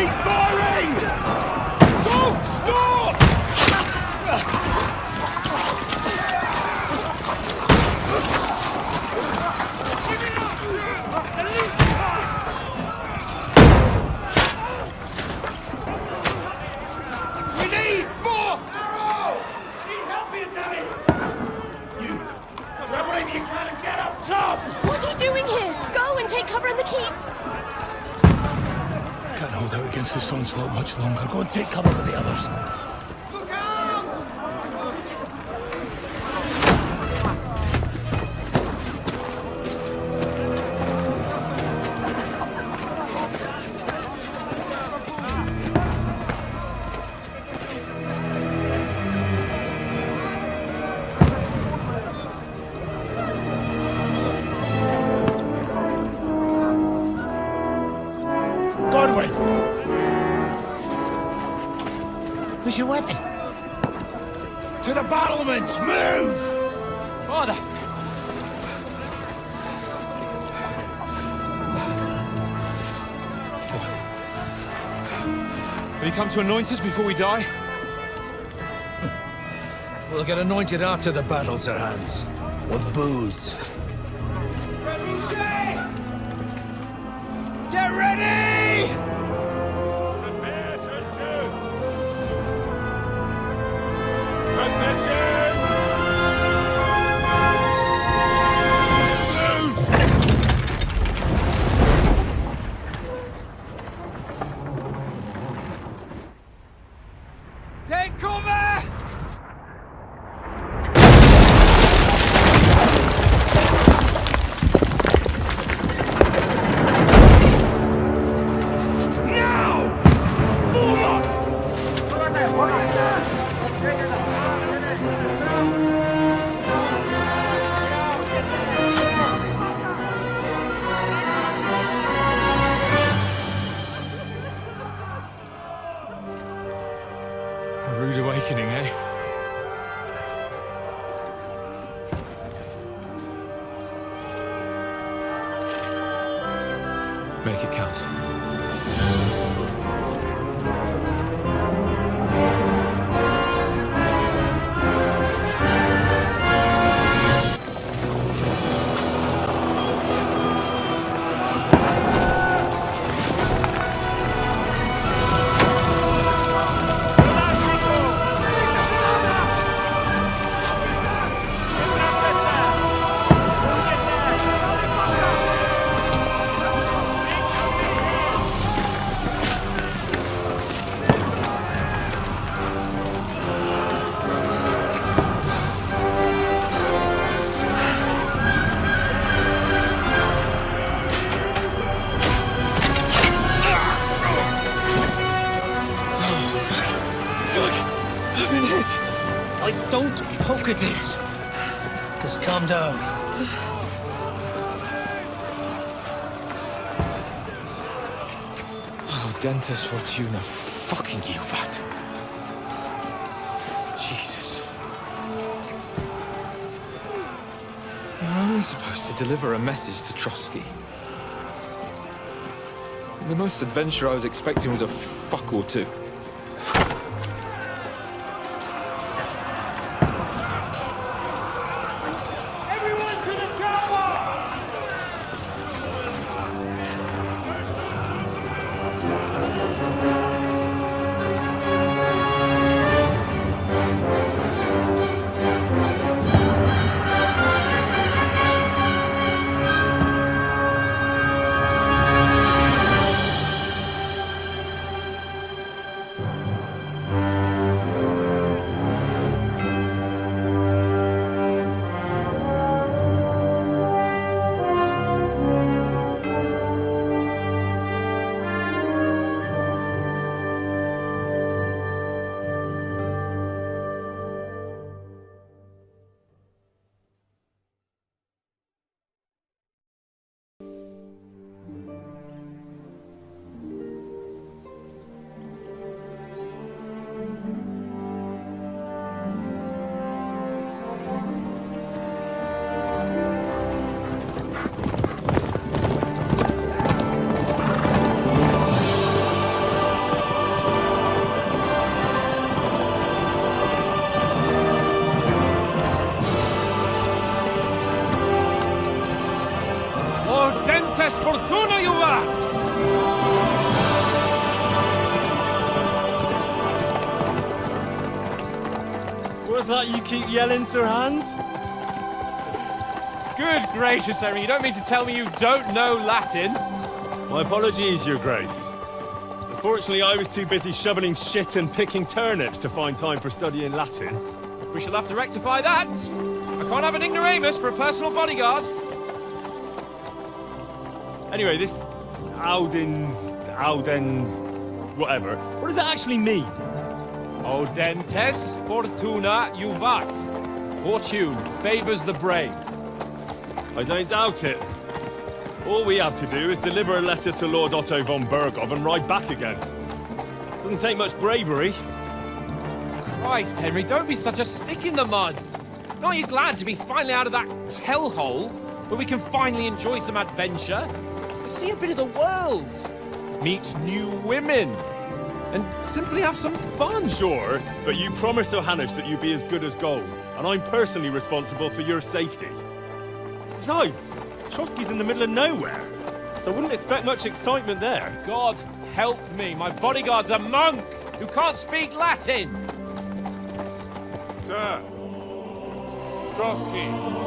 Keep firing! Don't stop! We need more arrows! Need help here, damn it! You grab whatever you can and get up top! What are you doing here? Go and take cover in the keep! Can't hold out against this onslaught much longer. Go and take cover with the others. Look out! Godwin! Where's your weapon? To the battlements! Move! Father! Will you come to anoint us before we die? We'll get anointed after the battles are hands. With booze. Get ready! Prepare to shoot! Position! Take cover! A rude awakening, eh? Make it count. Don't poke at it. Just calm down. Oh, Dentes Fortuna, fucking you, vat. Jesus. You're only supposed to deliver a message to Trosky. The most adventure I was expecting was a fuck or two. Audentes fortuna juvat! What's that you keep yelling, Sir Hans? Good gracious, Henry, you don't mean to tell me you don't know Latin? My apologies, Your Grace. Unfortunately, I was too busy shoveling shit and picking turnips to find time for studying Latin. We shall have to rectify that. I can't have an ignoramus for a personal bodyguard. Anyway, this Audens, whatever. What does that actually mean? Audentes fortuna juvat. Fortune favors the brave. I don't doubt it. All we have to do is deliver a letter to Lord Otto von Bergow and ride back again. Doesn't take much bravery. Christ, Henry, don't be such a stick in the mud. Aren't you glad to be finally out of that hellhole where we can finally enjoy some adventure? See a bit of the world. Meet new women. And simply have some fun. Sure, but you promised Johannes that you'd be as good as gold, and I'm personally responsible for your safety. Besides, Trosky's in the middle of nowhere, so I wouldn't expect much excitement there. God help me, my bodyguard's a monk who can't speak Latin. Sir! Trosky!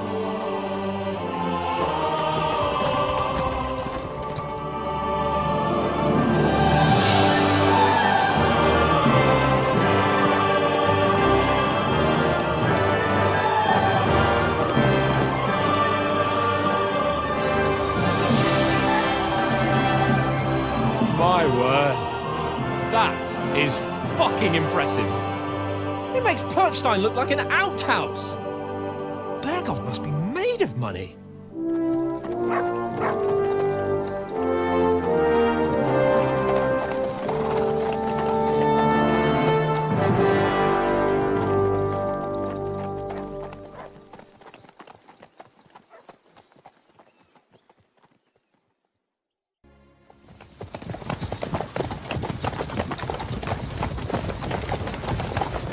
My word. That is fucking impressive. It makes Perkstein look like an outhouse. Bergow must be made of money.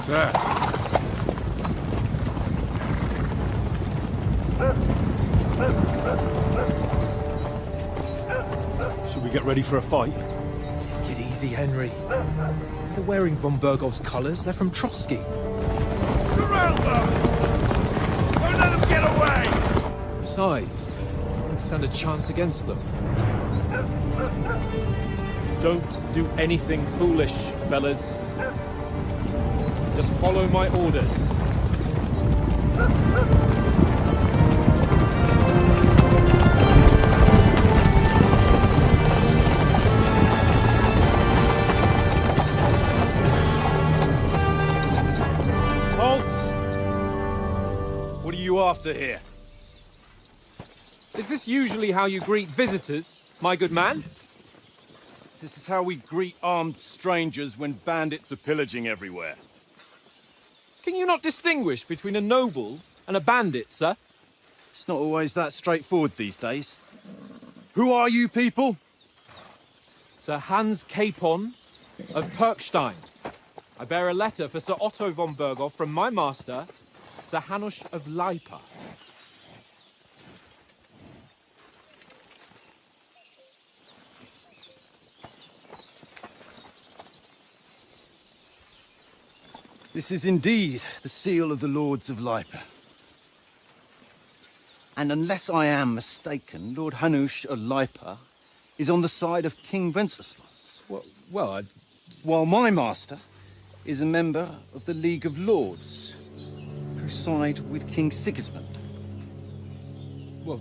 Sir! Should we get ready for a fight? Take it easy, Henry. They're wearing von Bergow's colours. They're from Trosky. Corral them! Don't let them get away! Besides, I won't stand a chance against them. Don't do anything foolish, fellas. Just follow my orders. Halt! What are you after here? Is this usually how you greet visitors, my good man? This is how we greet armed strangers when bandits are pillaging everywhere. Can you not distinguish between a noble and a bandit, sir? It's not always that straightforward these days. Who are you people? Sir Hans Capon of Perkstein. I bear a letter for Sir Otto von Bergow from my master, Sir Hanush of Lipa. This is indeed the seal of the Lords of Lipa. And unless I am mistaken, Lord Hanush of Lipa is on the side of King Wenceslas. Well, While my master is a member of the League of Lords, who side with King Sigismund. well,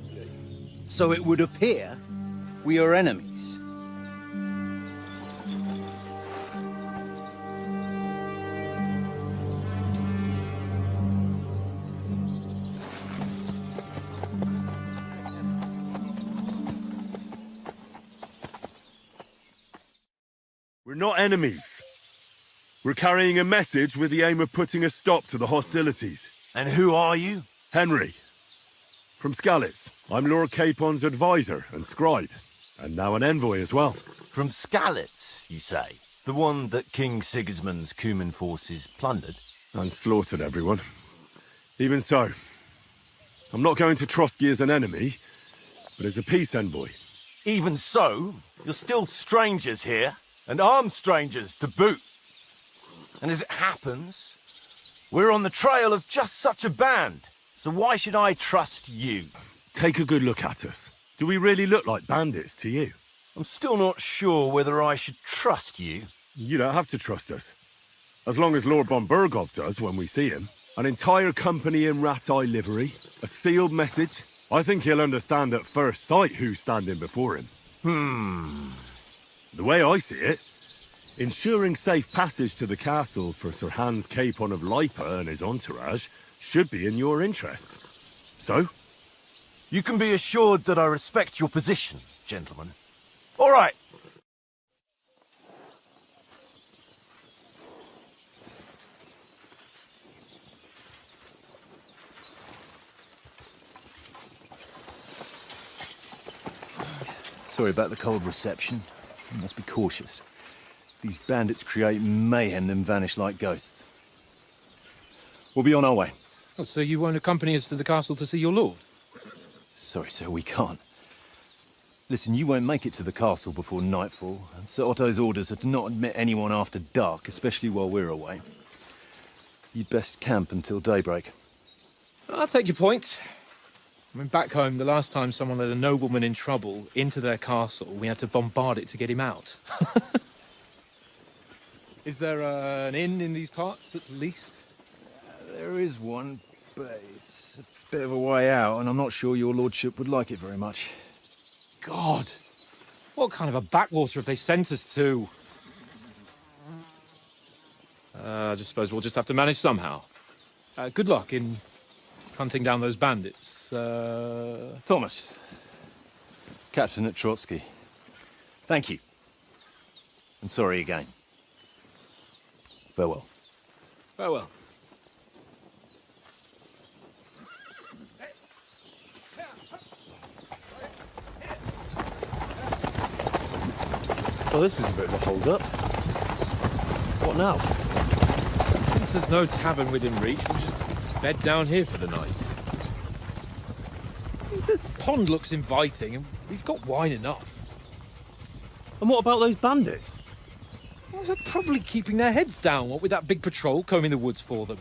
So it would appear we are enemies. We're not enemies. We're carrying a message with the aim of putting a stop to the hostilities. And who are you? Henry, from Skalitz. I'm Lord Capon's advisor and scribe, and now an envoy as well. From Skalitz, you say? The one that King Sigismund's Cuman forces plundered? And slaughtered everyone. Even so, I'm not going to Trosky as an enemy, but as a peace envoy. Even so, you're still strangers here, and armed strangers to boot. And as it happens, we're on the trail of just such a band, so why should I trust you? Take a good look at us. Do we really look like bandits to you? I'm still not sure whether I should trust you. You don't have to trust us. As long as Lord von Bergow does when we see him. An entire company in rat-eye livery, a sealed message. I think he'll understand at first sight who's standing before him. The way I see it, ensuring safe passage to the castle for Sir Hans Capon of Lipa and his entourage should be in your interest. So? You can be assured that I respect your position, gentlemen. All right. Sorry about the cold reception. You must be cautious. These bandits create mayhem, then vanish like ghosts. We'll be on our way. Oh, so you won't accompany us to the castle to see your lord? Sorry, sir, we can't. Listen, you won't make it to the castle before nightfall, and Sir Otto's orders are to not admit anyone after dark, especially while we're away. You'd best camp until daybreak. I'll take your point. I mean, back home, the last time someone led a nobleman in trouble into their castle, we had to bombard it to get him out. Is there an inn in these parts, at least? There is one, but it's a bit of a way out, and I'm not sure your lordship would like it very much. God! What kind of a backwater have they sent us to? I just suppose we'll just have to manage somehow. Good luck in hunting down those bandits. Thomas, captain at Trosky. Thank you. And sorry again. Farewell. Farewell. Well, this is a bit of a hold-up. What now? Since there's no tavern within reach, we'll just bed down here for the night. The pond looks inviting, and we've got wine enough. And what about those bandits? Well, they're probably keeping their heads down, what with that big patrol combing the woods for them.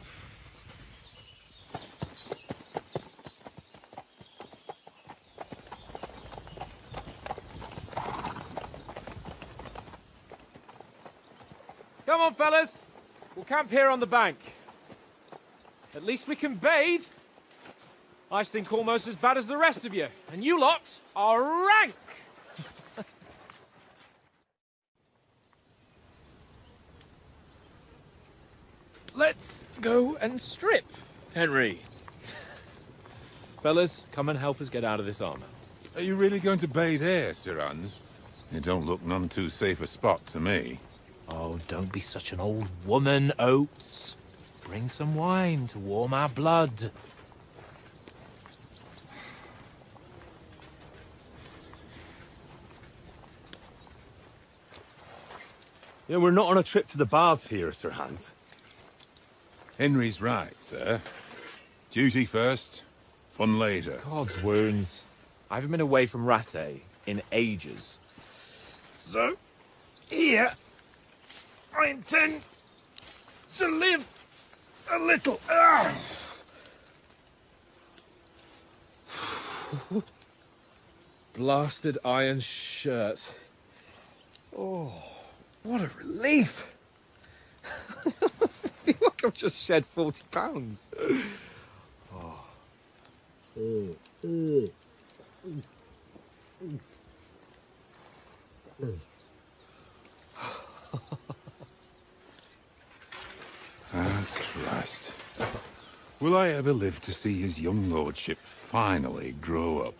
Come on, fellas. We'll camp here on the bank. At least we can bathe. I stink almost as bad as the rest of you, and you lot are rank! Let's go and strip, Henry. Fellas, come and help us get out of this armor. Are you really going to bathe here, Sir Hans? It don't look none too safe a spot to me. Oh, don't be such an old woman, Oates. Bring some wine to warm our blood. You know, we're not on a trip to the baths here, Sir Hans. Henry's right, sir. Duty first, fun later. God's wounds. I haven't been away from Rattay in ages. So, here, I intend to live a little. Blasted iron shirt. Oh, what a relief. I feel like I've just shed 40 pounds. Oh. Ah, Christ. Will I ever live to see his young lordship finally grow up?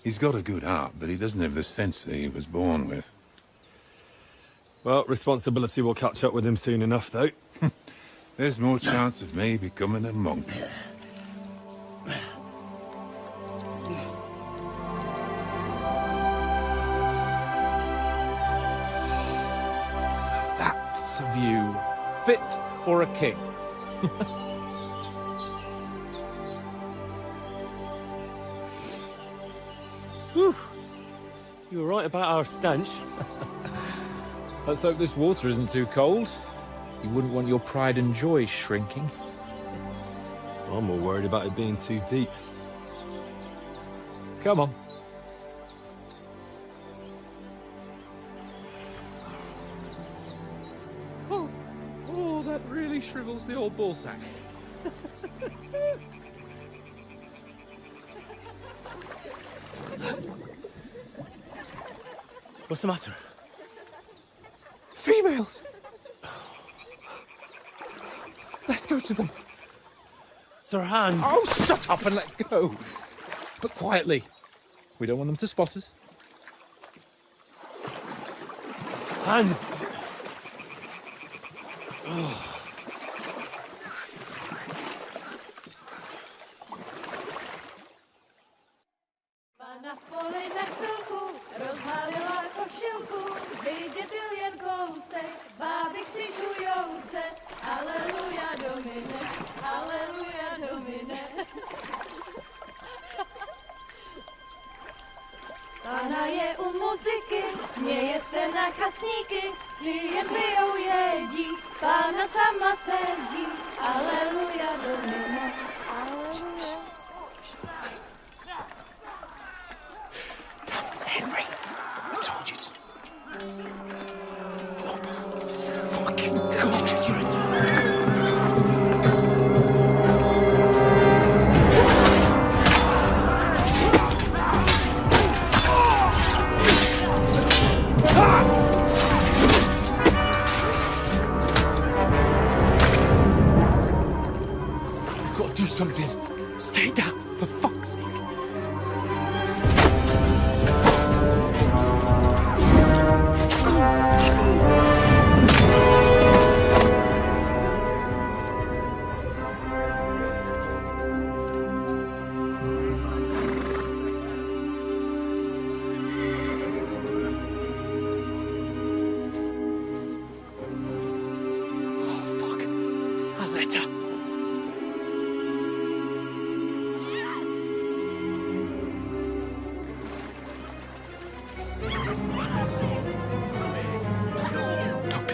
He's got a good heart, but he doesn't have the sense that he was born with. Well, responsibility will catch up with him soon enough, though. There's more chance of me becoming a monk. That's a view fit for a king. Whew. You were right about our stench. Let's hope this water isn't too cold. You wouldn't want your pride and joy shrinking. I'm more worried about it being too deep. Come on. Oh, that really shrivels the old ballsack. What's the matter? Females! Let's go to them. Sir Hans. Oh, shut up and let's go. But quietly. We don't want them to spot us. Hans. Na poli na chvilku rozhalila košilku, vidět byl jen kousek, báby křižujou se, aleluja Domine, aleluja Domine. Pána je u muziky, směje se na kasníky, ty jen pijou jedí, Pána sama sedí, aleluja Domine, aleluja. Henry, I told you to... Oh, fucking God, you're a... We've got to do something. Stay down, for fuck's sake.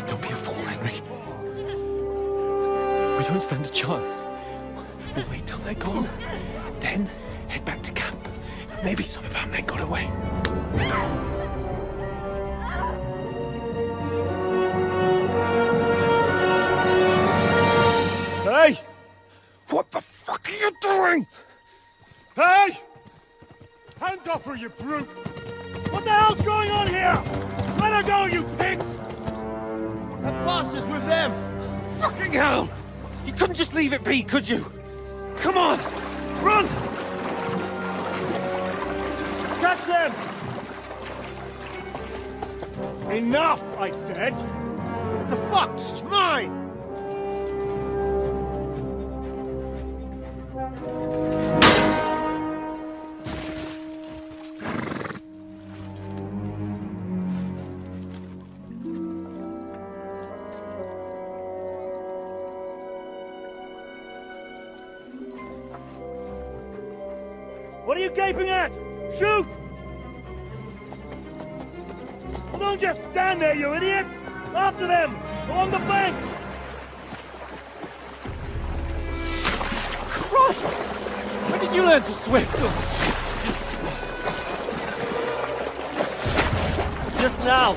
Don't be a fool, Henry. We don't stand a chance. We'll wait till they're gone, and then head back to camp. Maybe some of our men got away. Hey! What the fuck are you doing? Hey! Hands off her, you brute! What the hell's going on here? Let her go, you pigs! That bastard's with them! Fucking hell! You couldn't just leave it be, could you? Come on! Run! Catch them! Enough, I said! What the fuck? It's mine! What are you gaping at? Shoot! Well, don't just stand there, you idiot! After them! Along the bank! Christ! When did you learn to swim? Just now!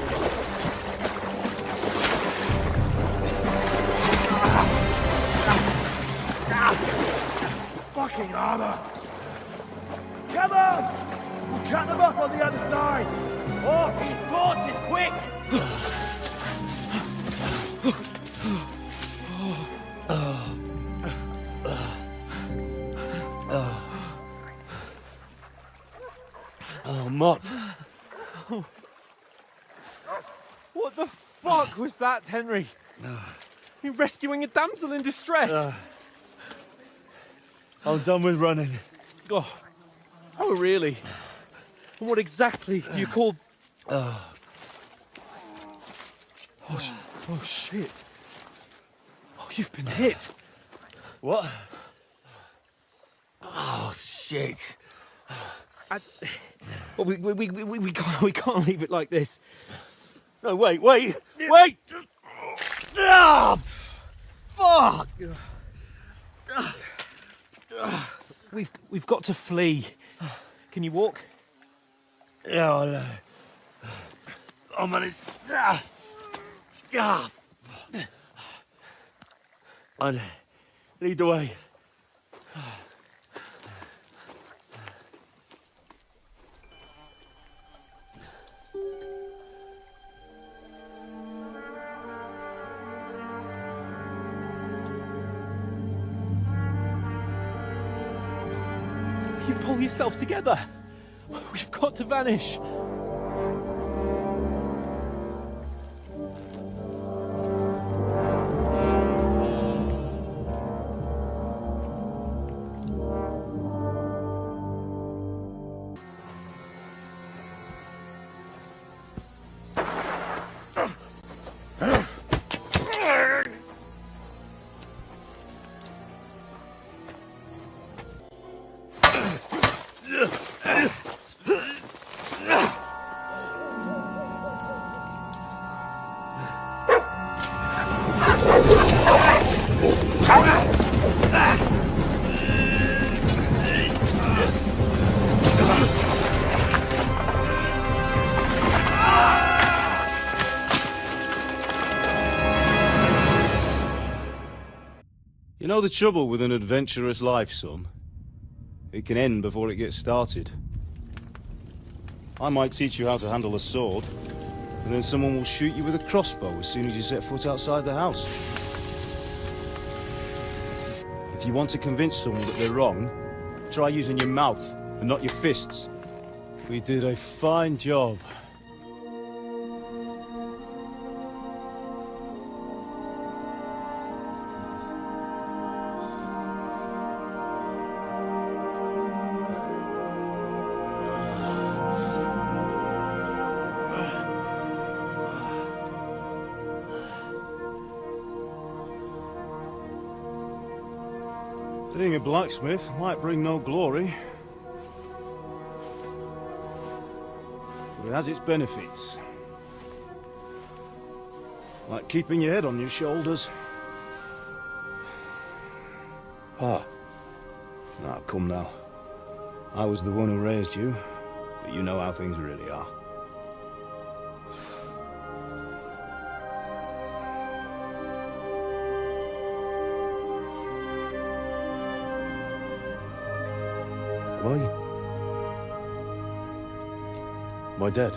Fucking armor! Come on! We'll cut them off on the other side! Off his horses, quick! Oh, Mott. What the fuck was that, Henry? You're rescuing a damsel in distress. I'm done with running. Oh, really? And what exactly do you call... Oh, shit. Oh, you've been hit. What? Oh, shit. Well, we can't leave it like this. No, wait! Ah! Fuck! We've got to flee. Can you walk? Yeah, I'll manage. And lead the way. You pull yourself together. We've got to vanish. You know the trouble with an adventurous life, son? It can end before it gets started. I might teach you how to handle a sword, and then someone will shoot you with a crossbow as soon as you set foot outside the house. If you want to convince someone that they're wrong, try using your mouth and not your fists. We did a fine job. Being a blacksmith might bring no glory, but it has its benefits. Like keeping your head on your shoulders. Pa. Now, come now. I was the one who raised you, but you know how things really are. Am I dead?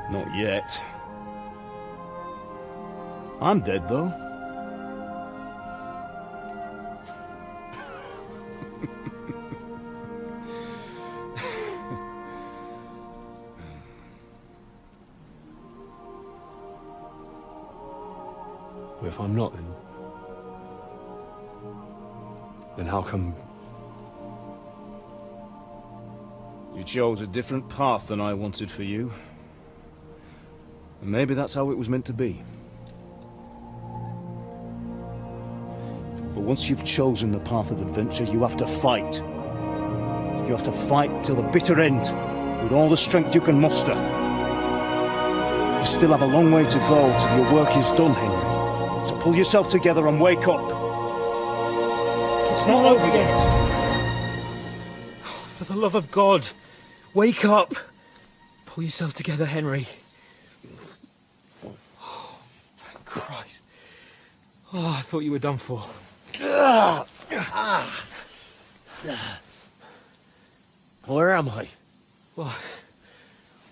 Not yet. I'm dead, though. Well, if I'm not, then how come... You chose a different path than I wanted for you. And maybe that's how it was meant to be. But once you've chosen the path of adventure, you have to fight. You have to fight till the bitter end, with all the strength you can muster. You still have a long way to go till your work is done, Henry. So pull yourself together and wake up. It's not over yet. For the love of God, wake up! Pull yourself together, Henry. Oh, thank Christ. Oh, I thought you were done for. Where am I? Well,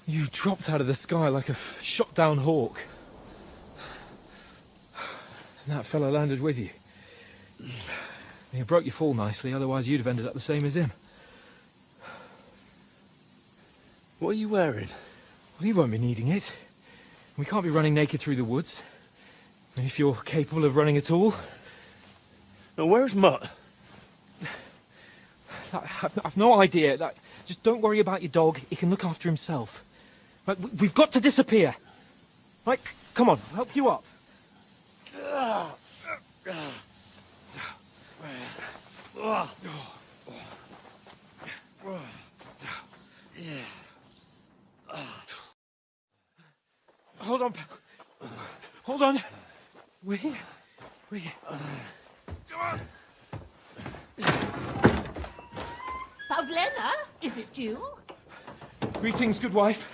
you dropped out of the sky like a shot-down hawk. And that fella landed with you. You broke your fall nicely, otherwise you'd have ended up the same as him. What are you wearing? Well, you won't be needing it. We can't be running naked through the woods. And if you're capable of running at all. Now, where's Mutt? I've no idea. Just don't worry about your dog. He can look after himself. Right, we've got to disappear. Right, come on, I'll help you up. Yeah. hold on. We're here. Come on. Pavlena, is it you? Greetings, good wife.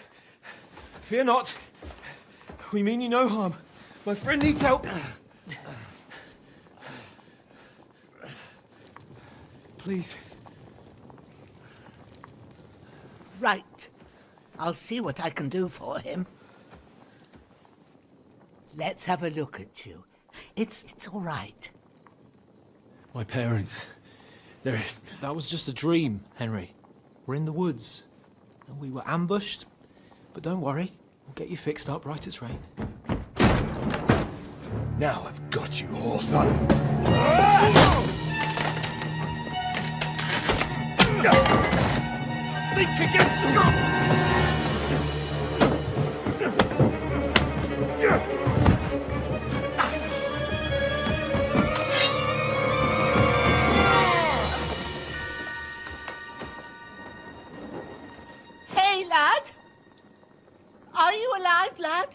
Fear not. We mean you no harm. My friend needs help. Please. Right. I'll see what I can do for him. Let's have a look at you. It's all right. My parents, they're... That was just a dream, Henry. We're in the woods. And we were ambushed. But don't worry. We'll get you fixed up right as rain. Now I've got you, whore sons. Think against Scott! Hey, lad! Are you alive, lad?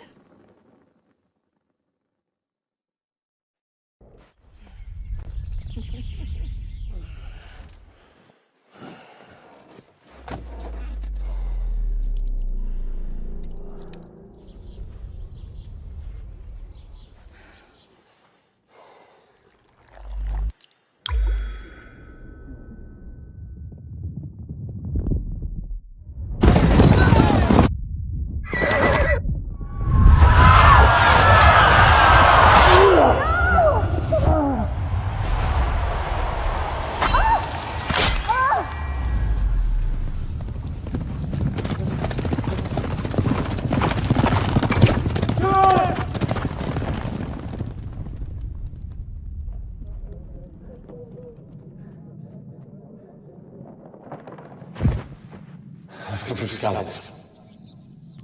Gallows.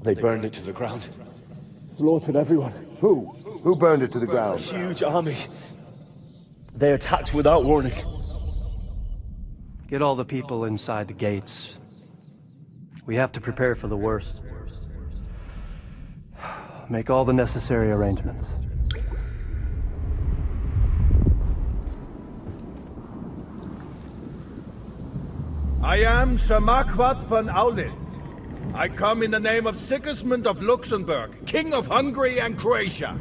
They burned it to the ground. Slaughtered everyone. Who? Who burned it to the ground? Huge army. They attacked without warning. Get all the people inside the gates. We have to prepare for the worst. Make all the necessary arrangements. I am Sir Marquardt von Aulitz. I come in the name of Sigismund of Luxembourg, King of Hungary and Croatia.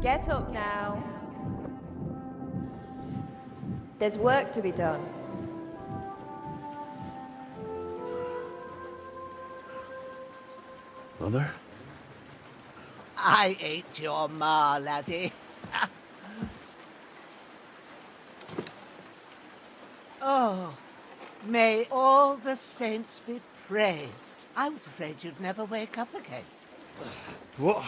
Get up now. There's work to be done. Mother? I ain't your ma, laddie. Oh, may all the saints be praised. I was afraid you'd never wake up again. What?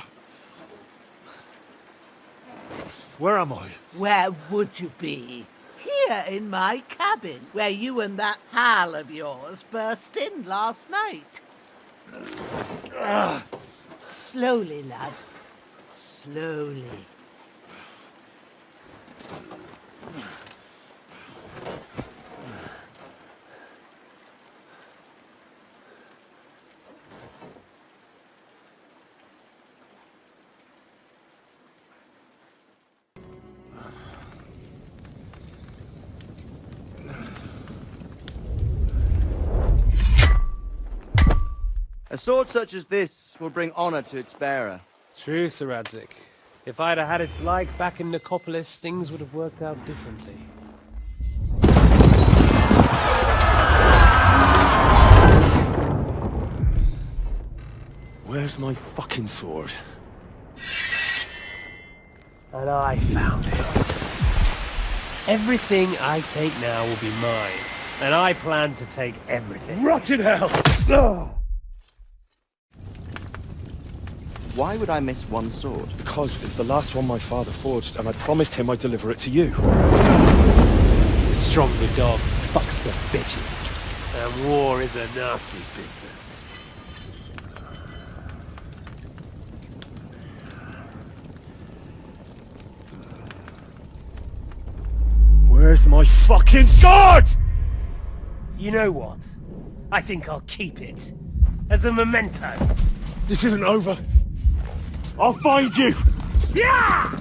Where am I? Where would you be? Here in my cabin, where you and that pal of yours burst in last night. Slowly, lad. Slowly. A sword such as this will bring honor to its bearer. True, Sir Radzik. If I'd have had its like back in Nicopolis, things would have worked out differently. Where's my fucking sword? And I found it. Everything I take now will be mine, and I plan to take everything. Rot in hell! Why would I miss one sword? Because it's the last one my father forged, and I promised him I'd deliver it to you. Strong the dog, fucks the bitches. And war is a nasty business. Where's my fucking sword? You know what? I think I'll keep it. As a memento. This isn't over. I'll find you! Yeah!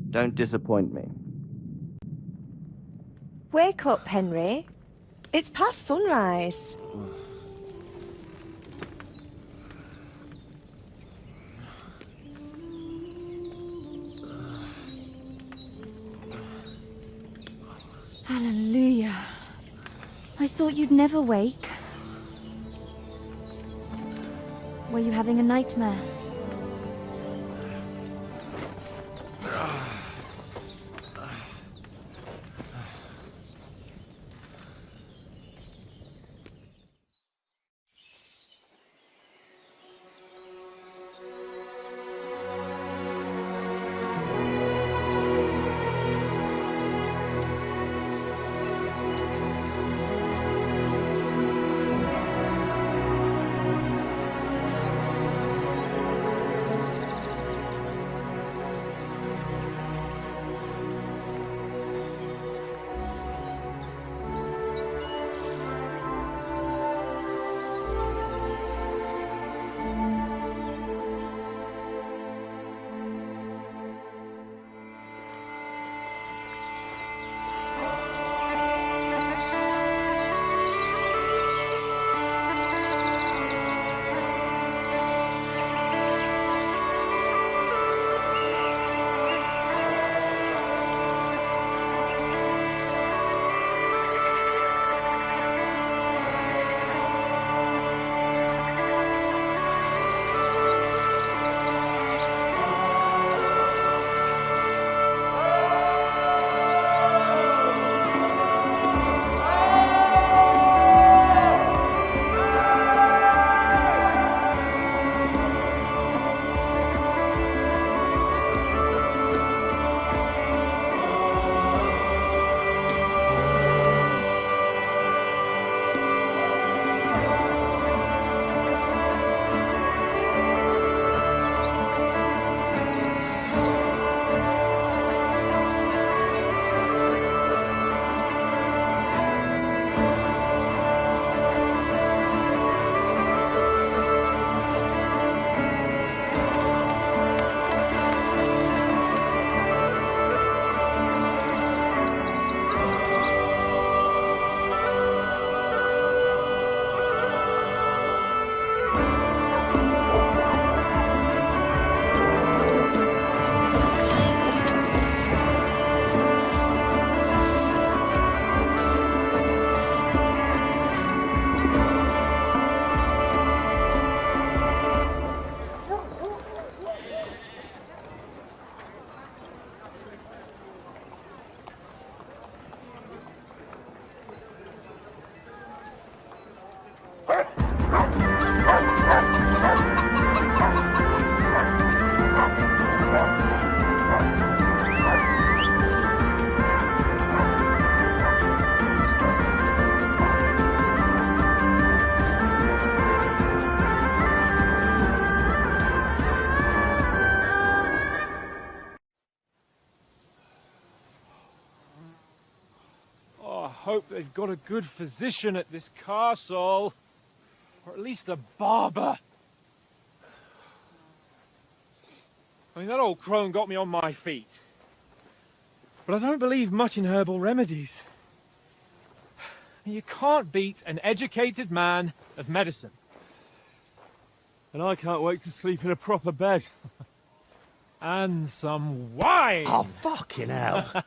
Don't disappoint me. Wake up, Henry. It's past sunrise. Hallelujah. I thought you'd never wake. Were you having a nightmare? Hope they've got a good physician at this castle. Or at least a barber. I mean, that old crone got me on my feet. But I don't believe much in herbal remedies. You can't beat an educated man of medicine. And I can't wait to sleep in a proper bed. And some wine! Oh, fucking hell.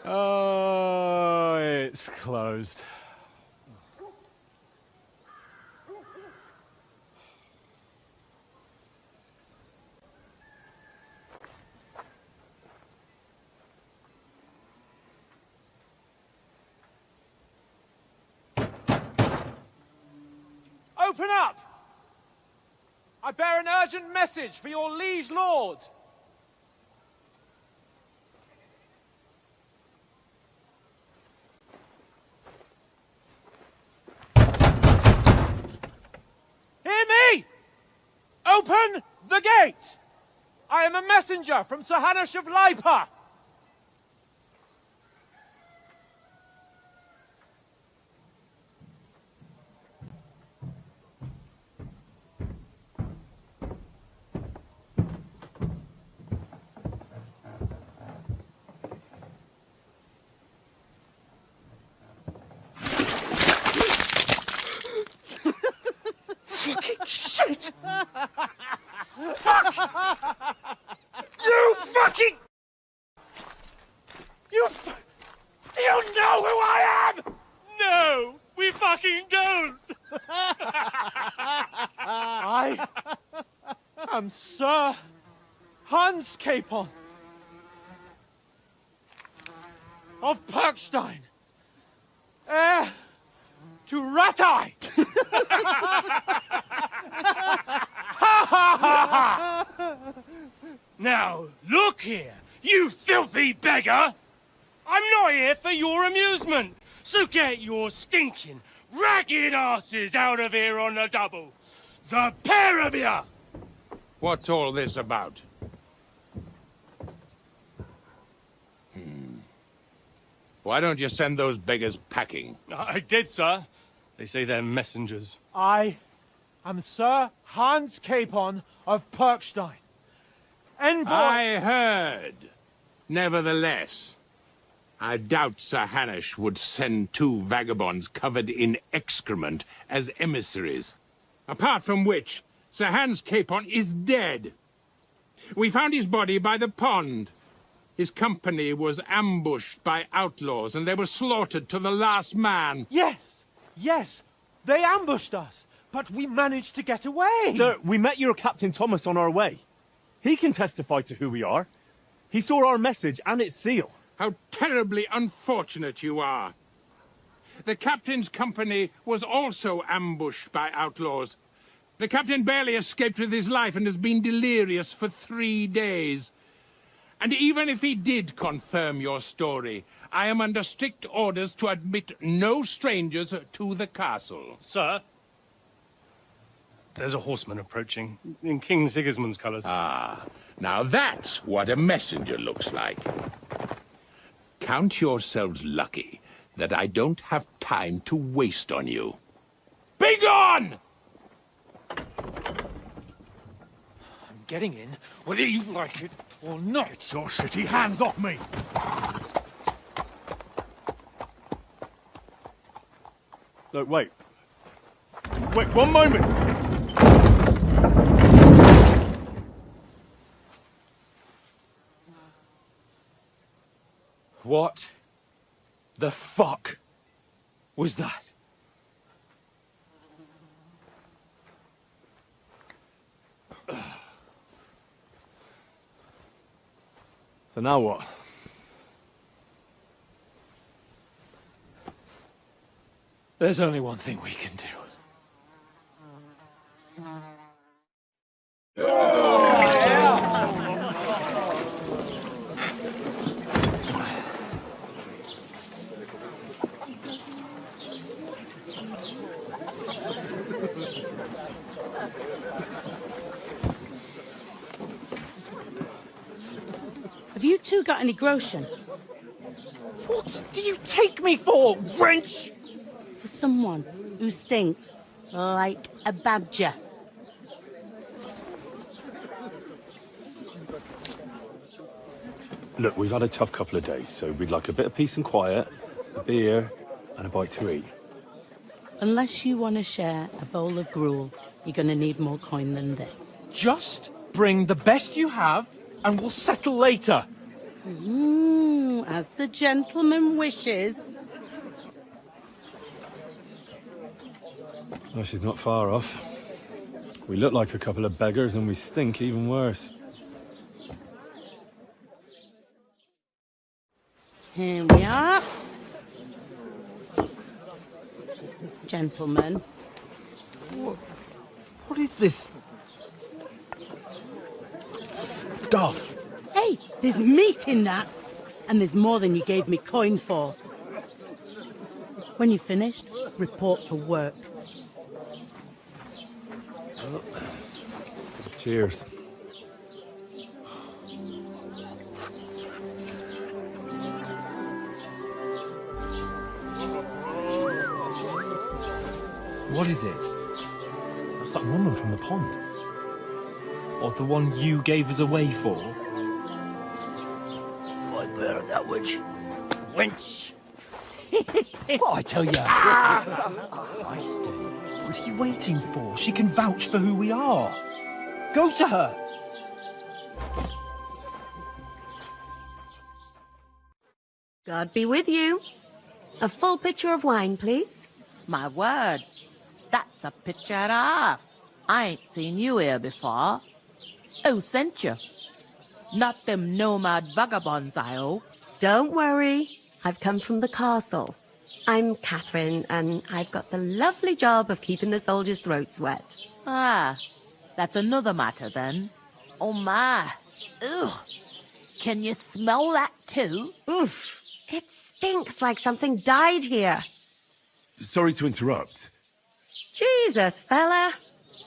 Oh, it's closed. Open up! I bear an urgent message for your liege lord. Hear me! Open the gate! I am a messenger from Sir Hanush of Lipa. Fucking shit! Fuck! You fucking... Do you know who I am? No, we fucking don't. I am Sir Hans Capon of Perkstein, heir to Ratai. Now, look here, you filthy beggar! I'm not here for your amusement, so get your stinking, ragged asses out of here on the double. The pair of you! What's all this about? Why don't you send those beggars packing? I did, sir. They say they're messengers. I am Sir Hans Capon of Perkstein, envoy... I heard. Nevertheless, I doubt Sir Hanush would send two vagabonds covered in excrement as emissaries. Apart from which, Sir Hans Capon is dead. We found his body by the pond. His company was ambushed by outlaws, and they were slaughtered to the last man. Yes, yes, they ambushed us, but we managed to get away. Sir, we met your Captain Thomas on our way. He can testify to who we are. He saw our message and its seal. How terribly unfortunate you are. The captain's company was also ambushed by outlaws. The captain barely escaped with his life and has been delirious for 3 days. And even if he did confirm your story, I am under strict orders to admit no strangers to the castle. Sir, there's a horseman approaching, in King Sigismund's colours. Ah, now that's what a messenger looks like. Count yourselves lucky that I don't have time to waste on you. Be gone! I'm getting in, whether you like it or not. Get your shitty hands off me! Look, wait. Wait, one moment! What the fuck was that? So now what? There's only one thing we can do. Have you two got any groschen? What do you take me for, wench? For someone who stinks like a badger. Look, we've had a tough couple of days, so we'd like a bit of peace and quiet, a beer, and a bite to eat. Unless you want to share a bowl of gruel, you're going to need more coin than this. Just bring the best you have, and we'll settle later. As the gentleman wishes. Well, she's not far off. We look like a couple of beggars, and we stink even worse. Here we are. Gentlemen. What is this stuff? Hey, there's meat in that. And there's more than you gave me coin for. When you're finished, report for work. Cheers. What is it? That's that woman from the pond. Or the one you gave us away for? I bear that witch. Wench! What I tell you? What are you waiting for? She can vouch for who we are. Go to her. God be with you. A full pitcher of wine, please. My word, that's a picture and a half. I ain't seen you here before. Who sent you? Not them nomad vagabonds, I hope. Don't worry. I've come from the castle. I'm Catherine, and I've got the lovely job of keeping the soldiers' throats wet. Ah, that's another matter then. Oh my. Ugh. Can you smell that too? Oof. It stinks like something died here. Sorry to interrupt. Jesus, fella.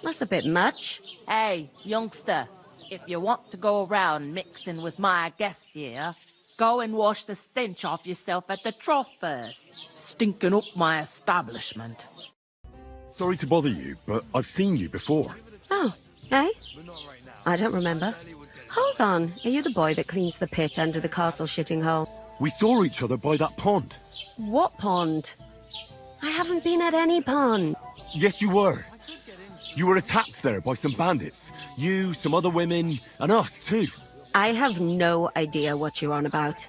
That's a bit much. Hey, youngster, if you want to go around mixing with my guests here, go and wash the stench off yourself at the trough first. Stinking up my establishment. Sorry to bother you, but I've seen you before. Oh, eh? I don't remember. Hold on. Are you the boy that cleans the pit under the castle shitting hole? We saw each other by that pond. What pond? I haven't been at any pond. Yes, you were. You were attacked there by some bandits. You, some other women, and us too. I have no idea what you're on about.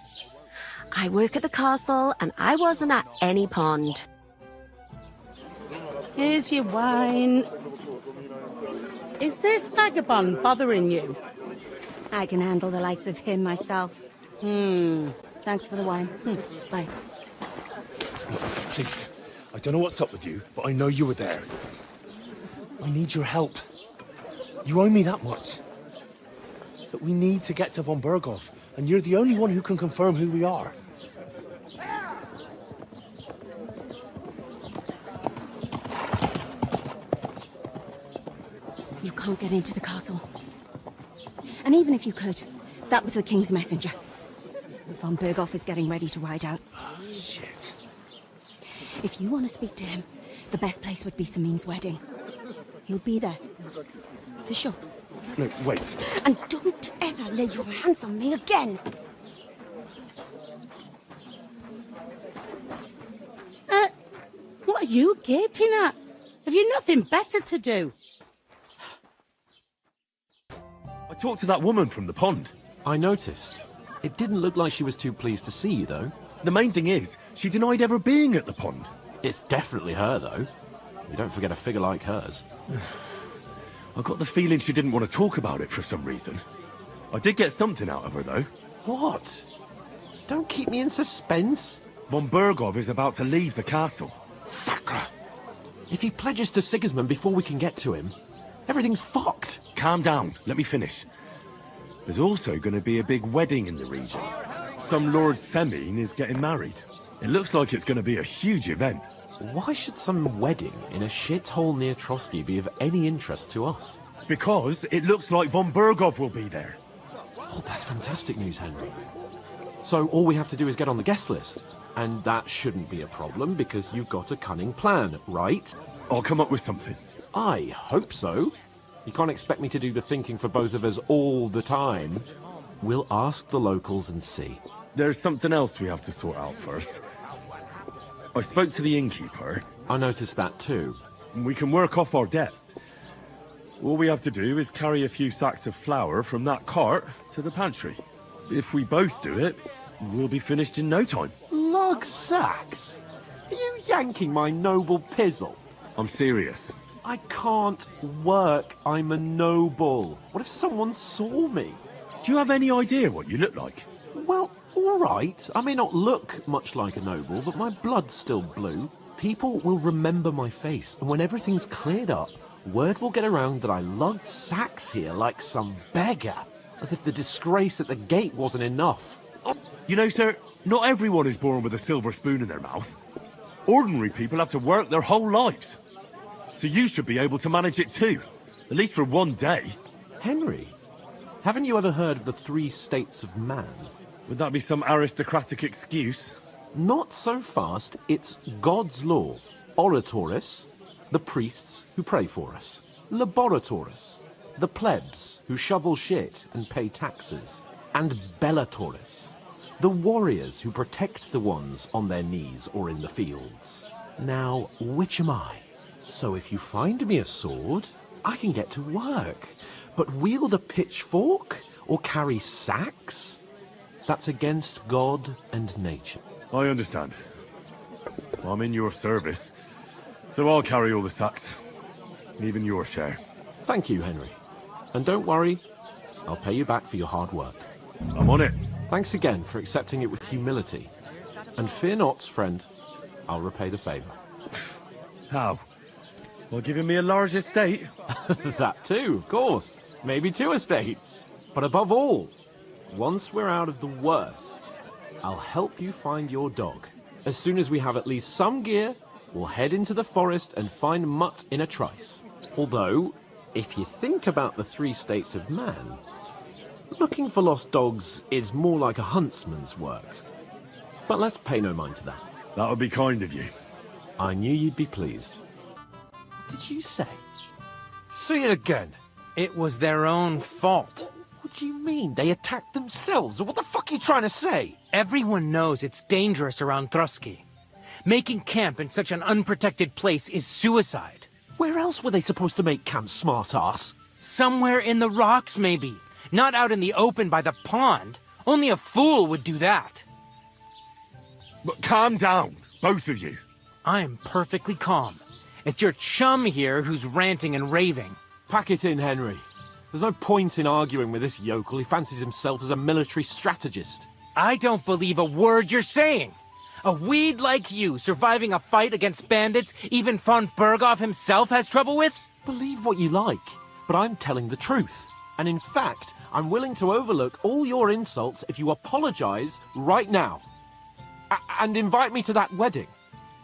I work at the castle, and I wasn't at any pond. Here's your wine. Is this vagabond bothering you? I can handle the likes of him myself. Thanks for the wine. Bye. Please, I don't know what's up with you, but I know you were there. I need your help. You owe me that much. But we need to get to von Bergow, and you're the only one who can confirm who we are. You can't get into the castle. And even if you could, that was the king's messenger. Von Bergow is getting ready to ride out. Oh, shit. If you want to speak to him, the best place would be Seamine's wedding. He'll be there. For sure. No, wait. And don't ever lay your hands on me again! What are you gaping at? Have you nothing better to do? I talked to that woman from the pond. I noticed. It didn't look like she was too pleased to see you, though. The main thing is, she denied ever being at the pond. It's definitely her, though. You don't forget a figure like hers. I got the feeling she didn't want to talk about it for some reason. I did get something out of her, though. What? Don't keep me in suspense. Von Bergow is about to leave the castle. Sacre! If he pledges to Sigismund before we can get to him, everything's fucked. Calm down. Let me finish. There's also going to be a big wedding in the region. Some Lord Seamine is getting married. It looks like it's going to be a huge event. Why should some wedding in a shithole near Trosky be of any interest to us? Because it looks like von Bergow will be there. Oh, that's fantastic news, Henry. So all we have to do is get on the guest list. And that shouldn't be a problem because you've got a cunning plan, right? I'll come up with something. I hope so. You can't expect me to do the thinking for both of us all the time. We'll ask the locals and see. There's something else we have to sort out first. I spoke to the innkeeper. I noticed that too. We can work off our debt. All we have to do is carry a few sacks of flour from that cart to the pantry. If we both do it, we'll be finished in no time. Lug sacks? Are you yanking my noble pizzle? I'm serious. I can't work. I'm a noble. What if someone saw me? Do you have any idea what you look like? Well, all right. I may not look much like a noble, but my blood's still blue. People will remember my face, and when everything's cleared up, word will get around that I lugged sacks here like some beggar, as if the disgrace at the gate wasn't enough. You know, sir, not everyone is born with a silver spoon in their mouth. Ordinary people have to work their whole lives. So you should be able to manage it too, at least for one day. Henry, haven't you ever heard of the 3 states of man? Would that be some aristocratic excuse? Not so fast. It's God's law. Oratoris, the priests who pray for us, laboratories, the plebs who shovel shit and pay taxes, and bellatores, the warriors who protect the ones on their knees or in the fields. Now, which am I? So if you find me a sword, I can get to work. But wield a pitchfork or carry sacks? That's against God and nature. I understand. I'm in your service, so I'll carry all the sacks. Even your share. Thank you, Henry. And don't worry, I'll pay you back for your hard work. I'm on it. Thanks again for accepting it with humility. And fear not, friend, I'll repay the favor. How? Well, giving me a large estate? That too, of course. Maybe 2 estates. But above all, once we're out of the worst, I'll help you find your dog. As soon as we have at least some gear, we'll head into the forest and find Mutt in a trice. Although, if you think about the 3 states of man, looking for lost dogs is more like a huntsman's work. But let's pay no mind to that. That would be kind of you. I knew you'd be pleased. What did you say? Say it again. It was their own fault. What do you mean? They attacked themselves? What the fuck are you trying to say? Everyone knows it's dangerous around Trosky. Making camp in such an unprotected place is suicide. Where else were they supposed to make camp, smart-ass? Somewhere in the rocks, maybe. Not out in the open by the pond. Only a fool would do that. But calm down, both of you. I'm perfectly calm. It's your chum here who's ranting and raving. Pack it in, Henry. There's no point in arguing with this yokel. He fancies himself as a military strategist. I don't believe a word you're saying. A weed like you surviving a fight against bandits even von Bergow himself has trouble with? Believe what you like, but I'm telling the truth. And in fact, I'm willing to overlook all your insults if you apologize right now. And invite me to that wedding.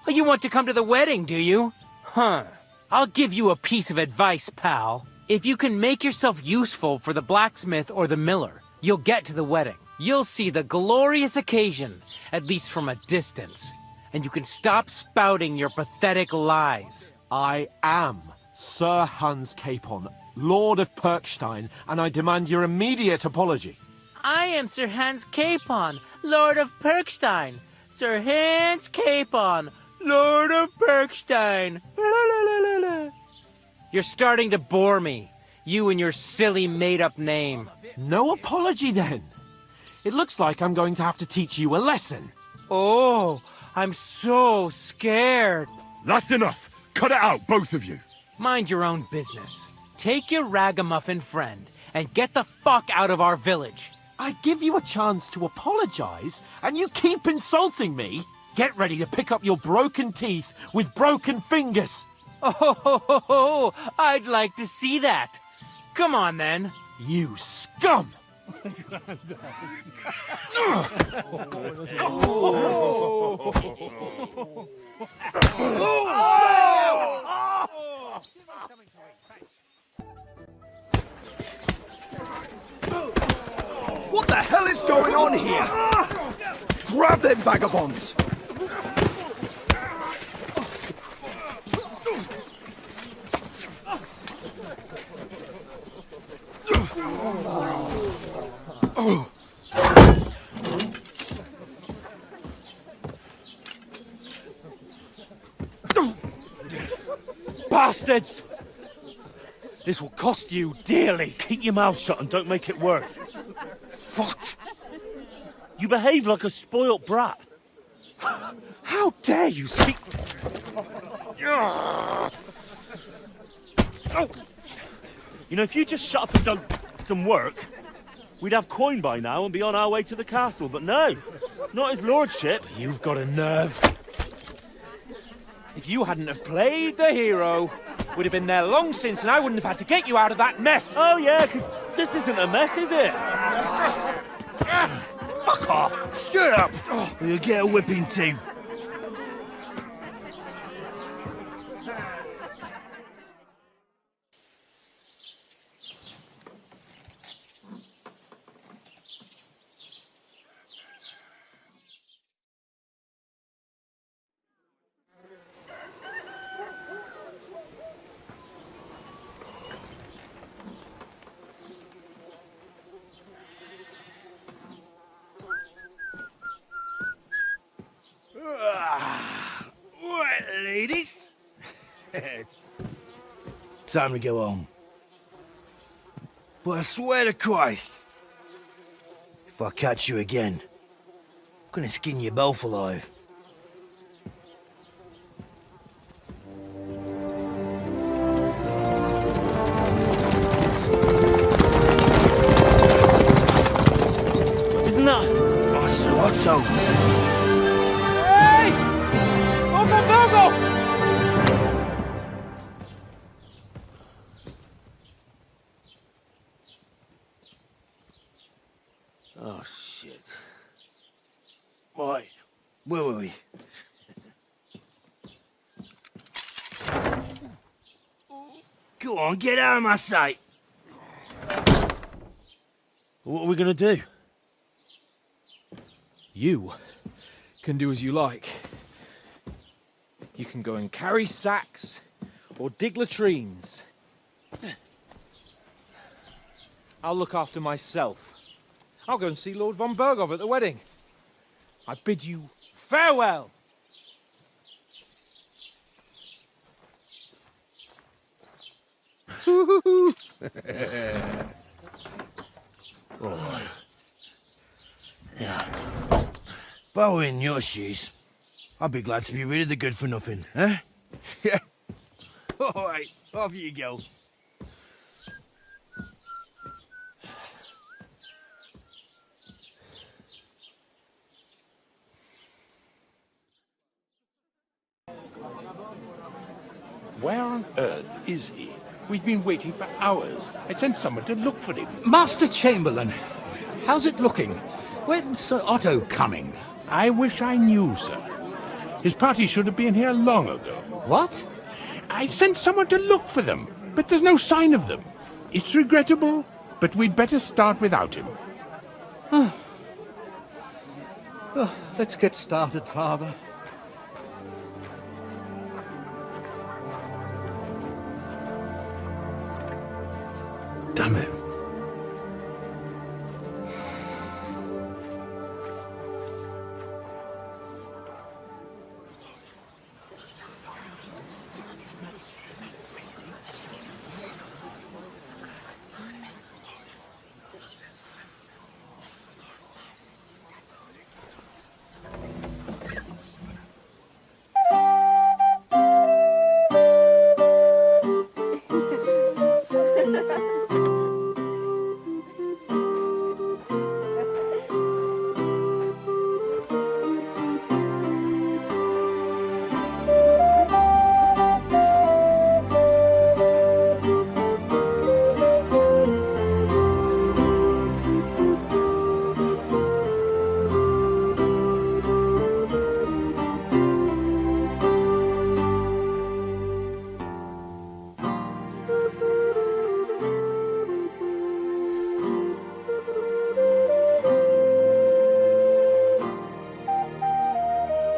Oh, you want to come to the wedding, do you? Huh. I'll give you a piece of advice, pal. If you can make yourself useful for the blacksmith or the miller, you'll get to the wedding. You'll see the glorious occasion, at least from a distance. And you can stop spouting your pathetic lies. I am Sir Hans Capon, Lord of Perkstein, and I demand your immediate apology. I am Sir Hans Capon, Lord of Perkstein. Sir Hans Capon, Lord of Perkstein. You're starting to bore me. You and your silly made-up name. No apology, then. It looks like I'm going to have to teach you a lesson. Oh, I'm so scared. That's enough. Cut it out, both of you. Mind your own business. Take your ragamuffin friend and get the fuck out of our village. I give you a chance to apologize, and you keep insulting me. Get ready to pick up your broken teeth with broken fingers. Oh, I'd like to see that. Come on, then. You scum! What the hell is going on here? Grab them vagabonds! Bastards! This will cost you dearly. Keep your mouth shut and don't make it worse. What? You behave like a spoilt brat. How dare you speak... You know, if you just shut up and done some work, we'd have coin by now and be on our way to the castle, but no, not his lordship. You've got a nerve. If you hadn't have played the hero, we'd have been there long since and I wouldn't have had to get you out of that mess. Oh yeah, because this isn't a mess, is it? Fuck off! Shut up! Or you'll get a whipping too. Time to go home. But I swear to Christ, if I catch you again, I'm gonna skin you both alive. Isn't that... Otto! Hey! Lord von Bergow! Oh, shit. Right, where were we? Go on, get out of my sight! What are we gonna do? You can do as you like. You can go and carry sacks or dig latrines. I'll look after myself. I'll go and see Lord von Bergow at the wedding. I bid you farewell. All right. Yeah. If I were in your shoes, I'd be glad to be rid of the good-for-nothing, eh? Yeah. All right, off you go. Where on earth is he? We've been waiting for hours. I sent someone to look for him. Master Chamberlain, how's it looking? When's Sir Otto coming? I wish I knew, sir. His party should have been here long ago. What? I sent someone to look for them, but there's no sign of them. It's regrettable, but we'd better start without him. Oh, let's get started, Father. Damn it.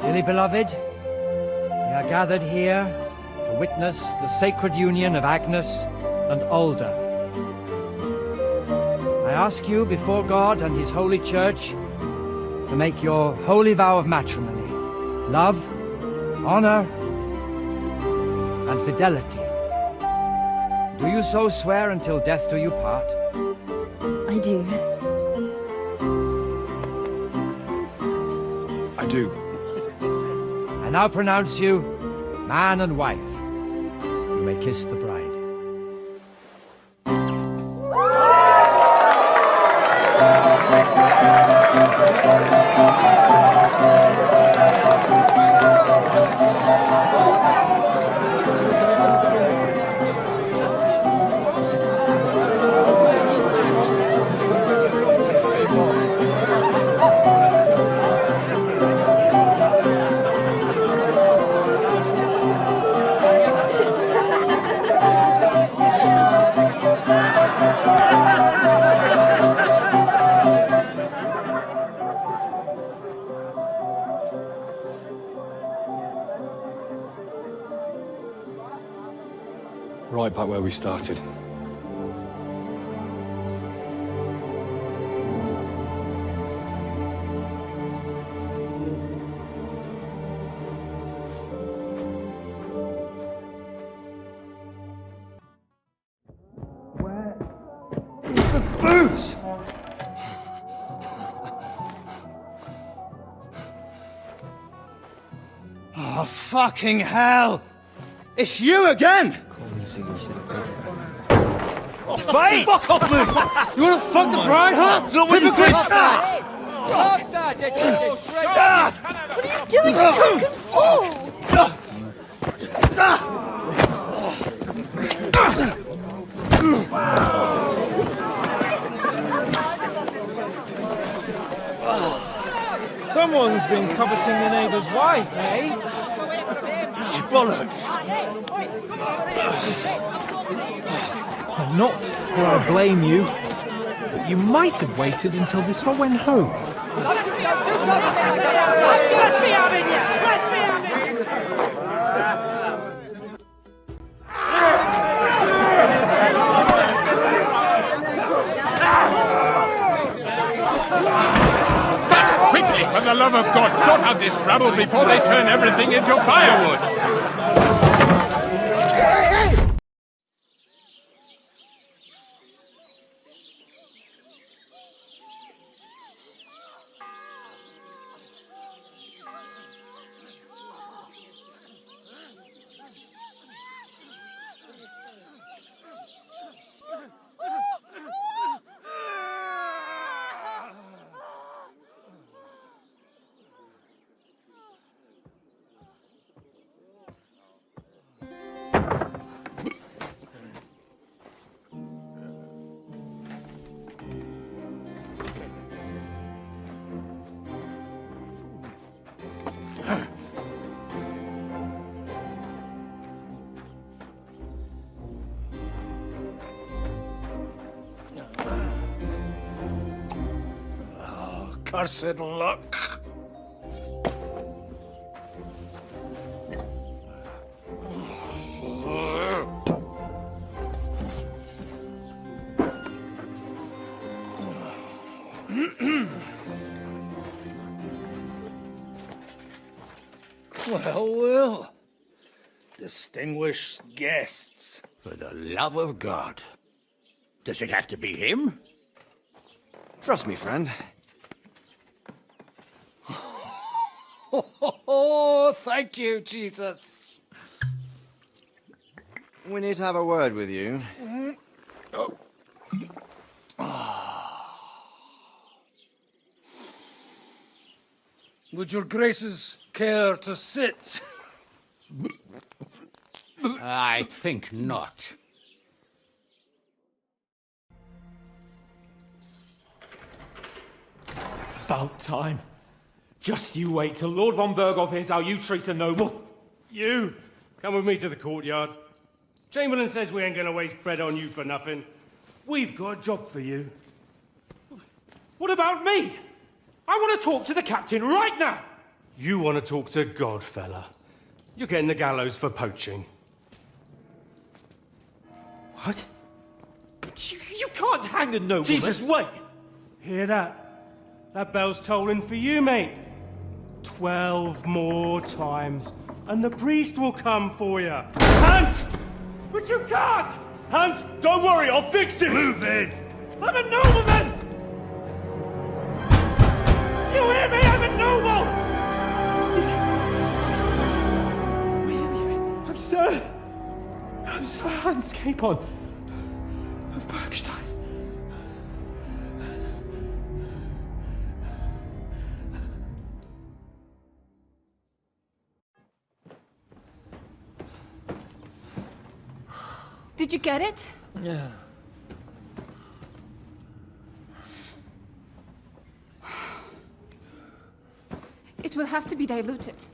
Dearly beloved, we are gathered here to witness the sacred union of Agnes and Alda. I ask you before God and His Holy Church to make your holy vow of matrimony, love, honor, and fidelity. Do you so swear until death do you part? I do. I do. I now pronounce you man and wife. You may kiss the bride. Right back where we started. booze! Oh, fucking hell! It's you again! Oh, mate! Fuck off, move! You wanna fuck the bride, huh? It's not what you think! What are you doing, you drunken fool? Someone's been coveting the neighbour's wife, eh? Bollocks! Not that I blame you, but you might have waited until this lot went home. Let's be having you! Let's be having you! Quickly, for the love of God, sort out this rabble before they turn everything into firewood! Cursed luck. Well. Distinguished guests. For the love of God. Does it have to be him? Trust me, friend. Oh, thank you, Jesus. We need to have a word with you. Would your graces care to sit? I think not. About time. Just you wait till Lord von Bergow hears how you treat a noble. You, come with me to the courtyard. Chamberlain says we ain't gonna waste bread on you for nothing. We've got a job for you. What about me? I want to talk to the captain right now. You want to talk to God, fella. You're getting the gallows for poaching. What? But you can't hang a nobleman. Jesus, wait! Hear that? That bell's tolling for you, mate. 12 more times, and the priest will come for you. Hans! But you can't! Hans, don't worry, I'll fix it! Move in! I'm a nobleman! You hear me? I'm a noble! I'm Sir Hans Capon of Bergstein. Did you get it? Yeah. It will have to be diluted.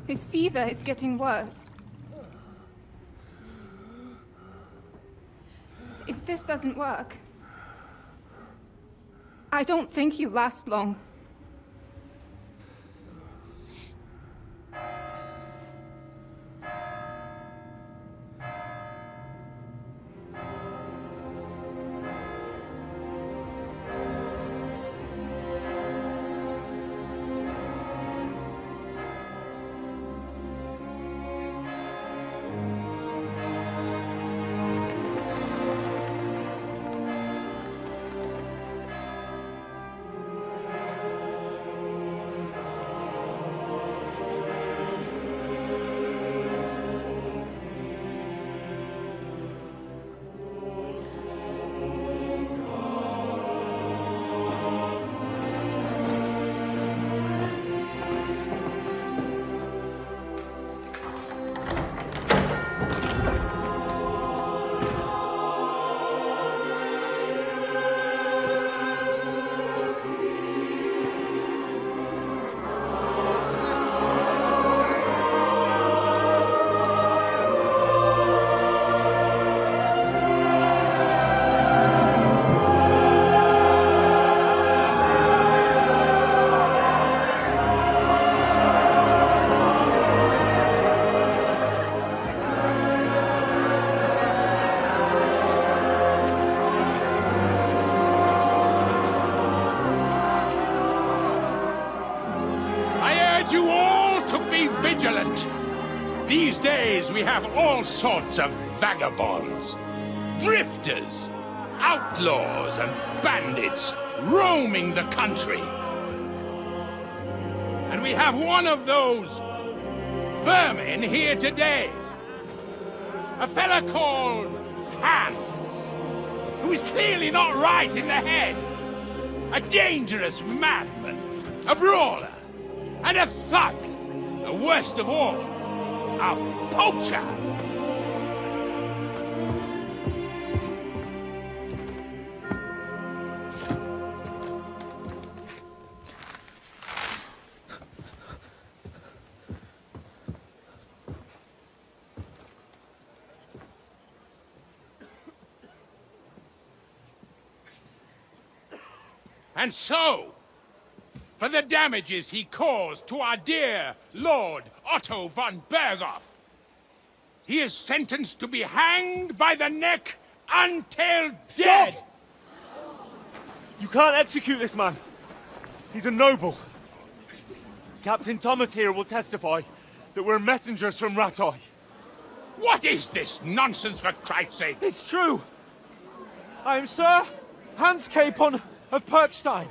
His fever is getting worse. If this doesn't work, I don't think he'll last long. you all to be vigilant. These days we have all sorts of vagabonds, drifters, outlaws and bandits roaming the country. And we have one of those vermin here today. A fella called Hans, who is clearly not right in the head. A dangerous madman, a brawler, and a thug. The worst of all, a poacher. And so, for the damages he caused to our dear Lord Otto von Bergow, he is sentenced to be hanged by the neck until dead. Stop! You can't execute this man. He's a noble. Captain Thomas here will testify that we're messengers from Rattay. What is this nonsense, for Christ's sake? It's true. I am Sir Hans Capon of Perkstein.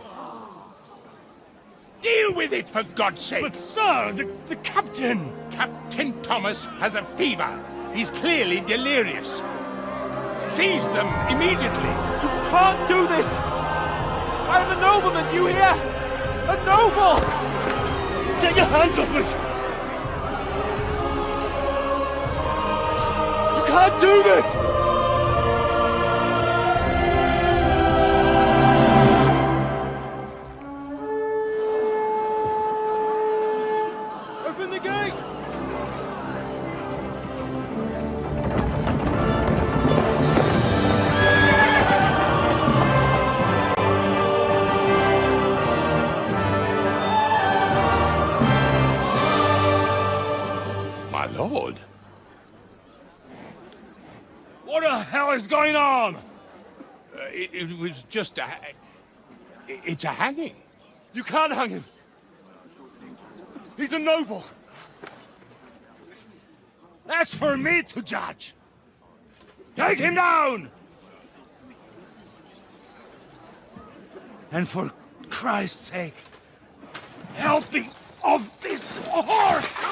Deal with it, for God's sake! But, sir, the captain... Captain Thomas has a fever. He's clearly delirious. Seize them immediately. You can't do this! I am a nobleman, do you hear? A noble! Get your hands off me! You can't do this! Lord. What the hell is going on? It was just a... It's a hanging. You can't hang him. He's a noble. That's for me to judge. Take him down! And for Christ's sake, help me off this horse!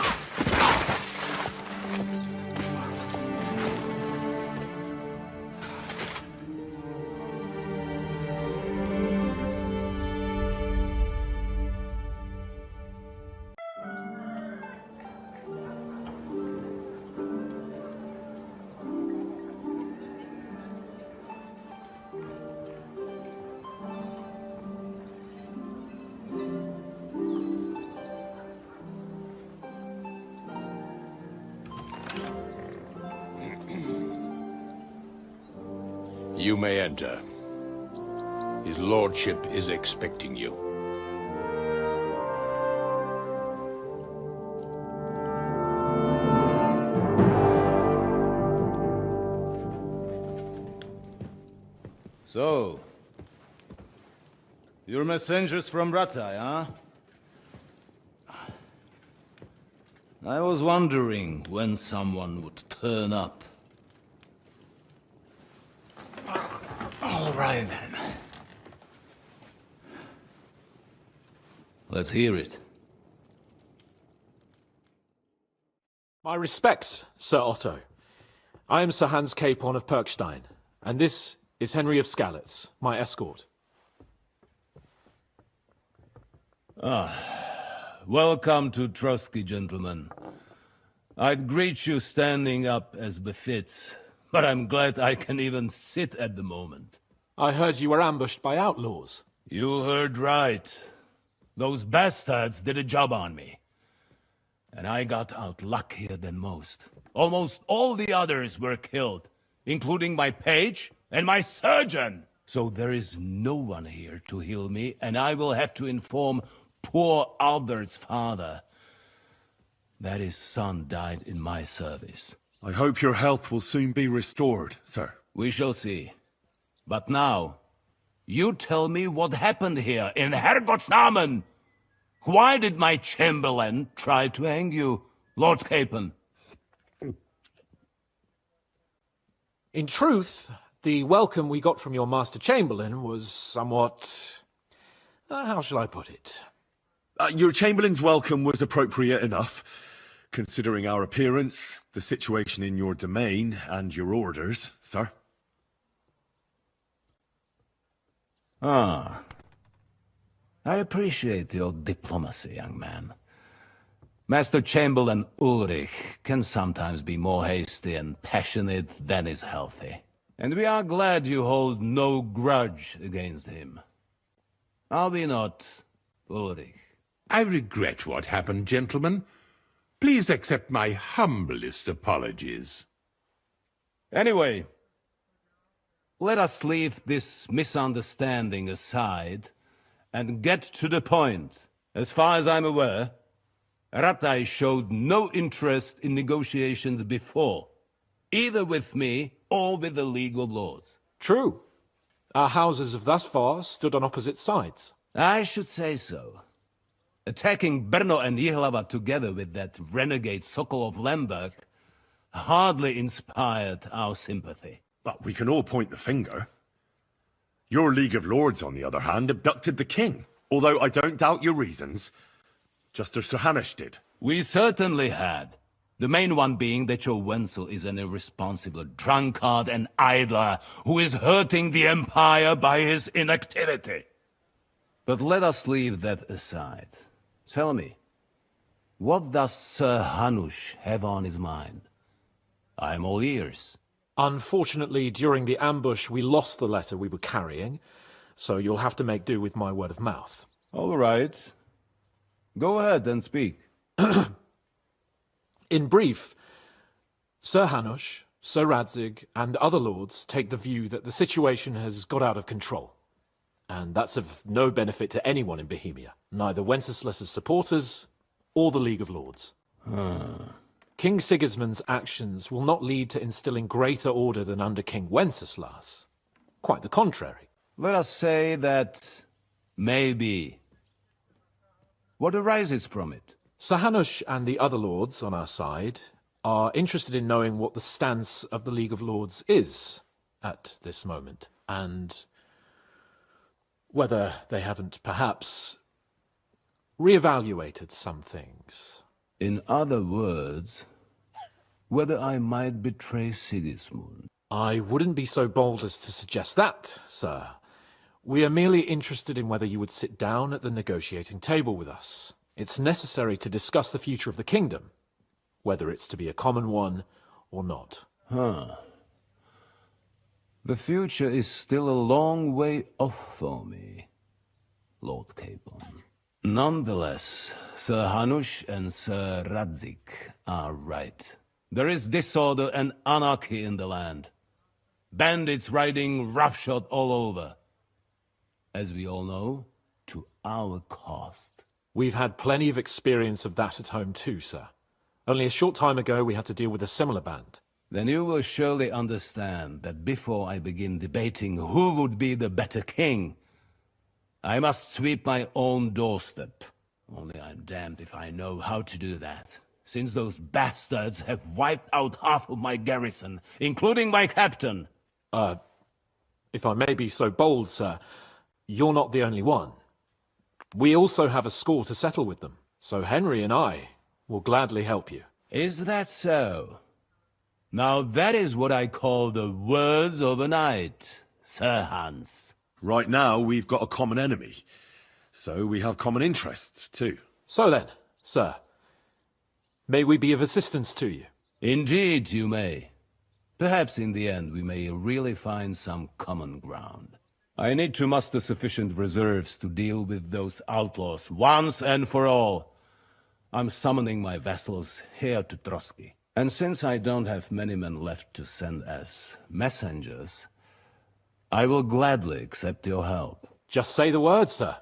You may enter. His lordship is expecting you. So, you're messengers from Rattay, huh? I was wondering when someone would turn up. All right, then. Let's hear it. My respects, Sir Otto. I am Sir Hans Capon of Perkstein, and this is Henry of Skalitz, my escort. Welcome to Trosky, gentlemen. I'd greet you standing up as befits, but I'm glad I can even sit at the moment. I heard you were ambushed by outlaws. You heard right. Those bastards did a job on me. And I got out luckier than most. Almost all the others were killed, including my page and my surgeon. So there is no one here to heal me, and I will have to inform poor Albert's father that his son died in my service. I hope your health will soon be restored, sir. We shall see. But now, you tell me what happened here in Herrgottsnamen. Why did my chamberlain try to hang you, Lord Capon? In truth, the welcome we got from your Master Chamberlain was somewhat... how shall I put it? Your Chamberlain's welcome was appropriate enough, considering our appearance, the situation in your domain, and your orders, sir. Ah. I appreciate your diplomacy, young man. Master Chamberlain Ulrich can sometimes be more hasty and passionate than is healthy. And we are glad you hold no grudge against him. Are we not, Ulrich? I regret what happened, gentlemen. Please accept my humblest apologies. Anyway, let us leave this misunderstanding aside and get to the point. As far as I'm aware, Rattay showed no interest in negotiations before, either with me or with the League of Lords. True. Our houses have thus far stood on opposite sides. I should say so. Attacking Brno and Jihlava together with that renegade Sokol of Lemberg hardly inspired our sympathy. But we can all point the finger. Your League of Lords, on the other hand, abducted the king. Although I don't doubt your reasons. Just as Sir Hanush did. We certainly had. The main one being that your Wenzel is an irresponsible drunkard and idler who is hurting the Empire by his inactivity. But let us leave that aside. Tell me, what does Sir Hanush have on his mind? I'm all ears. Unfortunately, during the ambush, we lost the letter we were carrying, so you'll have to make do with my word of mouth. All right. Go ahead and speak. In brief, Sir Hanush, Sir Radzig, and other lords take the view that the situation has got out of control. And that's of no benefit to anyone in Bohemia, neither Wenceslas's supporters or the League of Lords. King Sigismund's actions will not lead to instilling greater order than under King Wenceslas. Quite the contrary. Let us say that maybe. What arises from it? Sir Hanush and the other lords on our side are interested in knowing what the stance of the League of Lords is at this moment, and whether they haven't perhaps reevaluated some things. In other words, whether I might betray Sigismund. I wouldn't be so bold as to suggest that, sir. We are merely interested in whether you would sit down at the negotiating table with us. It's necessary to discuss the future of the kingdom, whether it's to be a common one or not. The future is still a long way off for me, Lord Capon. Nonetheless, Sir Hanush and Sir Radzig are right. There is disorder and anarchy in the land. Bandits riding roughshod all over. As we all know, to our cost. We've had plenty of experience of that at home too, sir. Only a short time ago we had to deal with a similar band. Then you will surely understand that before I begin debating who would be the better king, I must sweep my own doorstep. Only I'm damned if I know how to do that, since those bastards have wiped out half of my garrison, including my captain. If I may be so bold, sir, you're not the only one. We also have a score to settle with them, so Henry and I will gladly help you. Is that so? Now that is what I call the words of a knight, Sir Hans. Right now, we've got a common enemy, so we have common interests too. So then, sir, may we be of assistance to you? Indeed you may. Perhaps in the end we may really find some common ground. I need to muster sufficient reserves to deal with those outlaws once and for all. I'm summoning my vassals here to Trosky. And since I don't have many men left to send as messengers, I will gladly accept your help. Just say the word, sir.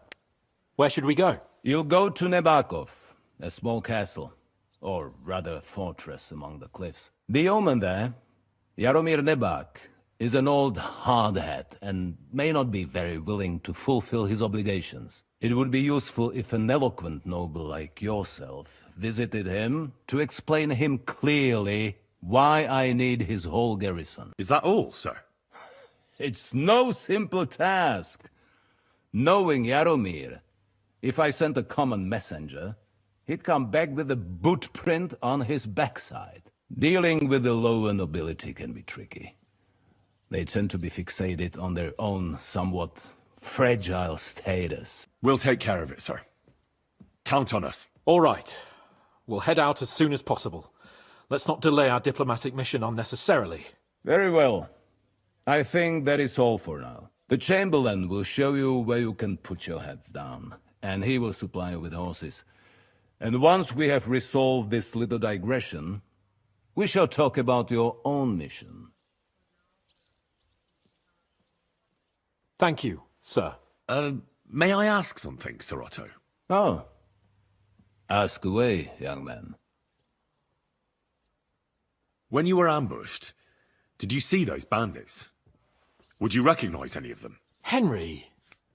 Where should we go? You'll go to Nebakov, a small castle, or rather fortress among the cliffs. The yeoman there, Jaromir Nebak, is an old hardhat and may not be very willing to fulfill his obligations. It would be useful if an eloquent noble like yourself visited him to explain him clearly why I need his whole garrison. Is that all, sir? It's no simple task. Knowing Jaromir, if I sent a common messenger, he'd come back with a boot print on his backside. Dealing with the lower nobility can be tricky. They tend to be fixated on their own somewhat fragile status. We'll take care of it, sir. Count on us. All right. We'll head out as soon as possible. Let's not delay our diplomatic mission unnecessarily. Very well. I think that is all for now. The Chamberlain will show you where you can put your heads down, and he will supply you with horses. And once we have resolved this little digression, we shall talk about your own mission. Thank you, sir. May I ask something, Sir Otto? Oh. Ask away, young man. When you were ambushed, did you see those bandits? Would you recognize any of them? Henry,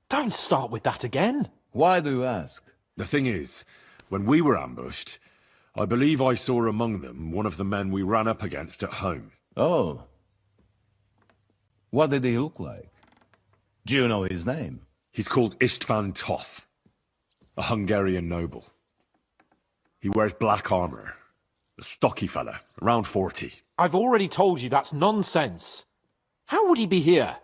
don't start with that again. Why do you ask? The thing is, when we were ambushed, I believe I saw among them one of the men we ran up against at home. Oh. What did he look like? Do you know his name? He's called Istvan Toth, a Hungarian noble. He wears black armor. A stocky fella, around 40. I've already told you that's nonsense. How would he be here?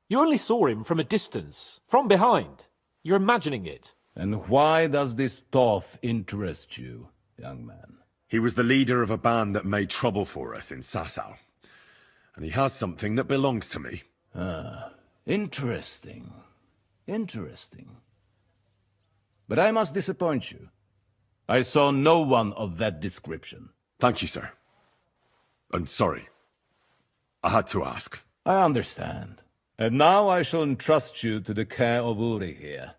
You only saw him from a distance, from behind. You're imagining it. And why does this Toth interest you, young man? He was the leader of a band that made trouble for us in Sasau. And he has something that belongs to me. Ah, interesting. Interesting. But I must disappoint you. I saw no one of that description. Thank you, sir. I'm sorry. I had to ask. I understand. And now I shall entrust you to the care of Uri here.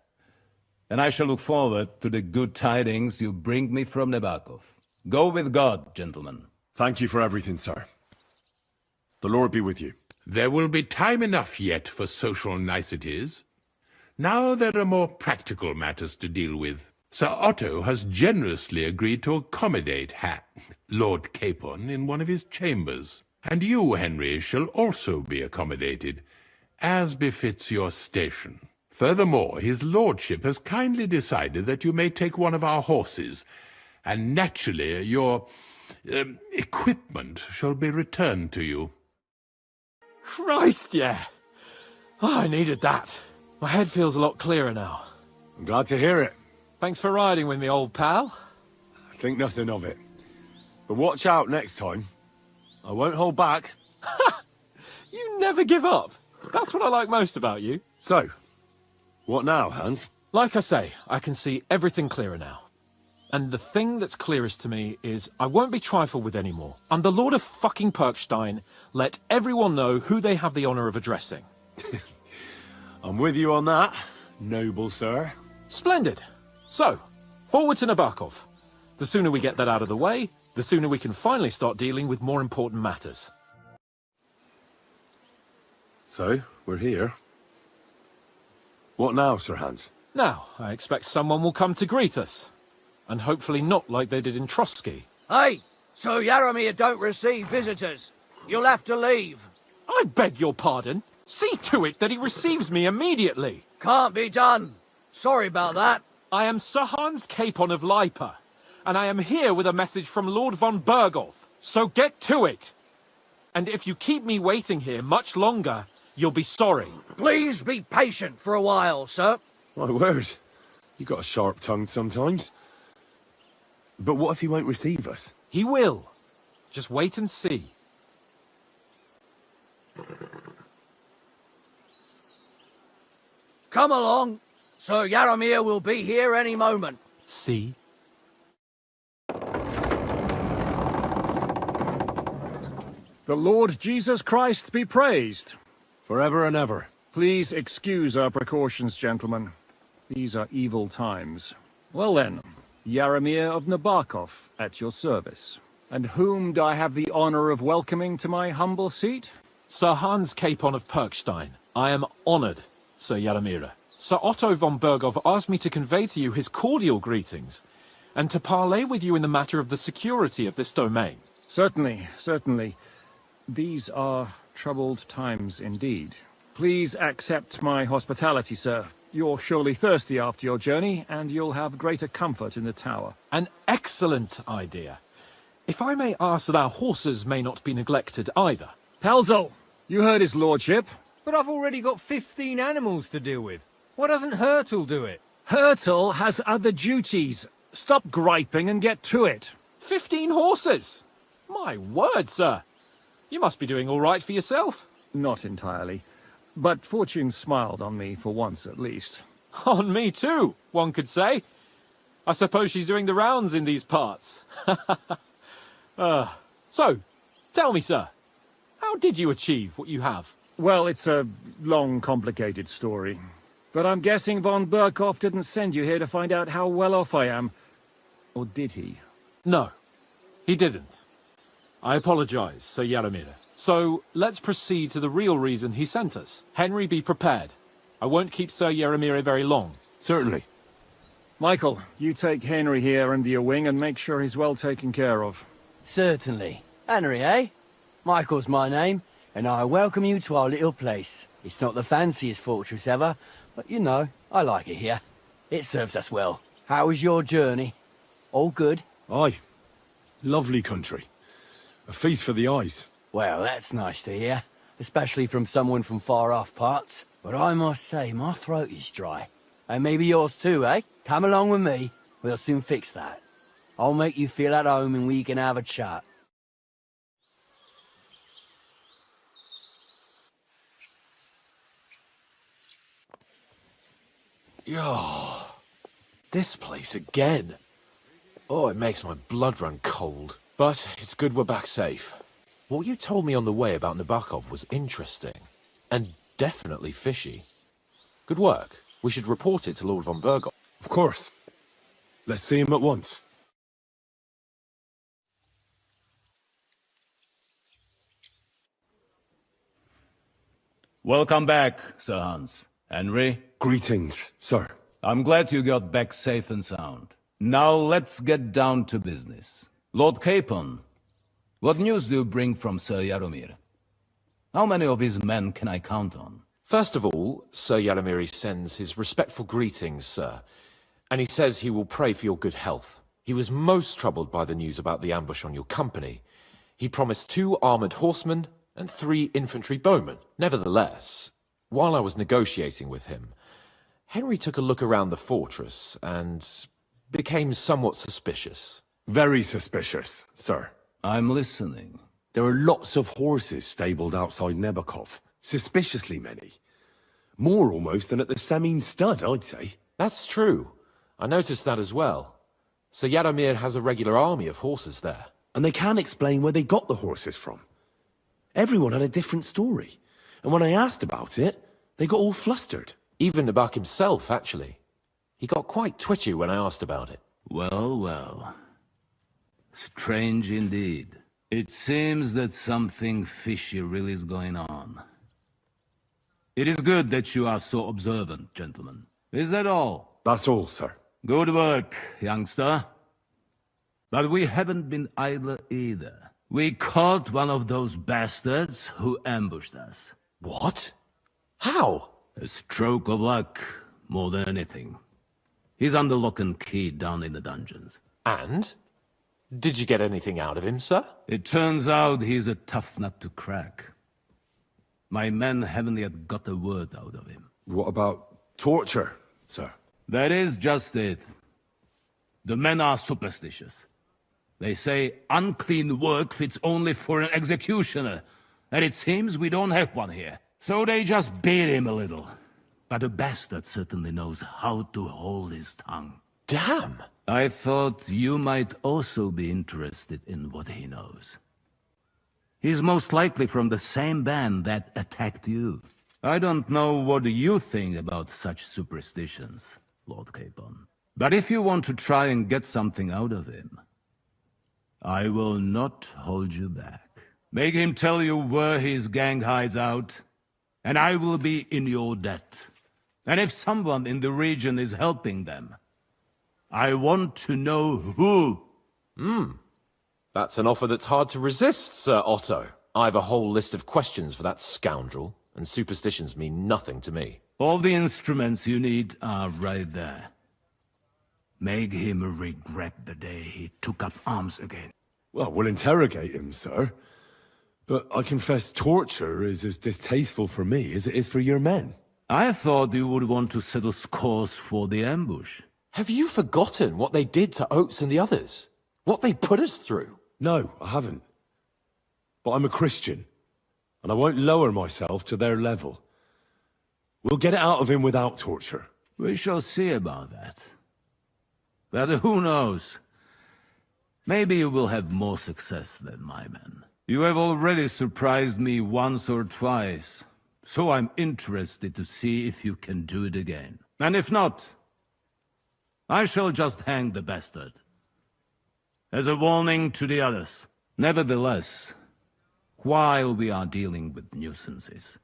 And I shall look forward to the good tidings you bring me from Nebakov. Go with God, gentlemen. Thank you for everything, sir. The Lord be with you. There will be time enough yet for social niceties. Now there are more practical matters to deal with. Sir Otto has generously agreed to accommodate Lord Capon in one of his chambers. And you, Henry, shall also be accommodated, as befits your station. Furthermore, his lordship has kindly decided that you may take one of our horses, and naturally your equipment shall be returned to you. Christ, yeah. Oh, I needed that. My head feels a lot clearer now. I'm glad to hear it. Thanks for riding with me, old pal. I think nothing of it. But watch out next time. I won't hold back. You never give up. That's what I like most about you. So, what now, Hans? Like I say, I can see everything clearer now. And the thing that's clearest to me is I won't be trifled with anymore. I'm the Lord of fucking Perkstein. Let everyone know who they have the honor of addressing. I'm with you on that, noble sir. Splendid. So, forward to Nebakov. The sooner we get that out of the way, the sooner we can finally start dealing with more important matters. So, we're here. What now, Sir Hans? Now, I expect someone will come to greet us. And hopefully not like they did in Trosky. Hey, so Jaromir don't receive visitors. You'll have to leave. I beg your pardon. See to it that he receives me immediately. Can't be done. Sorry about that. I am Sir Hans Capon of Lipa, and I am here with a message from Lord von Bergow. So get to it. And if you keep me waiting here much longer, you'll be sorry. Please be patient for a while, sir. My word. You got a sharp tongue sometimes. But what if he won't receive us? He will. Just wait and see. Come along. Sir Jaromir will be here any moment. See? The Lord Jesus Christ be praised. Forever and ever. Please excuse our precautions, gentlemen. These are evil times. Well then, Jaromir of Nebakov, at your service. And whom do I have the honor of welcoming to my humble seat? Sir Hans Capon of Perkstein, I am honoured, Sir Jaromir. Sir Otto von Bergow asked me to convey to you his cordial greetings, and to parley with you in the matter of the security of this domain. Certainly, certainly. These are troubled times indeed. Please accept my hospitality, sir. You're surely thirsty after your journey, and you'll have greater comfort in the tower. An excellent idea. If I may ask that our horses may not be neglected either. Pelzel, you heard his lordship. But I've already got 15 animals to deal with. Why doesn't Hurtle do it? Hurtle has other duties. Stop griping and get to it. 15 horses? My word, sir. You must be doing all right for yourself. Not entirely. But fortune smiled on me for once at least. On me too, one could say. I suppose she's doing the rounds in these parts. So, tell me, sir, how did you achieve what you have? Well, it's a long, complicated story. But I'm guessing von Bergow didn't send you here to find out how well off I am. Or did he? No, he didn't. I apologize, Sir Jaromir. So, let's proceed to the real reason he sent us. Henry, be prepared. I won't keep Sir Jaromir very long. Certainly. Michael, you take Henry here under your wing and make sure he's well taken care of. Certainly. Henry, eh? Michael's my name, and I welcome you to our little place. It's not the fanciest fortress ever, but you know, I like it here. It serves us well. How was your journey? All good? Aye. Lovely country. A feast for the eyes. Well, that's nice to hear, especially from someone from far-off parts. But I must say, my throat is dry. And maybe yours too, eh? Come along with me. We'll soon fix that. I'll make you feel at home and we can have a chat. Yo, this place again. Oh, it makes my blood run cold. But it's good we're back safe. What you told me on the way about Nebakov was interesting. And definitely fishy. Good work. We should report it to Lord von Bergow. Of course. Let's see him at once. Welcome back, Sir Hans. Henry? Greetings, sir. I'm glad you got back safe and sound. Now let's get down to business. Lord Capon, what news do you bring from Sir Jaromir? How many of his men can I count on? First of all, Sir Jaromir sends his respectful greetings, sir. And he says he will pray for your good health. He was most troubled by the news about the ambush on your company. He promised 2 armoured horsemen and 3 infantry bowmen. Nevertheless, while I was negotiating with him, Henry took a look around the fortress and became somewhat suspicious. Very suspicious, sir. I'm listening. There are lots of horses stabled outside Nebakov. Suspiciously many. More almost than at the Seamine stud, I'd say. That's true. I noticed that as well. Sir Jaromir has a regular army of horses there. And they can't explain where they got the horses from. Everyone had a different story. And when I asked about it, they got all flustered. Even Nebak himself, actually. He got quite twitchy when I asked about it. Well, well. Strange indeed. It seems that something fishy really is going on. It is good that you are so observant, gentlemen. Is that all? That's all, sir. Good work, youngster. But we haven't been idle either. We caught one of those bastards who ambushed us. What? How? A stroke of luck, more than anything. He's under lock and key down in the dungeons. And? Did you get anything out of him, sir? It turns out he's a tough nut to crack. My men haven't yet got a word out of him. What about torture, sir? That is just it. The men are superstitious. They say unclean work fits only for an executioner, and it seems we don't have one here. So they just beat him a little. But the bastard certainly knows how to hold his tongue. Damn! I thought you might also be interested in what he knows. He's most likely from the same band that attacked you. I don't know what you think about such superstitions, Lord Capon. But if you want to try and get something out of him, I will not hold you back. Make him tell you where his gang hides out, and I will be in your debt. And if someone in the region is helping them, I want to know who. That's an offer that's hard to resist, Sir Otto. I have a whole list of questions for that scoundrel, and superstitions mean nothing to me. All the instruments you need are right there. Make him regret the day he took up arms again. Well, we'll interrogate him, sir. But I confess torture is as distasteful for me as it is for your men. I thought you would want to settle scores for the ambush. Have you forgotten what they did to Oates and the others? What they put us through? No, I haven't. But I'm a Christian, and I won't lower myself to their level. We'll get it out of him without torture. We shall see about that. But who knows? Maybe you will have more success than my men. You have already surprised me once or twice, so I'm interested to see if you can do it again. And if not, I shall just hang the bastard. As a warning to the others. Nevertheless, while we are dealing with nuisances,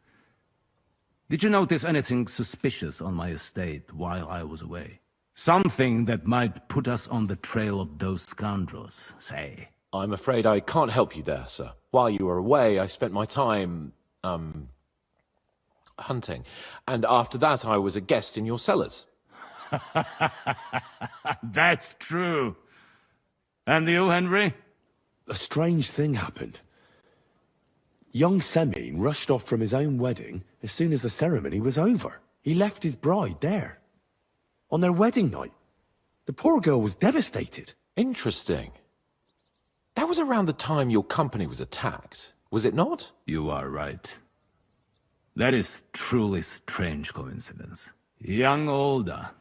did you notice anything suspicious on my estate while I was away? Something that might put us on the trail of those scoundrels, say. I'm afraid I can't help you there, sir. While you were away, I spent my time, hunting. And after that, I was a guest in your cellars. That's true. And you, Henry? A strange thing happened. Young Seamine rushed off from his own wedding as soon as the ceremony was over. He left his bride there. On their wedding night. The poor girl was devastated. Interesting. That was around the time your company was attacked, was it not? You are right. That is truly strange coincidence. Young Olda.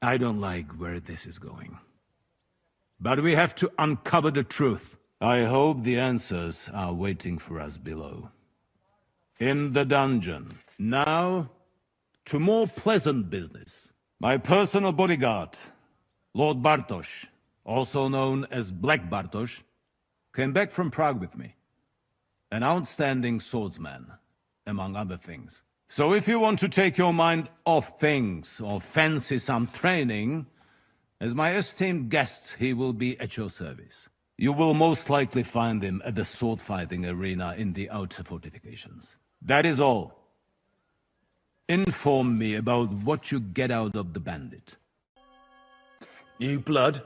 I don't like where this is going. But we have to uncover the truth. I hope the answers are waiting for us below. In the dungeon. Now, to more pleasant business. My personal bodyguard, Lord Bartosz, also known as Black Bartosz, came back from Prague with me. An outstanding swordsman, among other things. So if you want to take your mind off things or fancy some training, as my esteemed guest, he will be at your service. You will most likely find him at the sword-fighting arena in the outer fortifications. That is all. Inform me about what you get out of the bandit. New blood?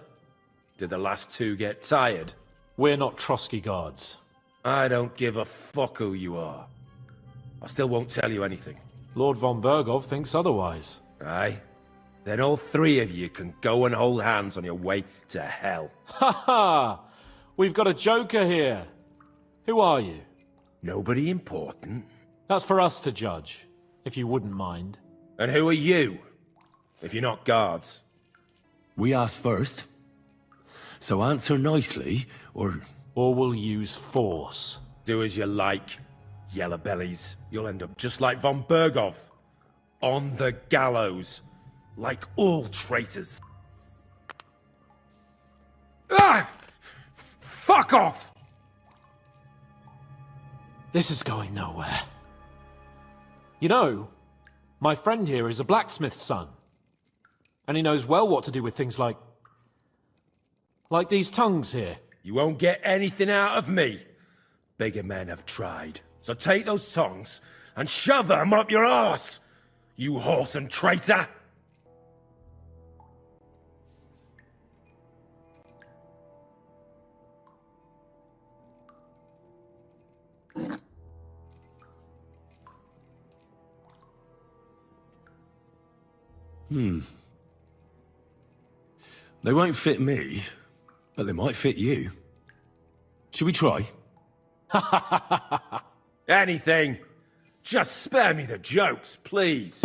Did the last two get tired? We're not Trosky guards. I don't give a fuck who you are. I still won't tell you anything. Lord von Bergow thinks otherwise. Aye? Then all three of you can go and hold hands on your way to hell. Ha ha! We've got a joker here. Who are you? Nobody important. That's for us to judge, if you wouldn't mind. And who are you, if you're not guards? We asked first. So answer nicely, or... Or we'll use force. Do as you like, yellow bellies. You'll end up just like von Bergow. On the gallows. Like all traitors. Ah! Fuck off! This is going nowhere. You know, my friend here is a blacksmith's son. And he knows well what to do with things like these tongues here. You won't get anything out of me. Bigger men have tried. So take those tongs and shove them up your arse, you horse and traitor! They won't fit me, but they might fit you. Should we try? Anything. Just spare me the jokes, please.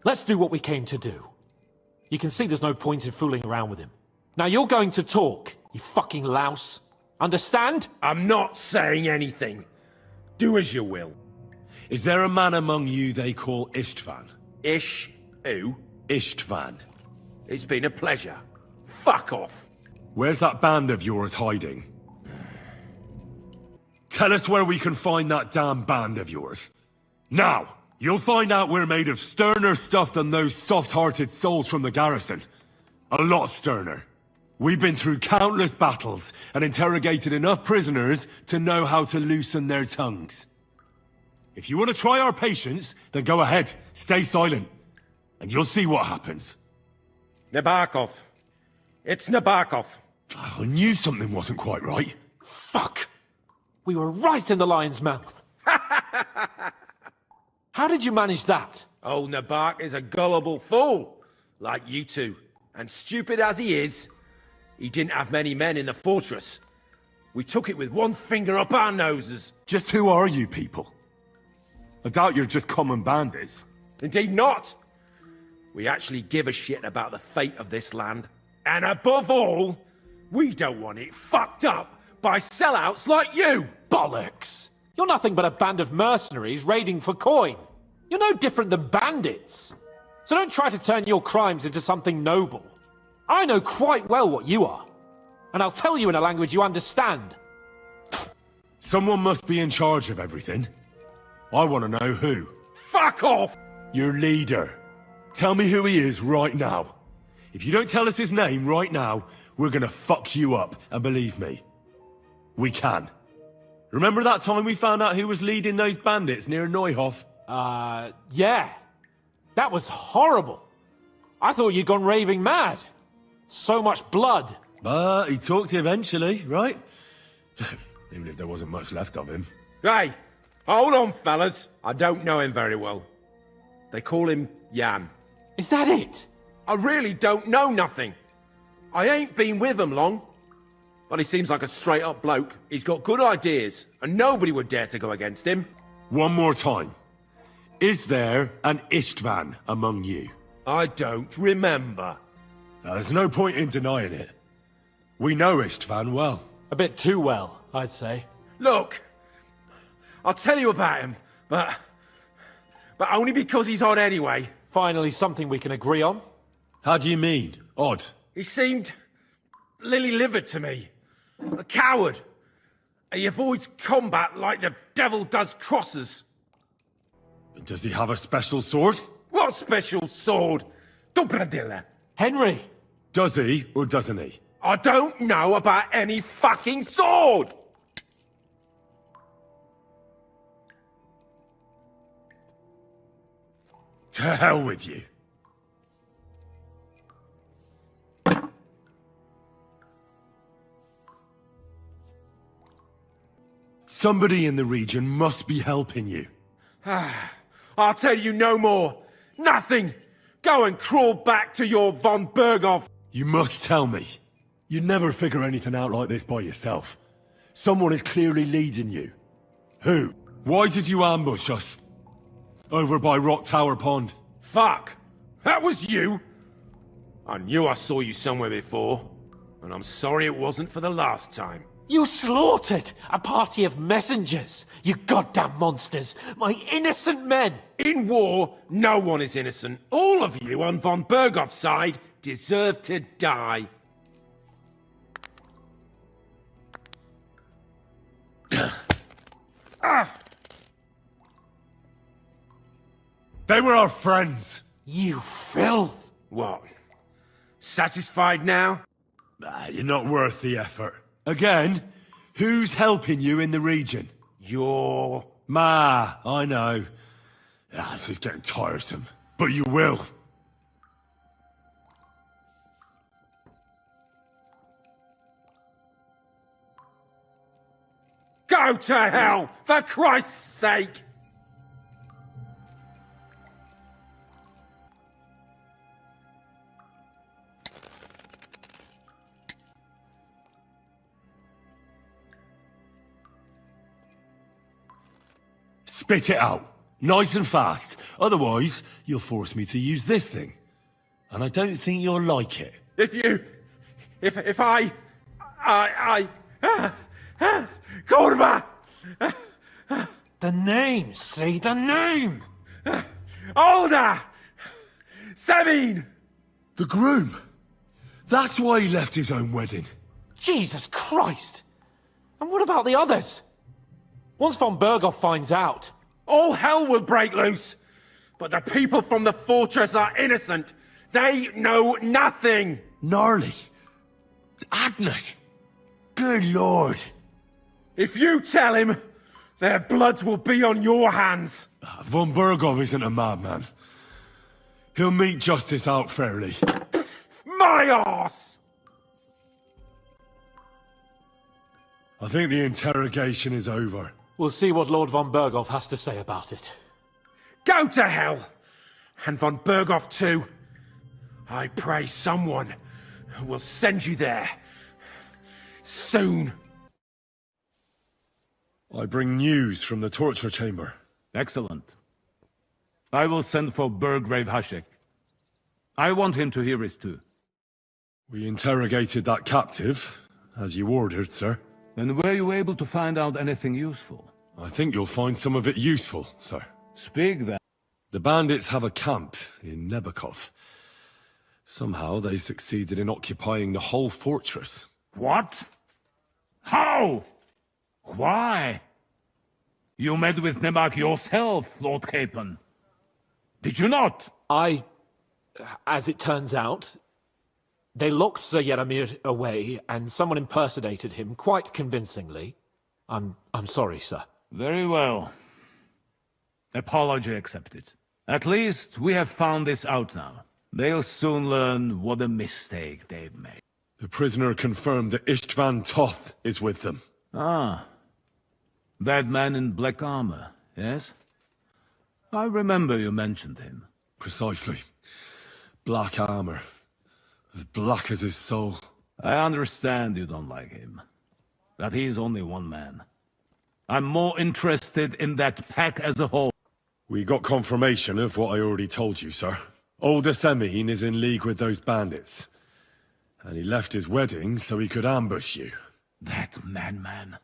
Let's do what we came to do. You can see there's no point in fooling around with him. Now you're going to talk, you fucking louse. Understand? I'm not saying anything. Do as you will. Is there a man among you they call Istvan? Who? Istvan. It's been a pleasure. Fuck off. Where's that band of yours hiding? Tell us where we can find that damn band of yours. Now, you'll find out we're made of sterner stuff than those soft-hearted souls from the garrison. A lot sterner. We've been through countless battles and interrogated enough prisoners to know how to loosen their tongues. If you want to try our patience, then go ahead, stay silent, and you'll see what happens. Nebakov. It's Nebakov. I knew something wasn't quite right. Fuck! We were right in the lion's mouth. How did you manage that? Old Nebak is a gullible fool, like you two. And stupid as he is, he didn't have many men in the fortress. We took it with one finger up our noses. Just who are you people? I doubt you're just common bandits. Indeed not. We actually give a shit about the fate of this land. And above all, we don't want it fucked up by sellouts like you. Bollocks! You're nothing but a band of mercenaries raiding for coin. You're no different than bandits. So don't try to turn your crimes into something noble. I know quite well what you are. And I'll tell you in a language you understand. Someone must be in charge of everything. I want to know who. Fuck off! Your leader. Tell me who he is right now. If you don't tell us his name right now, we're gonna fuck you up, and believe me, we can. Remember that time we found out who was leading those bandits near Neuhof? Yeah. That was horrible. I thought you'd gone raving mad. So much blood. But he talked eventually, right? Even if there wasn't much left of him. Hey, hold on, fellas. I don't know him very well. They call him Jan. Is that it? I really don't know nothing. I ain't been with him long. But he seems like a straight-up bloke. He's got good ideas, and nobody would dare to go against him. One more time. Is there an Istvan among you? I don't remember. There's no point in denying it. We know Istvan well. A bit too well, I'd say. Look, I'll tell you about him, but only because he's odd anyway. Finally something we can agree on. How do you mean, odd? He seemed lily-livered to me. A coward. He avoids combat like the devil does crosses. Does he have a special sword? What special sword? Dobradilla. Henry! Does he, or doesn't he? I don't know about any fucking sword! To hell with you. Somebody in the region must be helping you. I'll tell you no more. Nothing. Go and crawl back to your von Bergow. You must tell me. You'd never figure anything out like this by yourself. Someone is clearly leading you. Who? Why did you ambush us? Over by Rock Tower Pond. Fuck. That was you? I knew I saw you somewhere before. And I'm sorry it wasn't for the last time. You slaughtered a party of messengers, you goddamn monsters, my innocent men! In war, no one is innocent. All of you on von Bergow's side deserve to die. They were our friends. You filth! What? Satisfied now? You're not worth the effort. Again, who's helping you in the region? You're... Ma, I know. This is getting tiresome. But you will. Go to hell, for Christ's sake! Spit it out. Nice and fast. Otherwise, you'll force me to use this thing. And I don't think you'll like it. If I... Kurva! The name, see the name! Older! Seamine! The groom! That's why he left his own wedding. Jesus Christ! And what about the others? Once von Bergow finds out... All hell will break loose! But the people from the fortress are innocent! They know nothing! Gnarly. Agnes. Good lord. If you tell him, their blood will be on your hands! Von Bergow isn't a madman. He'll meet justice out fairly. My arse! I think the interrogation is over. We'll see what Lord von Bergow has to say about it. Go to hell! And von Bergow too. I pray someone will send you there. Soon. I bring news from the torture chamber. Excellent. I will send for Burgrave Hashek. I want him to hear it too. We interrogated that captive, as you ordered, sir. And were you able to find out anything useful? I think you'll find some of it useful, sir. Speak then. The bandits have a camp in Nebakov. Somehow they succeeded in occupying the whole fortress. What? How? Why? You met with Nebak yourself, Lord Capon. Did you not? As it turns out, they locked Sir Yaramir away, and someone impersonated him quite convincingly. I'm sorry, sir. Very well. Apology accepted. At least we have found this out now. They'll soon learn what a mistake they've made. The prisoner confirmed that Istvan Toth is with them. Ah. That man in black armor, yes? I remember you mentioned him. Precisely. Black armor. As black as his soul. I understand you don't like him. That he's only one man. I'm more interested in that pack as a whole. We got confirmation of what I already told you, sir. Older Seamine is in league with those bandits. And he left his wedding so he could ambush you. That madman.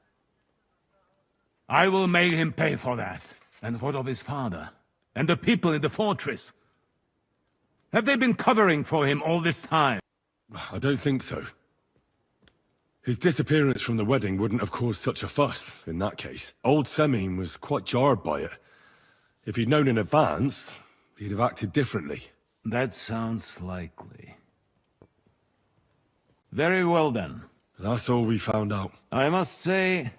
I will make him pay for that. And what of his father? And the people in the fortress? Have they been covering for him all this time? I don't think so. His disappearance from the wedding wouldn't have caused such a fuss, in that case. Old Seamine was quite jarred by it. If he'd known in advance, he'd have acted differently. That sounds likely. Very well then. That's all we found out. I must say,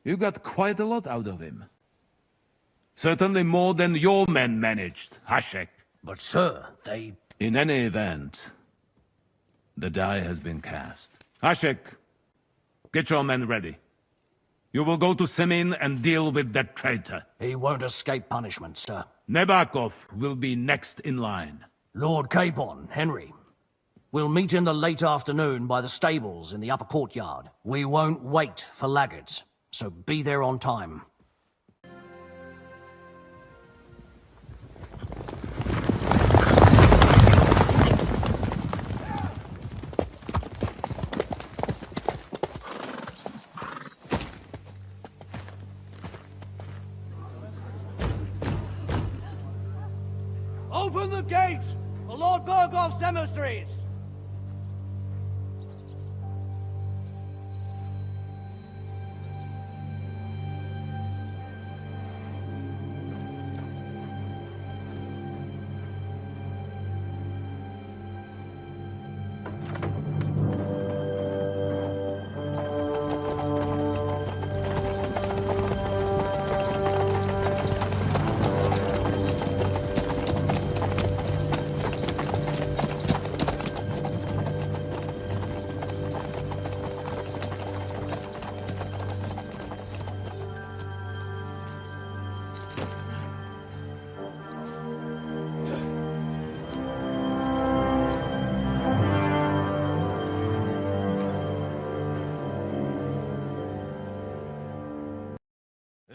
you got quite a lot out of him. Certainly more than your men managed, Hashek. But sir, they... In any event, the die has been cast. Hashek, get your men ready. You will go to Seamine and deal with that traitor. He won't escape punishment, sir. Nebakov will be next in line. Lord Capon, Henry. We'll meet in the late afternoon by the stables in the upper courtyard. We won't wait for laggards, so be there on time. Open the gates for Lord Bergow's emissaries!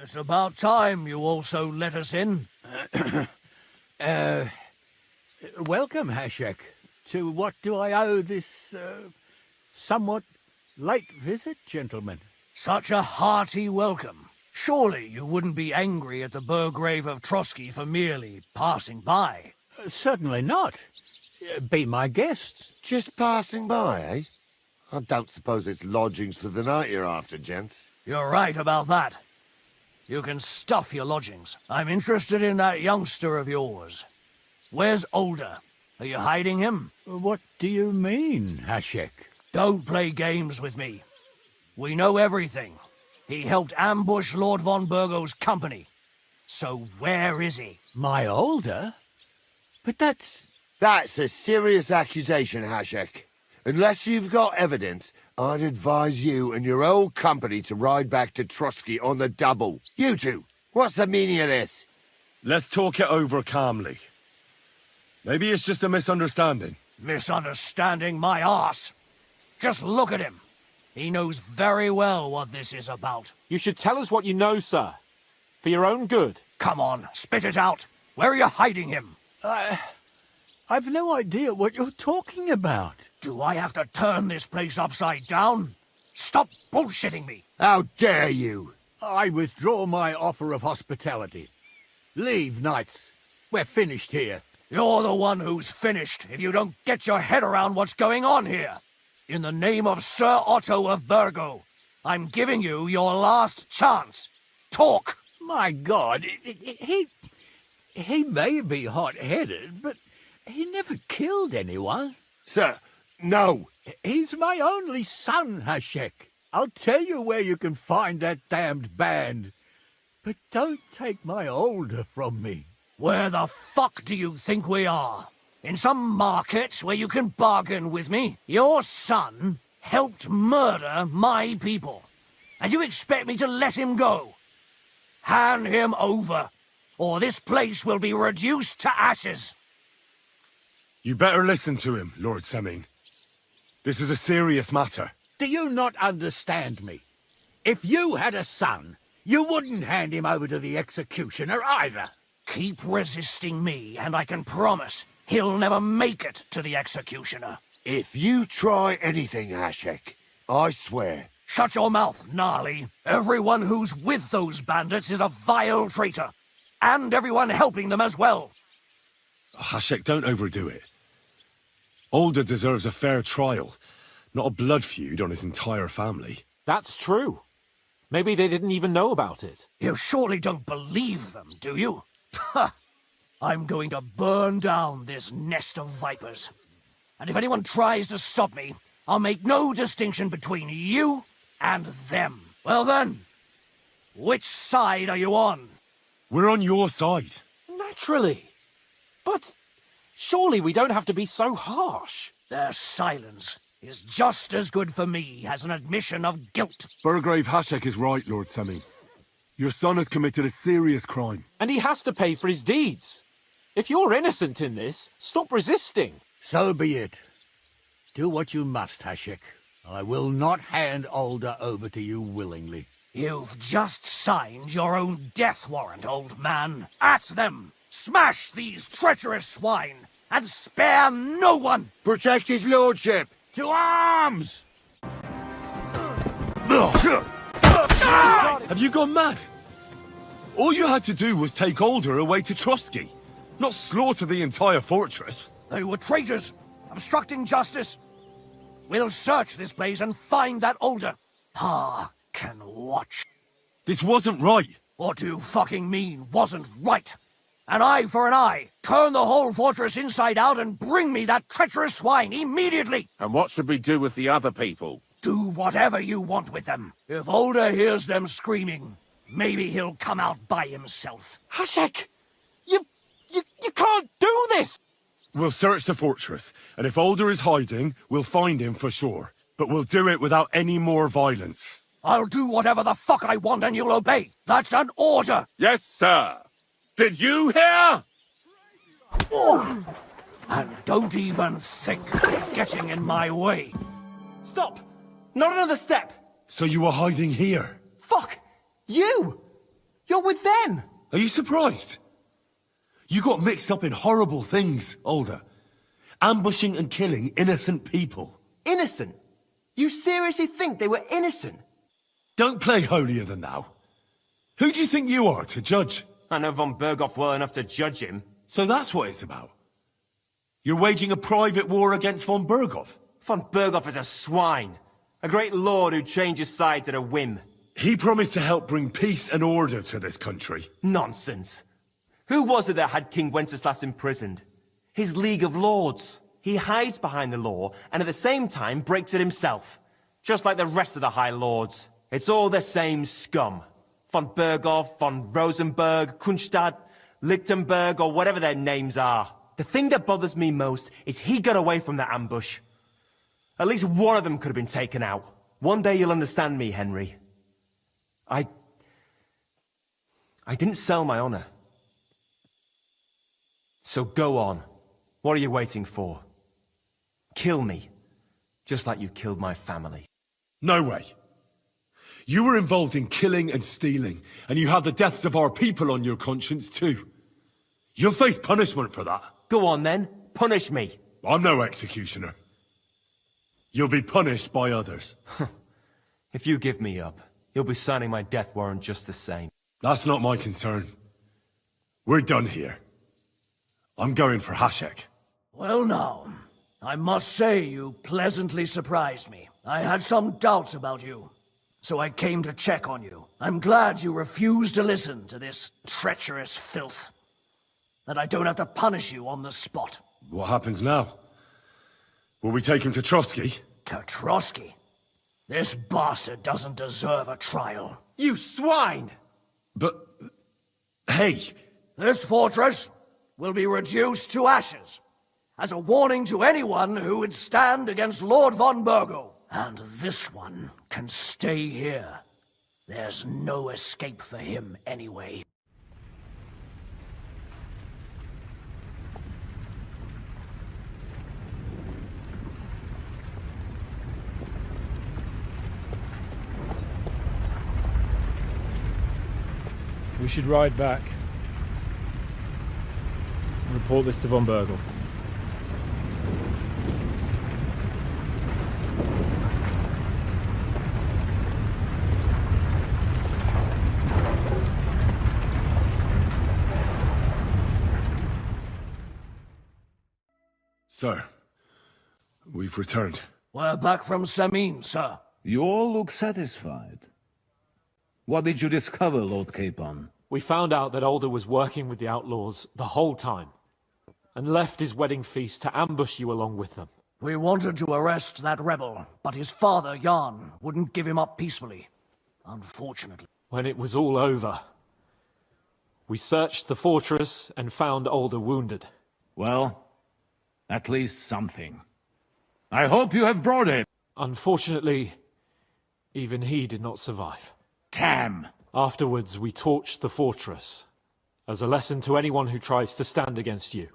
It's about time you also let us in. Welcome, Hashek. To what do I owe this, somewhat late visit, gentlemen? Such a hearty welcome. Surely you wouldn't be angry at the Burgrave of Trosky for merely passing by. Certainly not. Be my guests. Just passing by, eh? I don't suppose it's lodgings for the night you're after, gents. You're right about that. You can stuff your lodgings. I'm interested in that youngster of yours. Where's Older? Are you hiding him? What do you mean, Hashek? Don't play games with me. We know everything. He helped ambush Lord von Bergow's company. So where is he? My Older? But that's a serious accusation, Hashek. Unless you've got evidence, I'd advise you and your old company to ride back to Trosky on the double. You two, what's the meaning of this? Let's talk it over calmly. Maybe it's just a misunderstanding. Misunderstanding my arse. Just look at him. He knows very well what this is about. You should tell us what you know, sir. For your own good. Come on, spit it out. Where are you hiding him? I've no idea what you're talking about. Do I have to turn this place upside down? Stop bullshitting me. How dare you? I withdraw my offer of hospitality. Leave, knights. We're finished here. You're the one who's finished if you don't get your head around what's going on here. In the name of Sir Otto of Bergow, I'm giving you your last chance. Talk! My God, he may be hot-headed, but he never killed anyone. Sir, no. He's my only son, Hashek. I'll tell you where you can find that damned band. But don't take my Older from me. Where the fuck do you think we are? In some market where you can bargain with me? Your son helped murder my people. And you expect me to let him go? Hand him over, or this place will be reduced to ashes. You better listen to him, Lord Seamine. This is a serious matter. Do you not understand me? If you had a son, you wouldn't hand him over to the executioner either. Keep resisting me, and I can promise he'll never make it to the executioner. If you try anything, Hashek, I swear. Shut your mouth, gnarly. Everyone who's with those bandits is a vile traitor. And everyone helping them as well. Hashek, don't overdo it. Older deserves a fair trial, not a blood feud on his entire family. That's true. Maybe they didn't even know about it. You surely don't believe them, do you? Ha! I'm going to burn down this nest of vipers. And if anyone tries to stop me, I'll make no distinction between you and them. Well then, which side are you on? We're on your side. Naturally. But surely we don't have to be so harsh. Their silence is just as good for me as an admission of guilt. Burgrave Hashek is right, Lord Seamine. Your son has committed a serious crime. And he has to pay for his deeds. If you're innocent in this, stop resisting. So be it. Do what you must, Hashek. I will not hand Older over to you willingly. You've just signed your own death warrant, old man. At them! Smash these treacherous swine, and spare no one! Protect his lordship! To arms! Have you gone mad? All you had to do was take Older away to Trosky, not slaughter the entire fortress. They were traitors, obstructing justice. We'll search this place and find that Older. Pa can watch. This wasn't right. What do you fucking mean, wasn't right? An eye for an eye. Turn the whole fortress inside out and bring me that treacherous swine immediately. And what should we do with the other people? Do whatever you want with them. If Older hears them screaming, maybe he'll come out by himself. Hashek! You can't do this! We'll search the fortress, and if Older is hiding, we'll find him for sure. But we'll do it without any more violence. I'll do whatever the fuck I want and you'll obey. That's an order. Yes, sir. Did you hear? And don't even think of getting in my way. Stop! Not another step! So you were hiding here? Fuck! You! You're with them! Are you surprised? You got mixed up in horrible things, Older. Ambushing and killing innocent people. Innocent? You seriously think they were innocent? Don't play holier than thou. Who do you think you are to judge? I know von Bergow well enough to judge him. So that's what it's about. You're waging a private war against von Bergow? Von Bergow is a swine. A great lord who changes sides at a whim. He promised to help bring peace and order to this country. Nonsense. Who was it that had King Wenceslas imprisoned? His League of Lords. He hides behind the law, and at the same time breaks it himself. Just like the rest of the High Lords. It's all the same scum. Von Bergow, von Rosenberg, Kunstadt, Lichtenberg, or whatever their names are. The thing that bothers me most is he got away from the ambush. At least one of them could have been taken out. One day you'll understand me, Henry. I didn't sell my honor. So go on. What are you waiting for? Kill me. Just like you killed my family. No way. You were involved in killing and stealing, and you have the deaths of our people on your conscience too. You'll face punishment for that. Go on then. Punish me. I'm no executioner. You'll be punished by others. If you give me up, you'll be signing my death warrant just the same. That's not my concern. We're done here. I'm going for Hashek. Well now, I must say you pleasantly surprised me. I had some doubts about you, so I came to check on you. I'm glad you refused to listen to this treacherous filth. That I don't have to punish you on the spot. What happens now? Will we take him to Trosky? To Trosky? This bastard doesn't deserve a trial. You swine! But... hey! This fortress will be reduced to ashes, as a warning to anyone who would stand against Lord von Bergow. And this one can stay here. There's no escape for him anyway. We should ride back. Report this to von Bergow. Sir, we've returned. We're back from Seamine, sir. You all look satisfied. What did you discover, Lord Capon? We found out that Alder was working with the outlaws the whole time, and left his wedding feast to ambush you along with them. We wanted to arrest that rebel, but his father, Jan, wouldn't give him up peacefully. Unfortunately. When it was all over, we searched the fortress and found Alder wounded. Well, at least something. I hope you have brought him. Unfortunately, even he did not survive. Damn! Afterwards, we torched the fortress, as a lesson to anyone who tries to stand against you.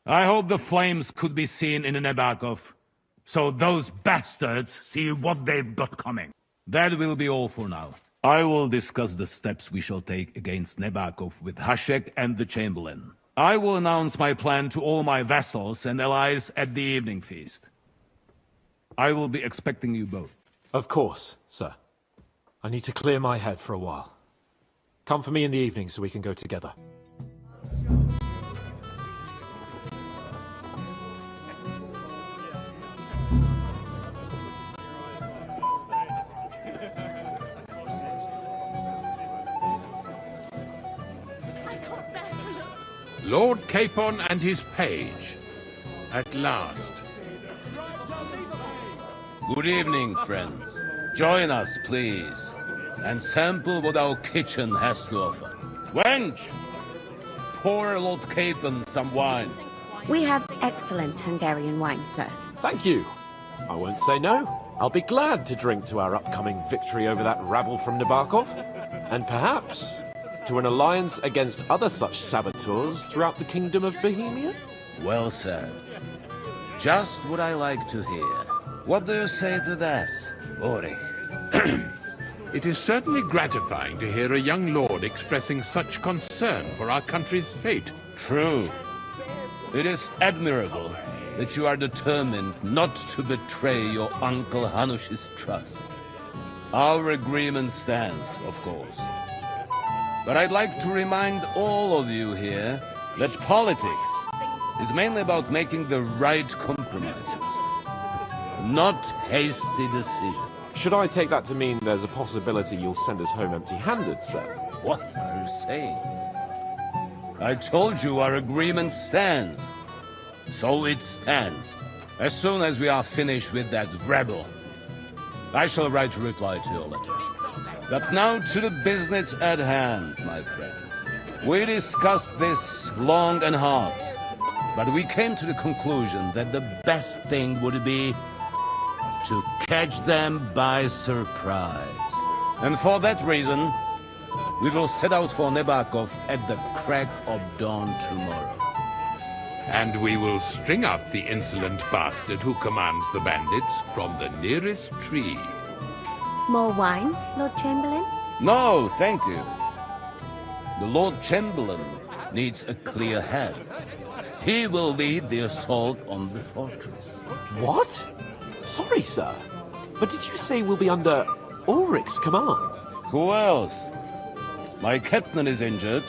I hope the flames could be seen in Nebakov, so those bastards see what they've got coming. That will be all for now. I will discuss the steps we shall take against Nebakov with Hashek and the Chamberlain. I will announce my plan to all my vassals and allies at the evening feast. I will be expecting you both. Of course, sir. I need to clear my head for a while. Come for me in the evening so we can go together. Lord Capon and his page. At last. Good evening, friends. Join us, please, and sample what our kitchen has to offer. Wench, pour Lord Capon some wine. We have excellent Hungarian wine, sir. Thank you. I won't say no. I'll be glad to drink to our upcoming victory over that rabble from Nebakov, and perhaps to an alliance against other such saboteurs throughout the Kingdom of Bohemia? Well said. Just what I like to hear. What do you say to that, Ulrich? It is certainly gratifying to hear a young lord expressing such concern for our country's fate. True. It is admirable that you are determined not to betray your Uncle Hanush's trust. Our agreement stands, of course. But I'd like to remind all of you here that politics is mainly about making the right compromises, not hasty decisions. Should I take that to mean there's a possibility you'll send us home empty-handed, sir? What are you saying? I told you our agreement stands. So it stands. As soon as we are finished with that rebel, I shall write a reply to your letter. But now to the business at hand, my friends. We discussed this long and hard, but we came to the conclusion that the best thing would be to catch them by surprise. And for that reason, we will set out for Nebakov at the crack of dawn tomorrow. And we will string up the insolent bastard who commands the bandits from the nearest tree. More wine, Lord Chamberlain? No, thank you. The Lord Chamberlain needs a clear head. He will lead the assault on the fortress. What? Sorry, sir. But did you say we'll be under Ulrich's command? Who else? My captain is injured,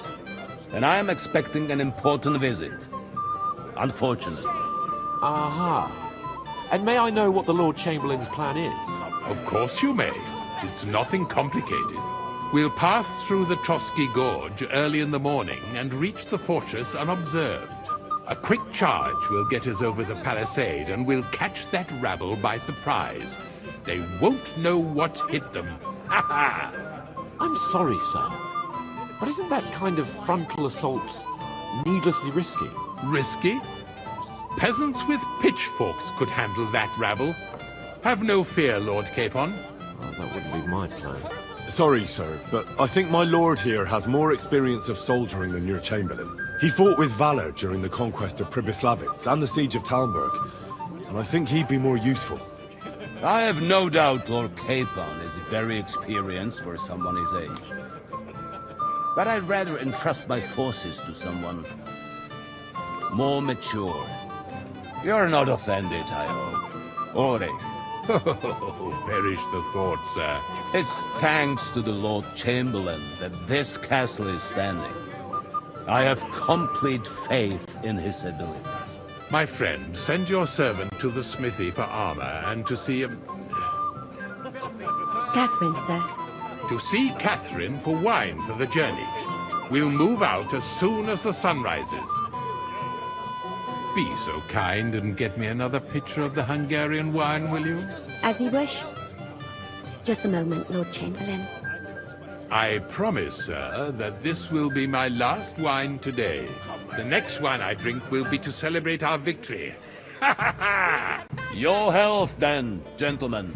and I am expecting an important visit. Unfortunately. Aha. And may I know what the Lord Chamberlain's plan is? Of course you may. It's nothing complicated. We'll pass through the Trosky Gorge early in the morning and reach the fortress unobserved. A quick charge will get us over the palisade and we'll catch that rabble by surprise. They won't know what hit them. Ha ha! I'm sorry, sir. But isn't that kind of frontal assault needlessly risky? Risky? Peasants with pitchforks could handle that rabble. Have no fear, Lord Capon. Well, that wouldn't be my plan. Sorry, sir, but I think my lord here has more experience of soldiering than your chamberlain. He fought with valor during the conquest of Pribyslavitz and the siege of Talmberg, and I think he'd be more useful. I have no doubt Lord Capon is very experienced for someone his age. But I'd rather entrust my forces to someone more mature. You're not offended, I hope. Ore. Oh, perish the thought, sir. It's thanks to the Lord Chamberlain that this castle is standing. I have complete faith in his abilities. My friend, send your servant to the smithy for armor and to see him. Catherine, sir. To see Catherine for wine for the journey. We'll move out as soon as the sun rises. Be so kind and get me another pitcher of the Hungarian wine, will you? As you wish. Just a moment, Lord Chamberlain. I promise, sir, that this will be my last wine today. The next wine I drink will be to celebrate our victory. Ha ha ha! Your health, then, gentlemen.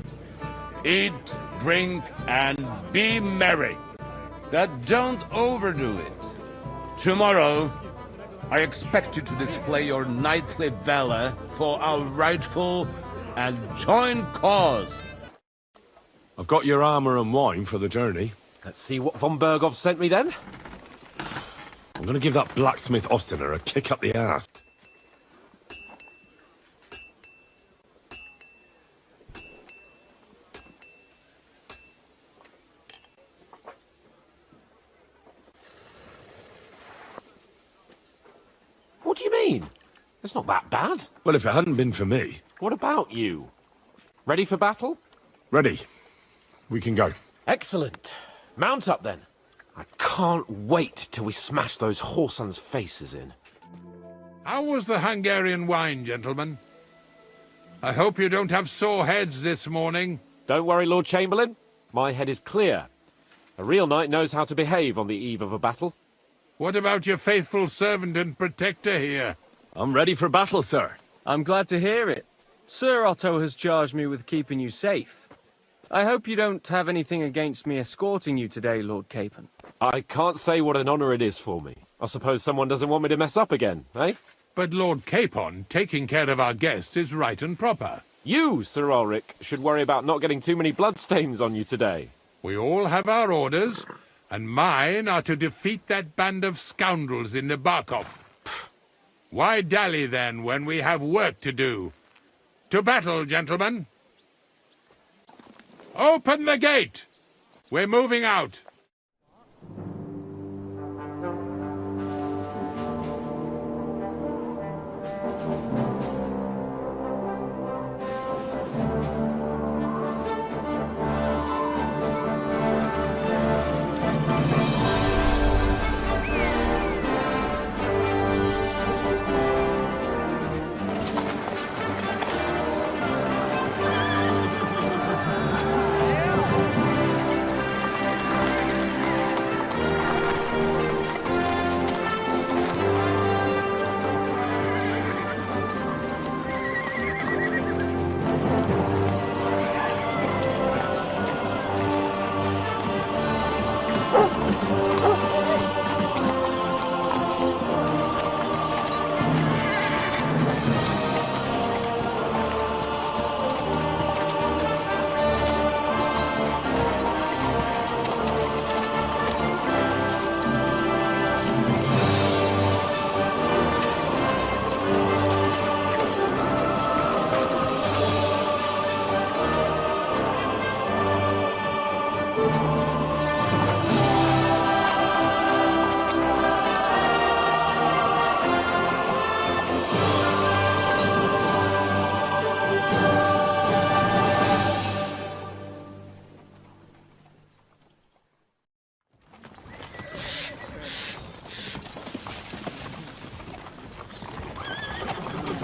Eat, drink, and be merry. But don't overdo it. Tomorrow, I expect you to display your knightly valor for our rightful and joint cause. I've got your armor and wine for the journey. Let's see what von Bergow sent me then. I'm gonna give that blacksmith Ostener a kick up the ass. What do you mean? It's not that bad. Well, if it hadn't been for me. What about you? Ready for battle? Ready. We can go. Excellent. Mount up then. I can't wait till we smash those whoresons' faces in. How was the Hungarian wine, gentlemen? I hope you don't have sore heads this morning. Don't worry, Lord Chamberlain. My head is clear. A real knight knows how to behave on the eve of a battle. What about your faithful servant and protector here? I'm ready for battle, sir. I'm glad to hear it. Sir Otto has charged me with keeping you safe. I hope you don't have anything against me escorting you today, Lord Capon. I can't say what an honor it is for me. I suppose someone doesn't want me to mess up again, eh? But Lord Capon, taking care of our guests is right and proper. You, Sir Ulrich, should worry about not getting too many bloodstains on you today. We all have our orders, and mine are to defeat that band of scoundrels in Nebakov. Why dally, then, when we have work to do? To battle, gentlemen! Open the gate! We're moving out!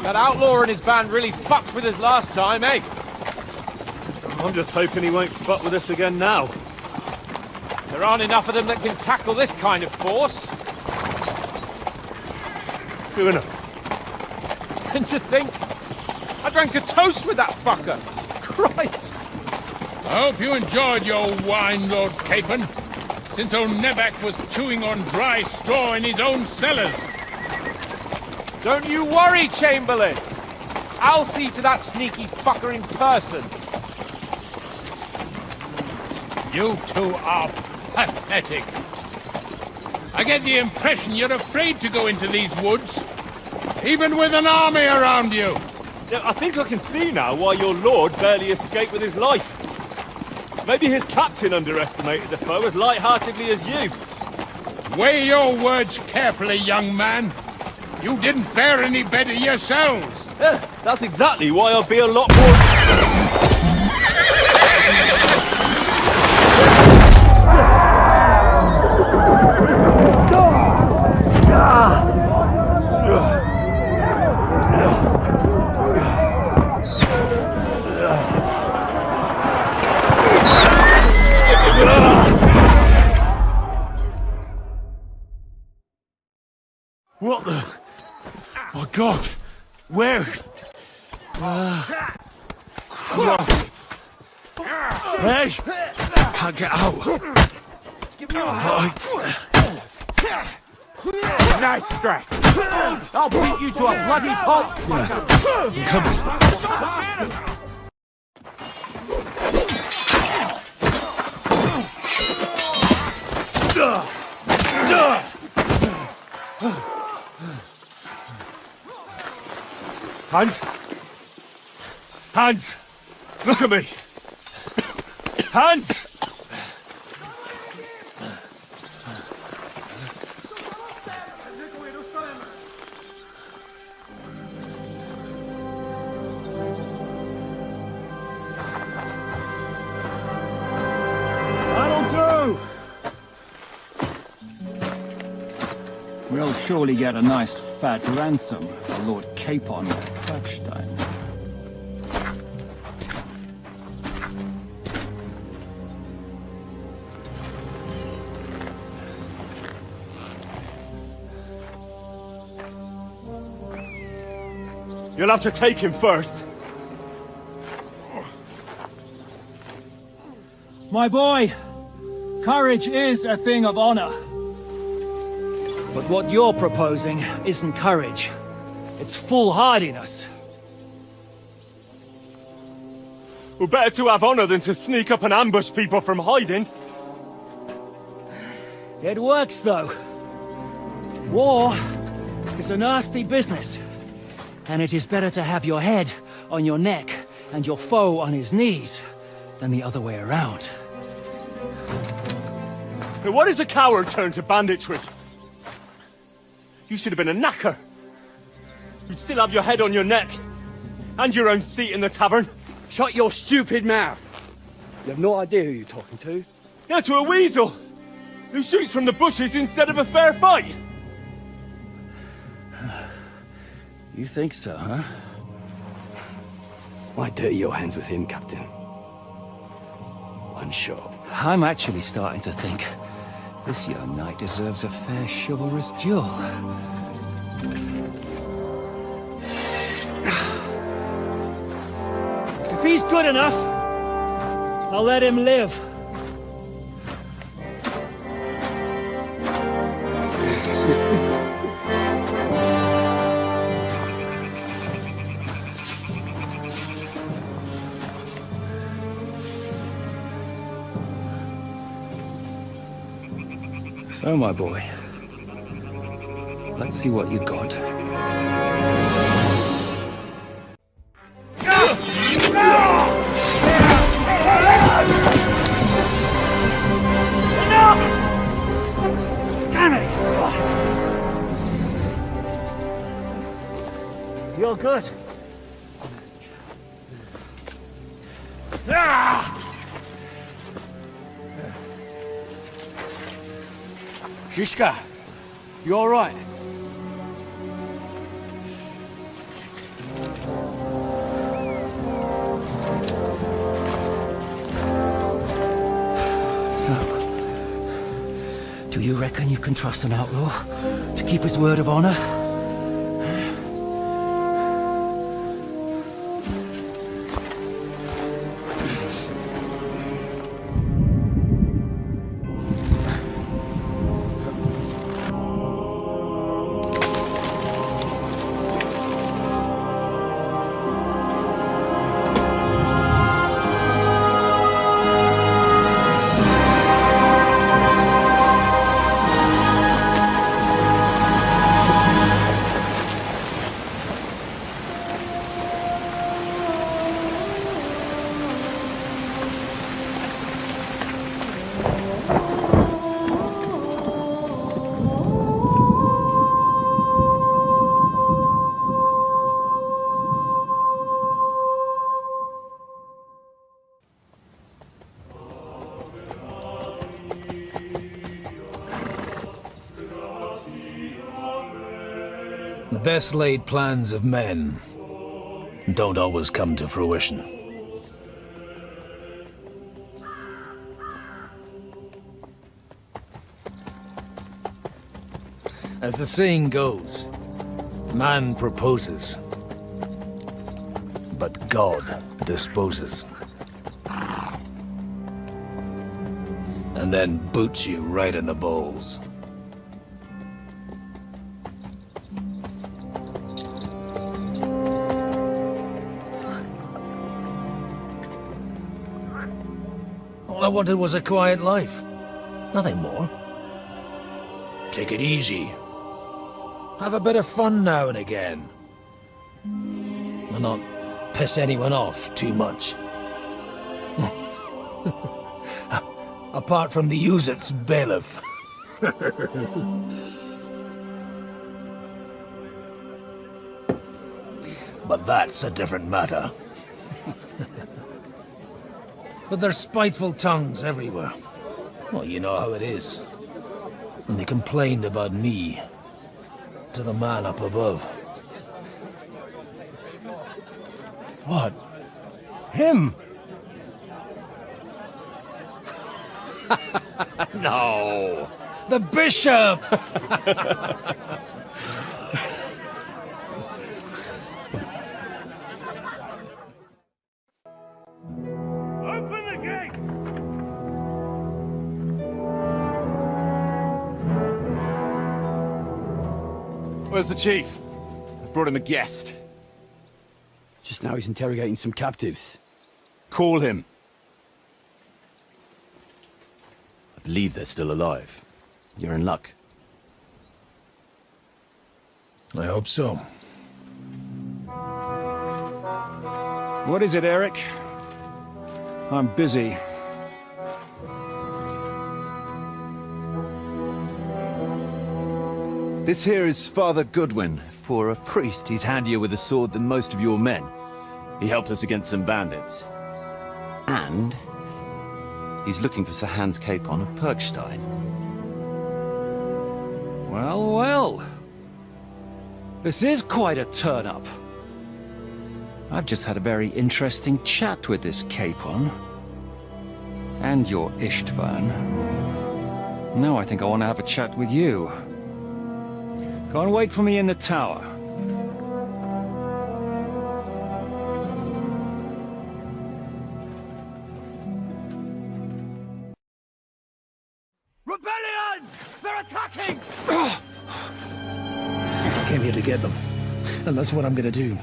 That outlaw and his band really fucked with us last time, eh? I'm just hoping he won't fuck with us again now. There aren't enough of them that can tackle this kind of force. True enough. And to think, I drank a toast with that fucker. Christ! I hope you enjoyed your wine, Lord Capon, since old Nebak was chewing on dry straw in his own cellars. Don't you worry, Chamberlain. I'll see to that sneaky fucker in person. You two are pathetic. I get the impression you're afraid to go into these woods, even with an army around you. Yeah, I think I can see now why your lord barely escaped with his life. Maybe his captain underestimated the foe as light-heartedly as you. Weigh your words carefully, young man. You didn't fare any better yourselves. Yeah, that's exactly why I'll be a lot more... What the... My God! Where? Christ! Hey! Can't get out. Nice strike. I'll beat you to a bloody pulp. I'm coming. Hans? Hans! Look at me! Hans! That'll do! We'll surely get a nice fat ransom for Lord Capon Bergstein. You'll have to take him first. My boy, courage is a thing of honor. But what you're proposing isn't courage. It's foolhardiness. Well, better to have honor than to sneak up and ambush people from hiding. It works, though. War is a nasty business. And it is better to have your head on your neck and your foe on his knees than the other way around. But what is a coward turned to banditry? You should have been a knacker. you'd still have your head on your neck. And your own seat in the tavern. Shut your stupid mouth. You have no idea who you're talking to. Yeah, to a weasel! Who shoots from the bushes instead of a fair fight! You think so, huh? Why dirty your hands with him, Captain? One shot. I'm actually starting to think this young knight deserves a fair chivalrous duel. If he's good enough, I'll let him live. So, my boy, let's see what you got. Enough! Damn it! You're good. Shishka, you all right? So, do you reckon you can trust an outlaw to keep his word of honor? The best laid plans of men don't always come to fruition. As the saying goes, man proposes, but God disposes. And then boots you right in the balls. All I wanted was a quiet life. Nothing more. Take it easy. Have a bit of fun now and again. And not piss anyone off too much. Apart from the Uzit's bailiff. But that's a different matter. But there's spiteful tongues everywhere. Well, you know how it is. And they complained about me to the man up above. What? Him? No! The bishop! Where's the chief? I brought him a guest. Just now he's interrogating some captives. Call him. I believe they're still alive. You're in luck. I hope so. What is it, Eric? I'm busy. This here is Father Goodwin, for a priest, he's handier with a sword than most of your men. He helped us against some bandits. And he's looking for Sir Hans Capon of Perkstein. Well, well. This is quite a turn-up. I've just had a very interesting chat with this Capon. And your Istvan. Now I think I want to have a chat with you. Go and wait for me in the tower. Rebellion! They're attacking! I came here to get them, and that's what I'm gonna do.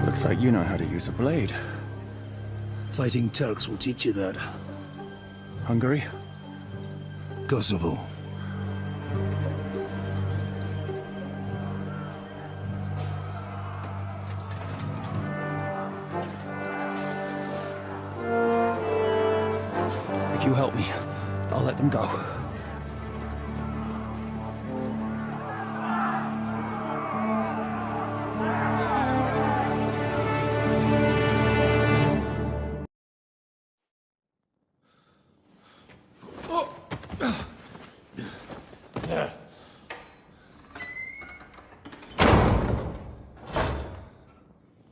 Looks like you know how to use a blade. Fighting Turks will teach you that. Hungary? Kosovo. If you help me, I'll let them go.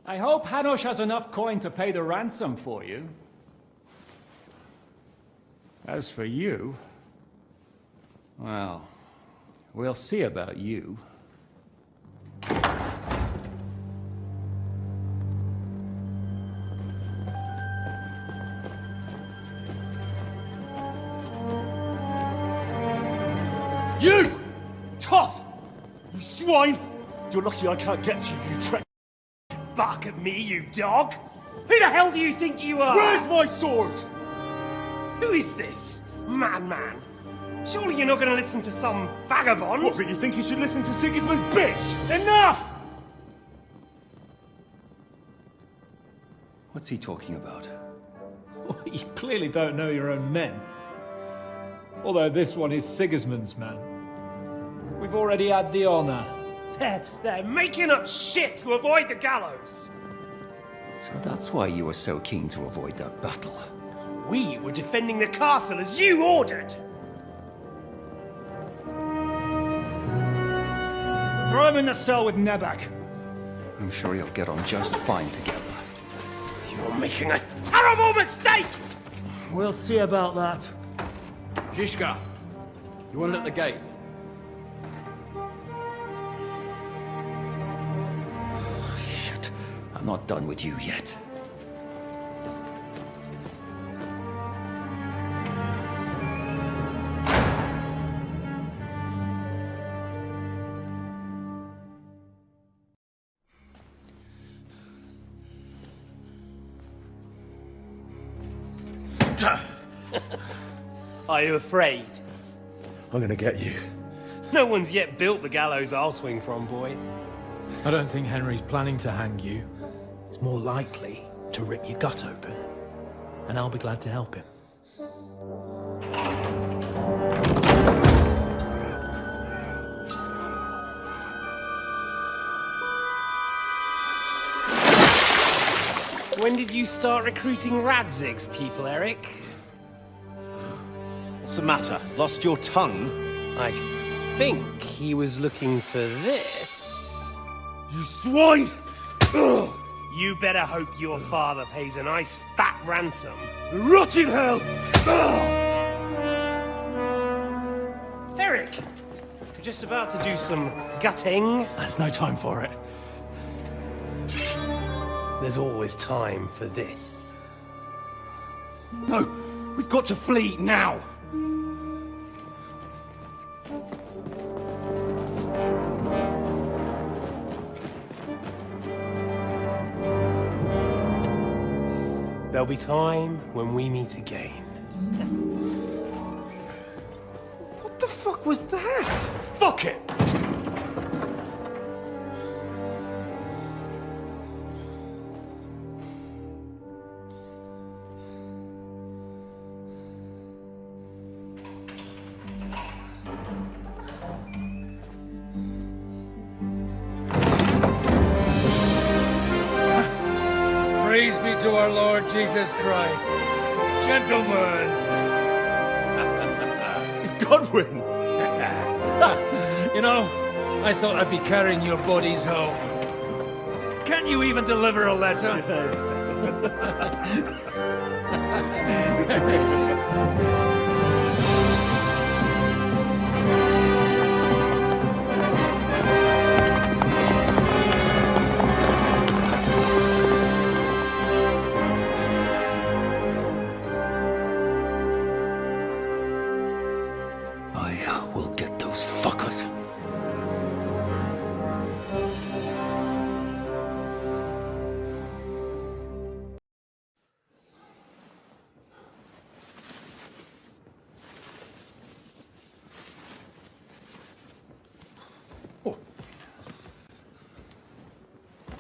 I hope Hanush has enough coin to pay the ransom for you. As for you, well, we'll see about you. You! Tough! You swine! You're lucky I can't get to you, you trick. Bark at me, you dog! Who the hell do you think you are? Where's my sword? Who is this? Man. Surely you're not going to listen to some vagabond? What, but you think you should listen to Sigismund's bitch? Enough! What's he talking about? Well, you clearly don't know your own men. Although this one is Sigismund's man. We've already had the honor. They're making up shit to avoid the gallows. So that's why you were so keen to avoid that battle. We were defending the castle as you ordered. Throw him in the cell with Nebak. I'm sure you'll get on just fine together. You're making a terrible mistake! We'll see about that. Zhishka, you want it at the gate? Shit, I'm not done with you yet. Are you afraid? I'm gonna get you. No one's yet built the gallows I'll swing from, boy. I don't think Henry's planning to hang you. He's more likely to rip your gut open. And I'll be glad to help him. When did you start recruiting Radzig's people, Eric? What's the matter? Lost your tongue? I think he was looking for this. You swine! Ugh. You better hope your father pays a nice fat ransom. Rot in hell! Eric! We're just about to do some gutting. There's no time for it. There's always time for this. No, we've got to flee now. There'll be time when we meet again. What the fuck was that? Fuck it! our Lord Jesus Christ. Gentlemen. It's Godwin. You know, I thought I'd be carrying your bodies home. Can't you even deliver a letter? I will get those fuckers.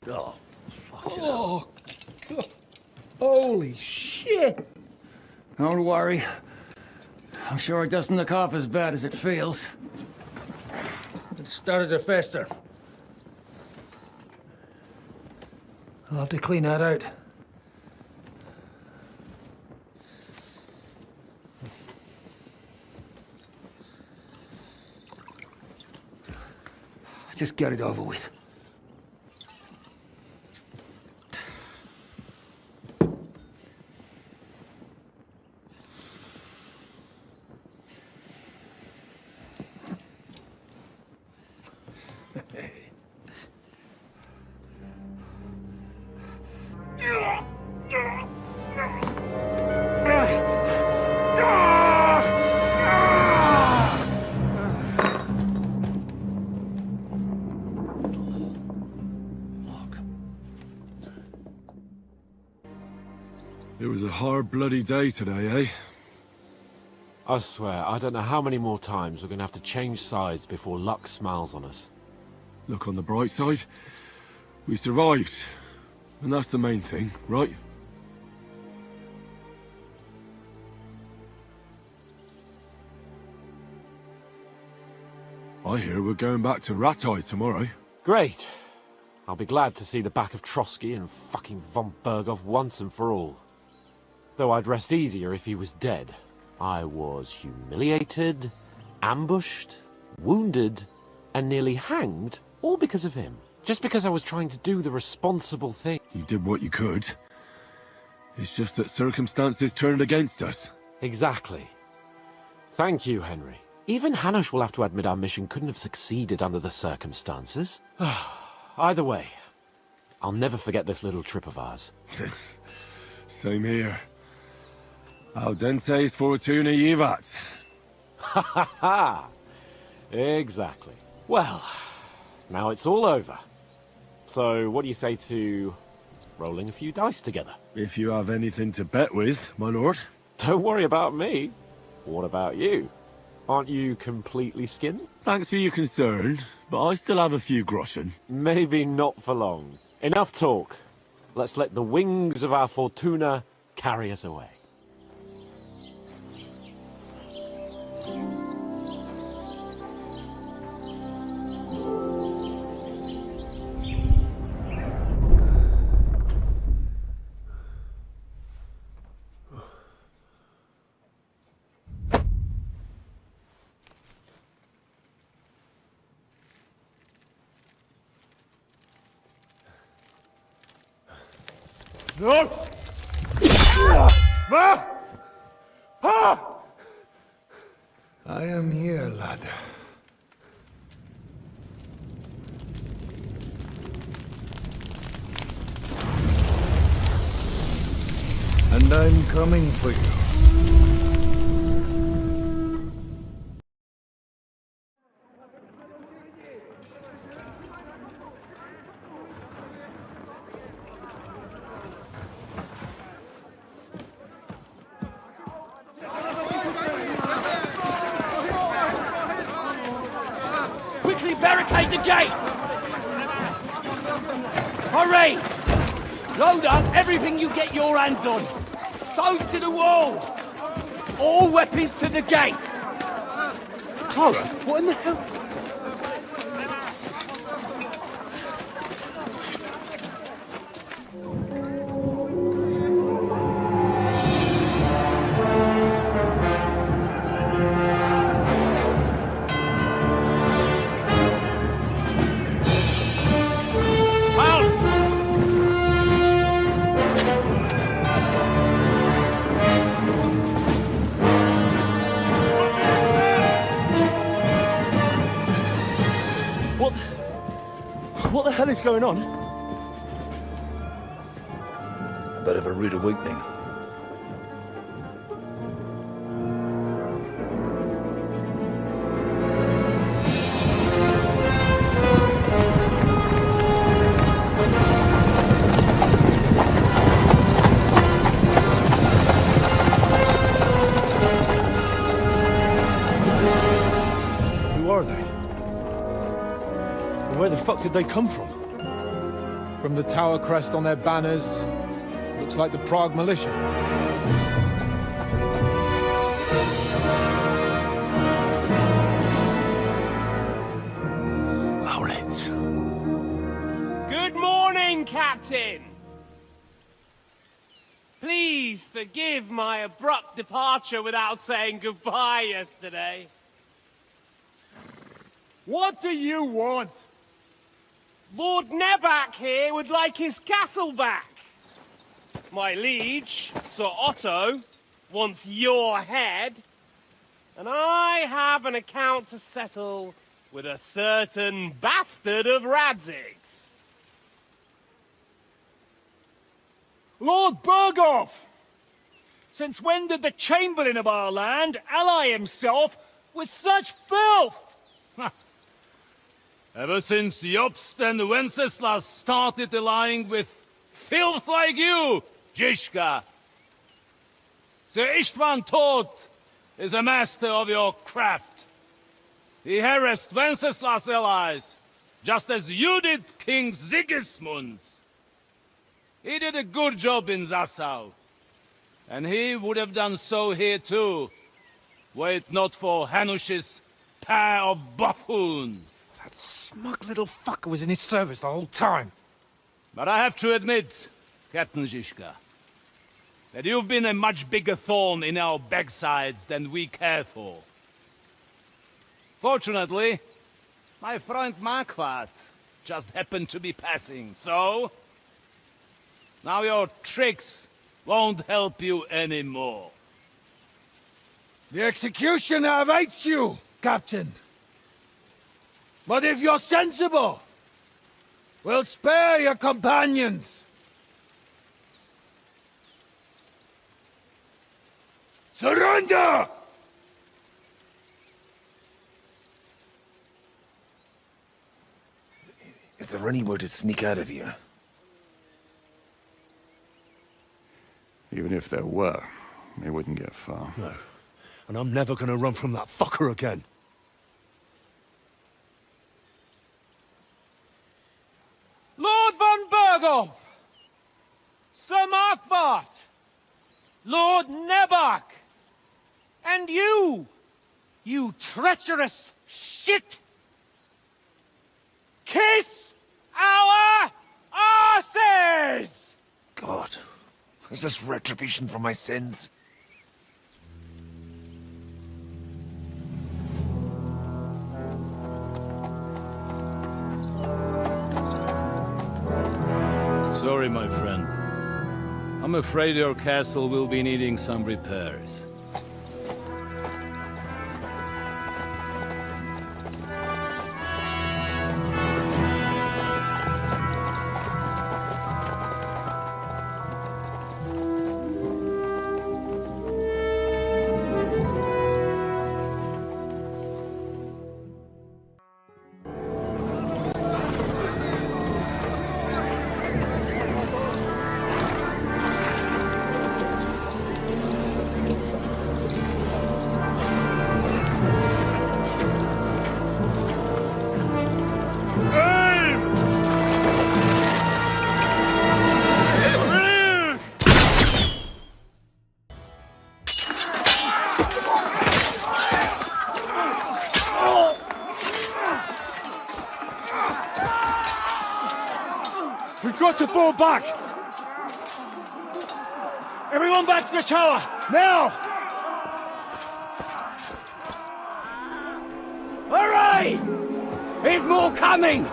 Oh, fucking Oh, God. Holy shit! Don't worry. I'm sure it doesn't look half as bad as it feels. It started to fester. I'll have to clean that out. Just get it over with. It was a hard bloody day today, eh? I swear, I don't know how many more times we're going to have to change sides before luck smiles on us. Look on the bright side. We survived. And that's the main thing, right? I hear we're going back to Ratai tomorrow. Great. I'll be glad to see the back of Trosky and fucking von Bergow once and for all. Though I'd rest easier if he was dead. I was humiliated, ambushed, wounded, and nearly hanged, all because of him. Just because I was trying to do the responsible thing. You did what you could. It's just that circumstances turned against us. Exactly. Thank you, Henry. Even Hanush will have to admit our mission couldn't have succeeded under the circumstances. Either way, I'll never forget this little trip of ours. Same here. Al dente's fortuna jivat. Ha ha ha! Exactly. Well, now it's all over. So, what do you say to rolling a few dice together? If you have anything to bet with, my lord. Don't worry about me. What about you? Aren't you completely skinned? Thanks for your concern, but I still have a few groschen. Maybe not for long. Enough talk. Let's let the wings of our fortuna carry us away. No! Ma! Ah! I am here, lad. And I'm coming for you. Quickly barricade the gate! Hurry! Load up everything you get your hands on. Stones to the wall! All weapons to the gate! Clara, what in the hell? hell is going on? A bit of a rude awakening. Who are they? And where the fuck did they come from? From the tower crest on their banners, looks like the Prague militia. Owlets. Good morning, Captain! Please forgive my abrupt departure without saying goodbye yesterday. What do you want? Lord Nebak here would like his castle back. My liege, Sir Otto, wants your head. And I have an account to settle with a certain bastard of Radzig's. Lord Bergow! Since when did the Chamberlain of our land ally himself with such filth? Ever since Jobst and Wenceslas started allying with filth like you, Zizka. Sir Istvan Tod is a master of your craft. He harassed Wenceslas' allies, just as you did King Sigismund's. He did a good job in Zassau, and he would have done so here too, were it not for Hanush's pair of buffoons. That smug little fucker was in his service the whole time. But I have to admit, Captain Zizka, that you've been a much bigger thorn in our backsides than we care for. Fortunately, my friend Marquardt just happened to be passing, so... now your tricks won't help you anymore. The executioner awaits you, Captain. But if you're sensible, we'll spare your companions. Surrender! Is there any way to sneak out of here? Even if there were, they wouldn't get far. No. And I'm never gonna run from that fucker again. Lord von Bergow! Sir Marquardt! Lord Nebak! And you! You treacherous shit! Kiss our asses! God, is this retribution for my sins? Sorry, my friend. I'm afraid your castle will be needing some repairs. We've got to fall back! Everyone back to the tower, now! Hooray! There's more coming!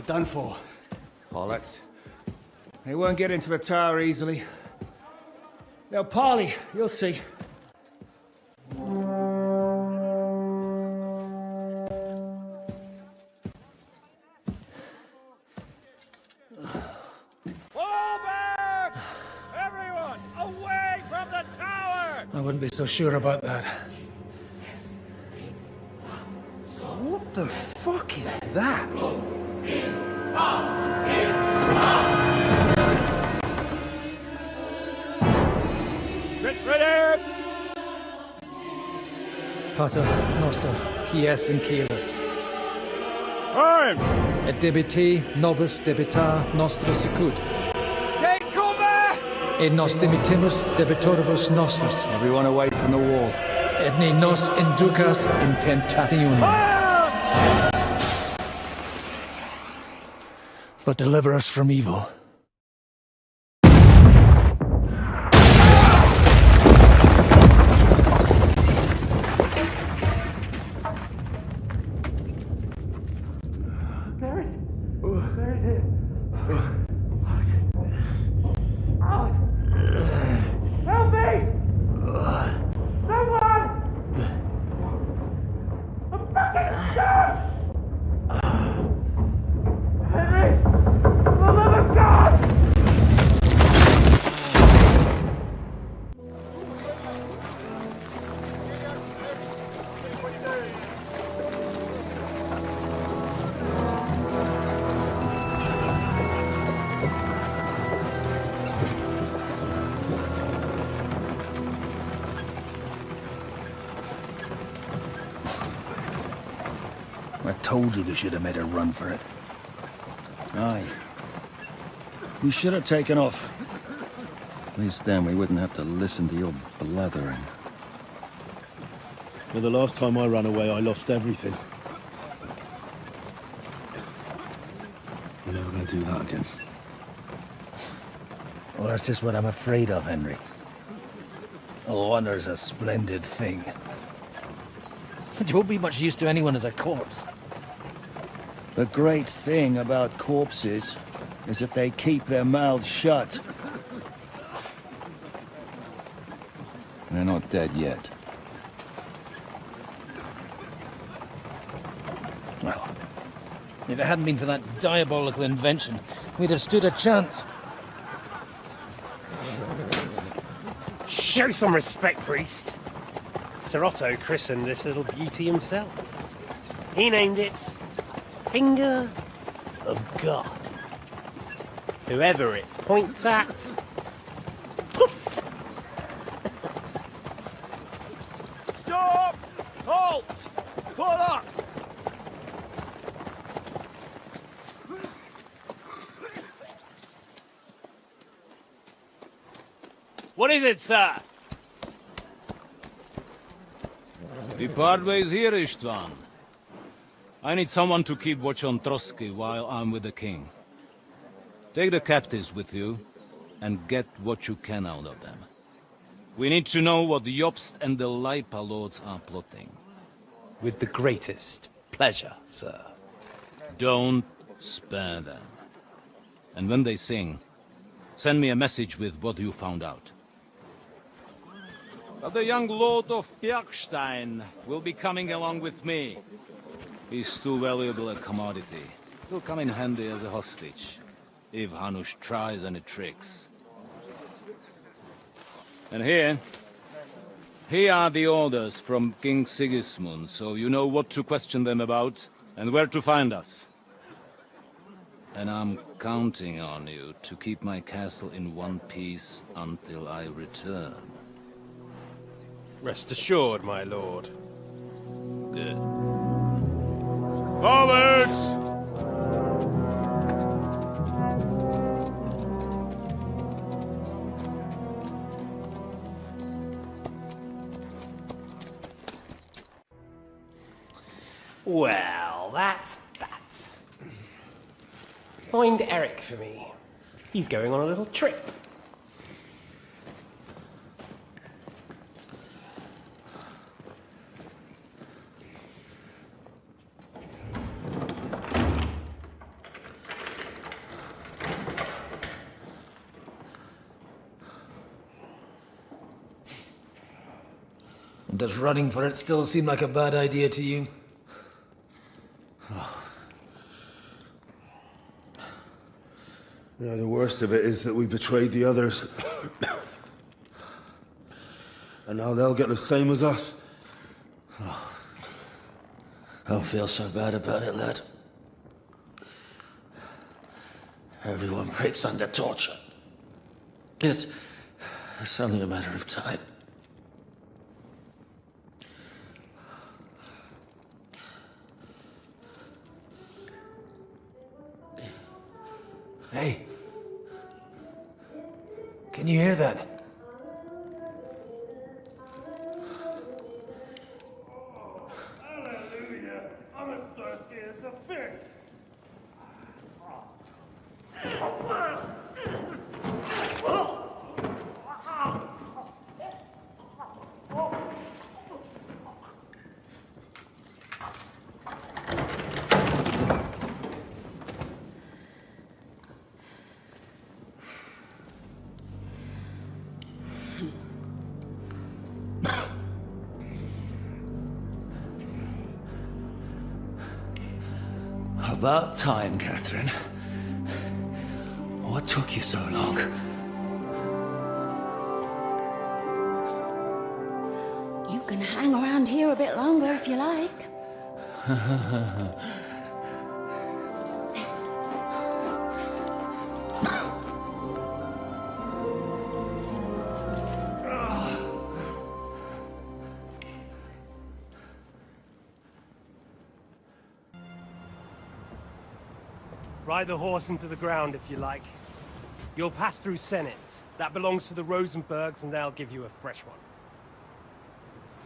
You're done for. Bollocks. They won't get into the tower easily. They'll parley, you'll see. I wouldn't be so sure about that. What the fuck is that? Ready! Pater Noster, Kies in Kielis. Arm! Et debiti nobis debita nostra sicut. Take cover! Et nos dimitimus debitoribus nostris. Everyone away from the wall. Et ne nos inducas in tentationem. But deliver us from evil. I told you we should have made a run for it. Aye. We should have taken off. At least then we wouldn't have to listen to your blathering. Well, the last time I ran away, I lost everything. I'm never going to do that again. Well, that's just what I'm afraid of, Henry. Honor's a splendid thing. But you won't be much use to anyone as a corpse. The great thing about corpses is that they keep their mouths shut. They're not dead yet. Well, if it hadn't been for that diabolical invention, we'd have stood a chance. Show some respect, priest. Sir Otto christened this little beauty himself. He named it Finger of God. Whoever it points at, Stop! Halt! Pull up! What is it, sir? We part ways here, Istvan. I need someone to keep watch on Trosky while I'm with the king. Take the captives with you, and get what you can out of them. We need to know what the Jobst and the Leipa lords are plotting. With the greatest pleasure, sir. Don't spare them. And when they sing, send me a message with what you found out. But the young lord of Bjergstein will be coming along with me. He's too valuable a commodity. He'll come in handy as a hostage, if Hanush tries any tricks. And here are the orders from King Sigismund, so you know what to question them about, and where to find us. And I'm counting on you to keep my castle in one piece until I return. Rest assured, my lord. Good. Forwards! Well, that's that. Find Eric for me. He's going on a little trip. Does running for it still seem like a bad idea to you? The worst of it is that we betrayed the others. And now they'll get the same as us. Don't feel so bad about it, lad. Everyone breaks under torture. It's only a matter of time. Hey. Can you hear that? Hallelujah. I'm as thirsty as a fish. About time, Catherine. What took you so long? You can hang around here a bit longer if you like. Ride the horse into the ground if you like. You'll pass through Senates. That belongs to the Rosenbergs, and they'll give you a fresh one.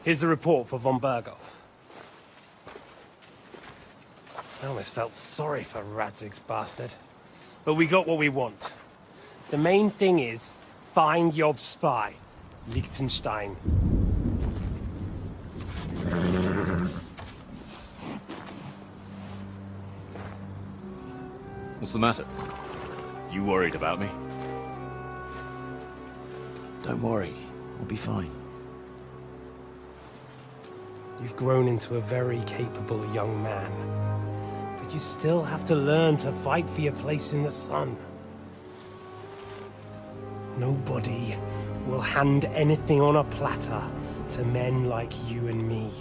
Here's a report for von Bergow. I almost felt sorry for Radzig's bastard. But we got what we want. The main thing is, find Job's spy, Liechtenstein. What's the matter? You worried about me? Don't worry, I'll be fine. You've grown into a very capable young man. But you still have to learn to fight for your place in the sun. Nobody will hand anything on a platter to men like you and me.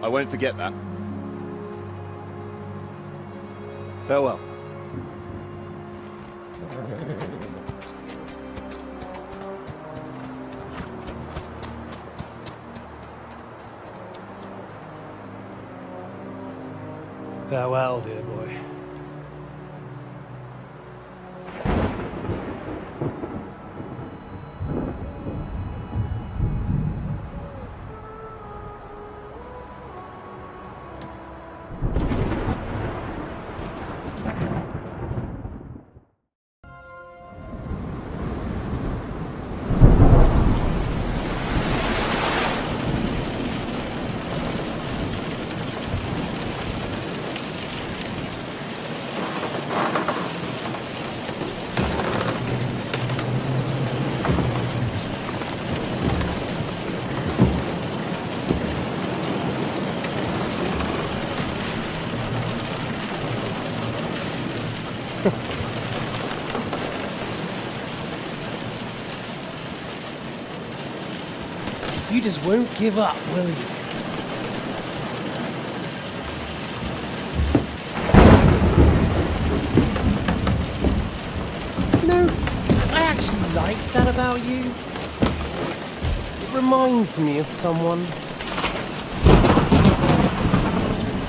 I won't forget that. Farewell. Farewell, dear boy. You just won't give up, will you? No, I actually like that about you. It reminds me of someone.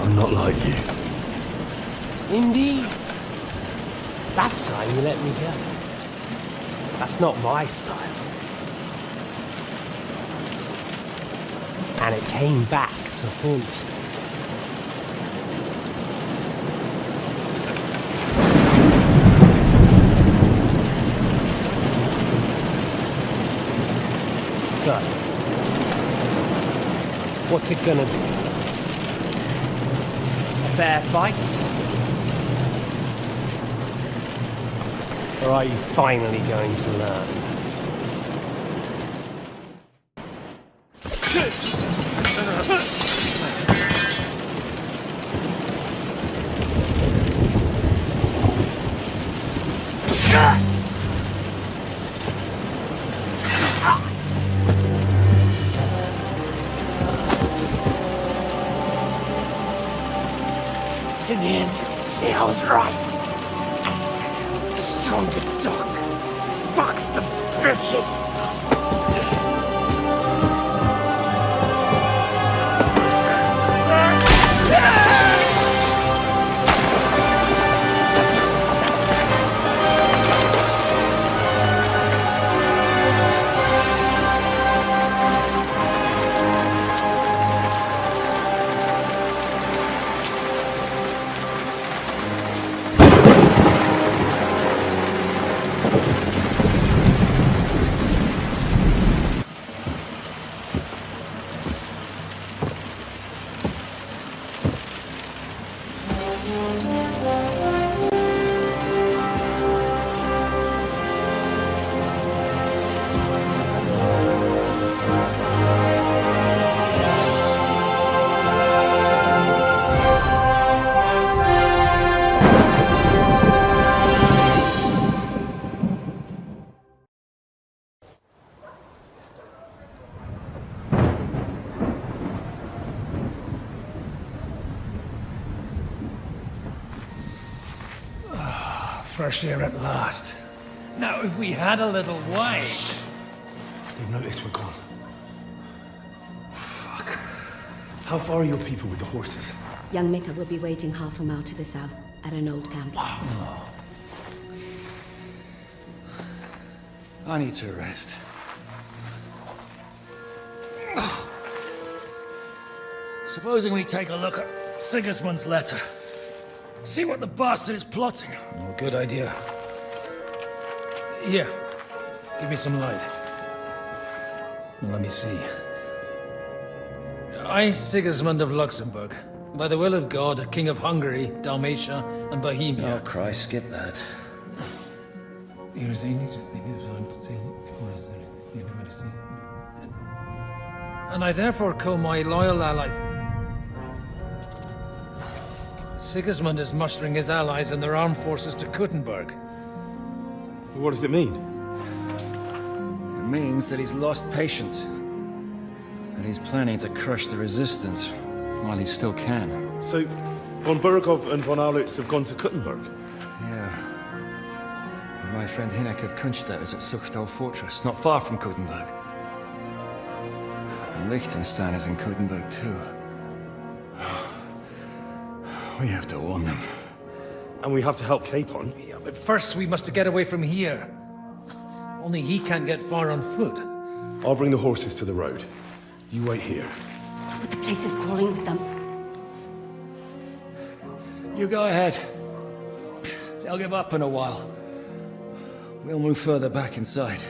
I'm not like you. Indeed. Last time you let me go. That's not my style. And it came back to haunt you. So, what's it gonna be? A fair fight? Or are you finally going to learn? In the end, see, I was right. The stronger dog. Fucks the bitches. Fresh air at last. Now, if we had a little wine... They've noticed we're gone. Fuck. How far are your people with the horses? Young Mika will be waiting half a mile to the south, at an old camp. I need to rest. Supposing we take a look at Sigismund's letter. See what the bastard is plotting. Oh, good idea. Here, give me some light. Let me see. I, Sigismund of Luxembourg, by the will of God, King of Hungary, Dalmatia, and Bohemia. Oh, Christ, skip that. And I therefore call my loyal ally... Sigismund is mustering his allies and their armed forces to Kuttenberg. What does it mean? It means that he's lost patience. And he's planning to crush the resistance while he still can. So, von Bergow and von Aulitz have gone to Kuttenberg? Yeah. And my friend Hinek of Kunstadt is at Suchtal Fortress, not far from Kuttenberg. And Liechtenstein is in Kuttenberg too. We have to warn them. And we have to help Capon? Yeah, but first we must get away from here. Only he can't get far on foot. I'll bring the horses to the road. You wait here. But the place is crawling with them. You go ahead. They'll give up in a while. We'll move further back inside.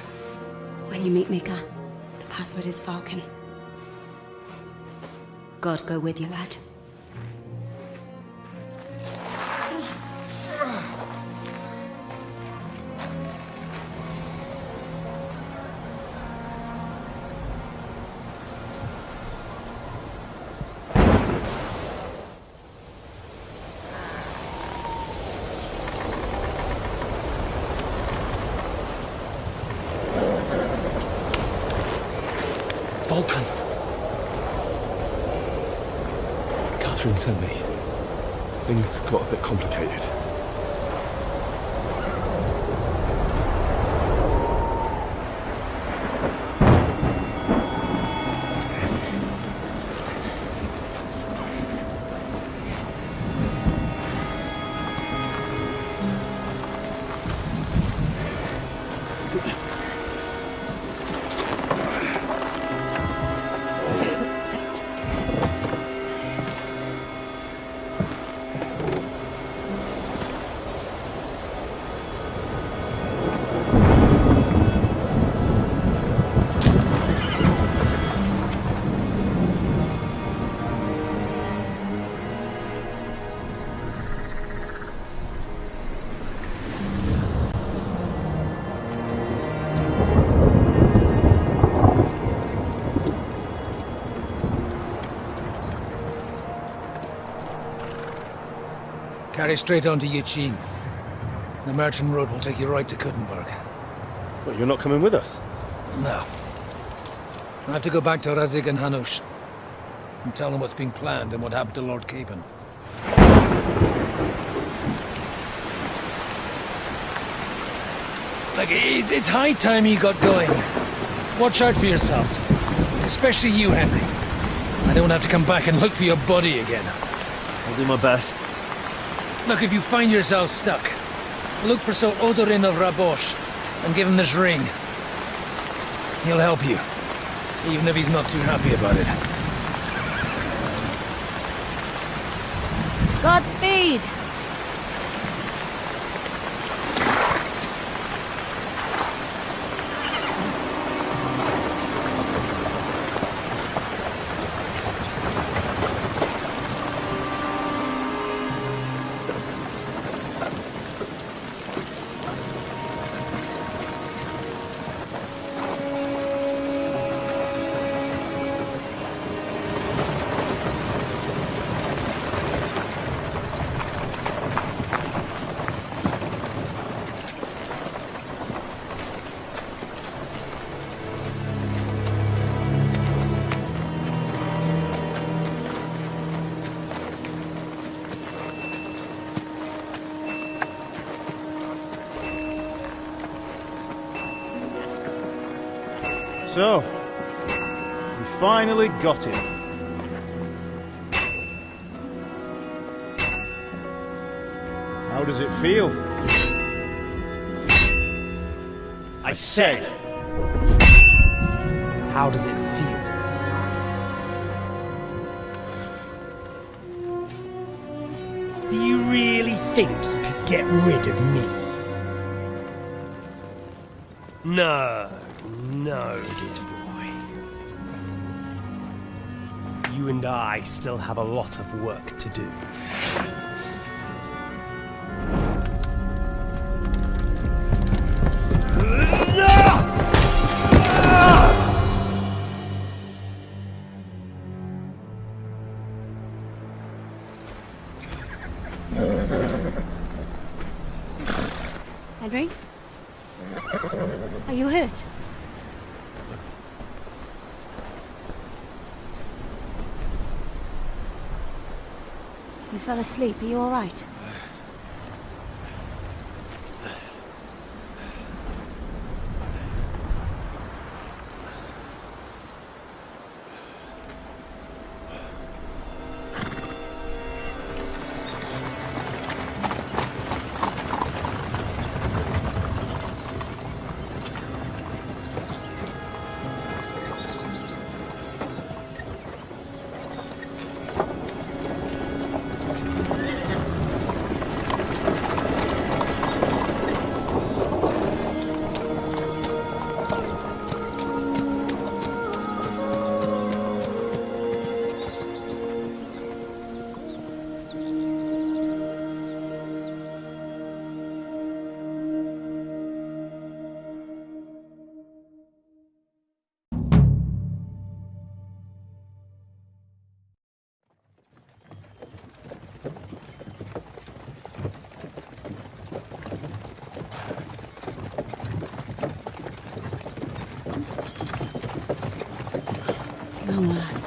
When you meet Mika, the password is Falcon. God go with you, lad. Vulcan! Catherine sent me. Things got a bit complicated. Carry straight on to Yuchin. The merchant road will take you right to Kuttenberg. But you're not coming with us? No. I have to go back to Razik and Hanush and tell them what's being planned and what happened to Lord Capon. Like, it's high time you got going. Watch out for yourselves. Especially you, Henry. I don't have to come back and look for your body again. I'll do my best. Look, if you find yourself stuck, look for Sir Odorin of Rabosh and give him this ring. He'll help you, even if he's not too happy about it. Godspeed! So, we finally got him. How does it feel? I said, how does it feel? Do you really think you could get rid of me? No, dear boy. You and I still have a lot of work to do. Henry? Are you hurt? You fell asleep. Are you all right? Long last.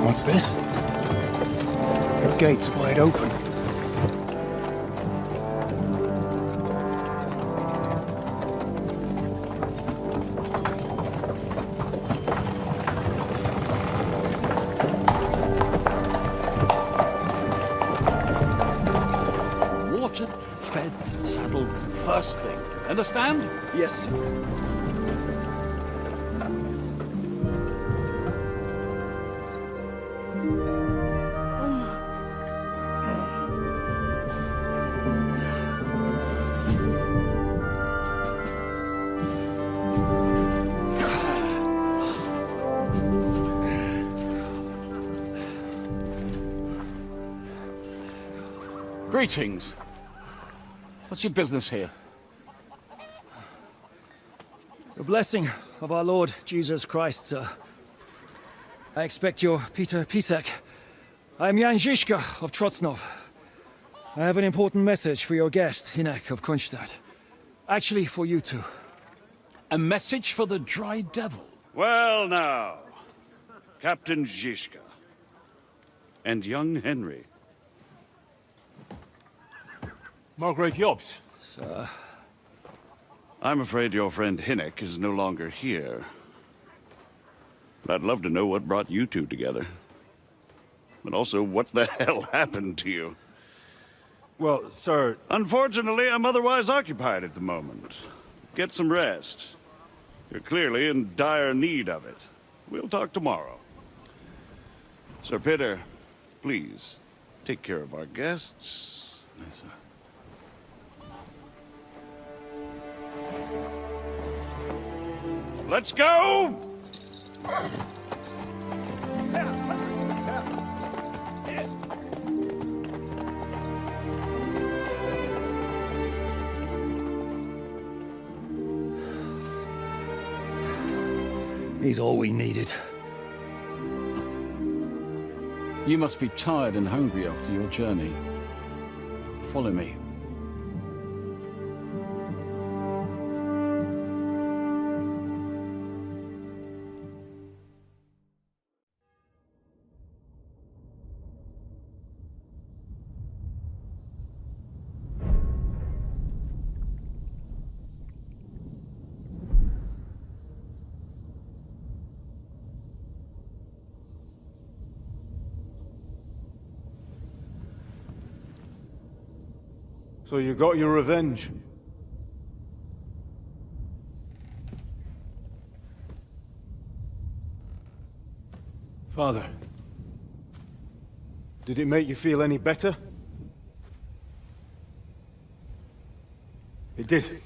What's this? The gate's wide open. Watered, fed, saddled, first thing. Understand? Yes, sir. Greetings. What's your business here? The blessing of our Lord Jesus Christ, sir. I expect you're Peter Pisek. I am Jan Žižka of Trosnov. I have an important message for your guest, Hinek of Kronstadt. Actually, for you two. A message for the Dry Devil? Well now, Captain Žižka. And young Henry. Margrave Jobs. Sir. I'm afraid your friend Hinek is no longer here. I'd love to know what brought you two together. But also, what the hell happened to you? Well, sir... Unfortunately, I'm otherwise occupied at the moment. Get some rest. You're clearly in dire need of it. We'll talk tomorrow. Sir Peter, please, take care of our guests. Yes, sir. Let's go! He's all we needed. You must be tired and hungry after your journey. Follow me. So you got your revenge? Father, did it make you feel any better? It did.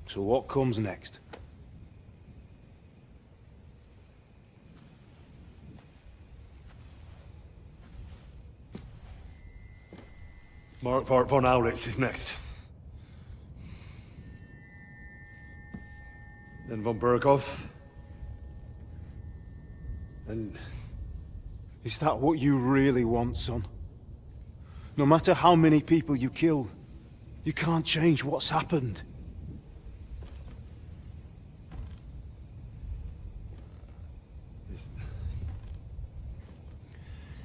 So what comes next? Mark von Aulitz is next. Then von Bergow. And is that what you really want, son? No matter how many people you kill, you can't change what's happened.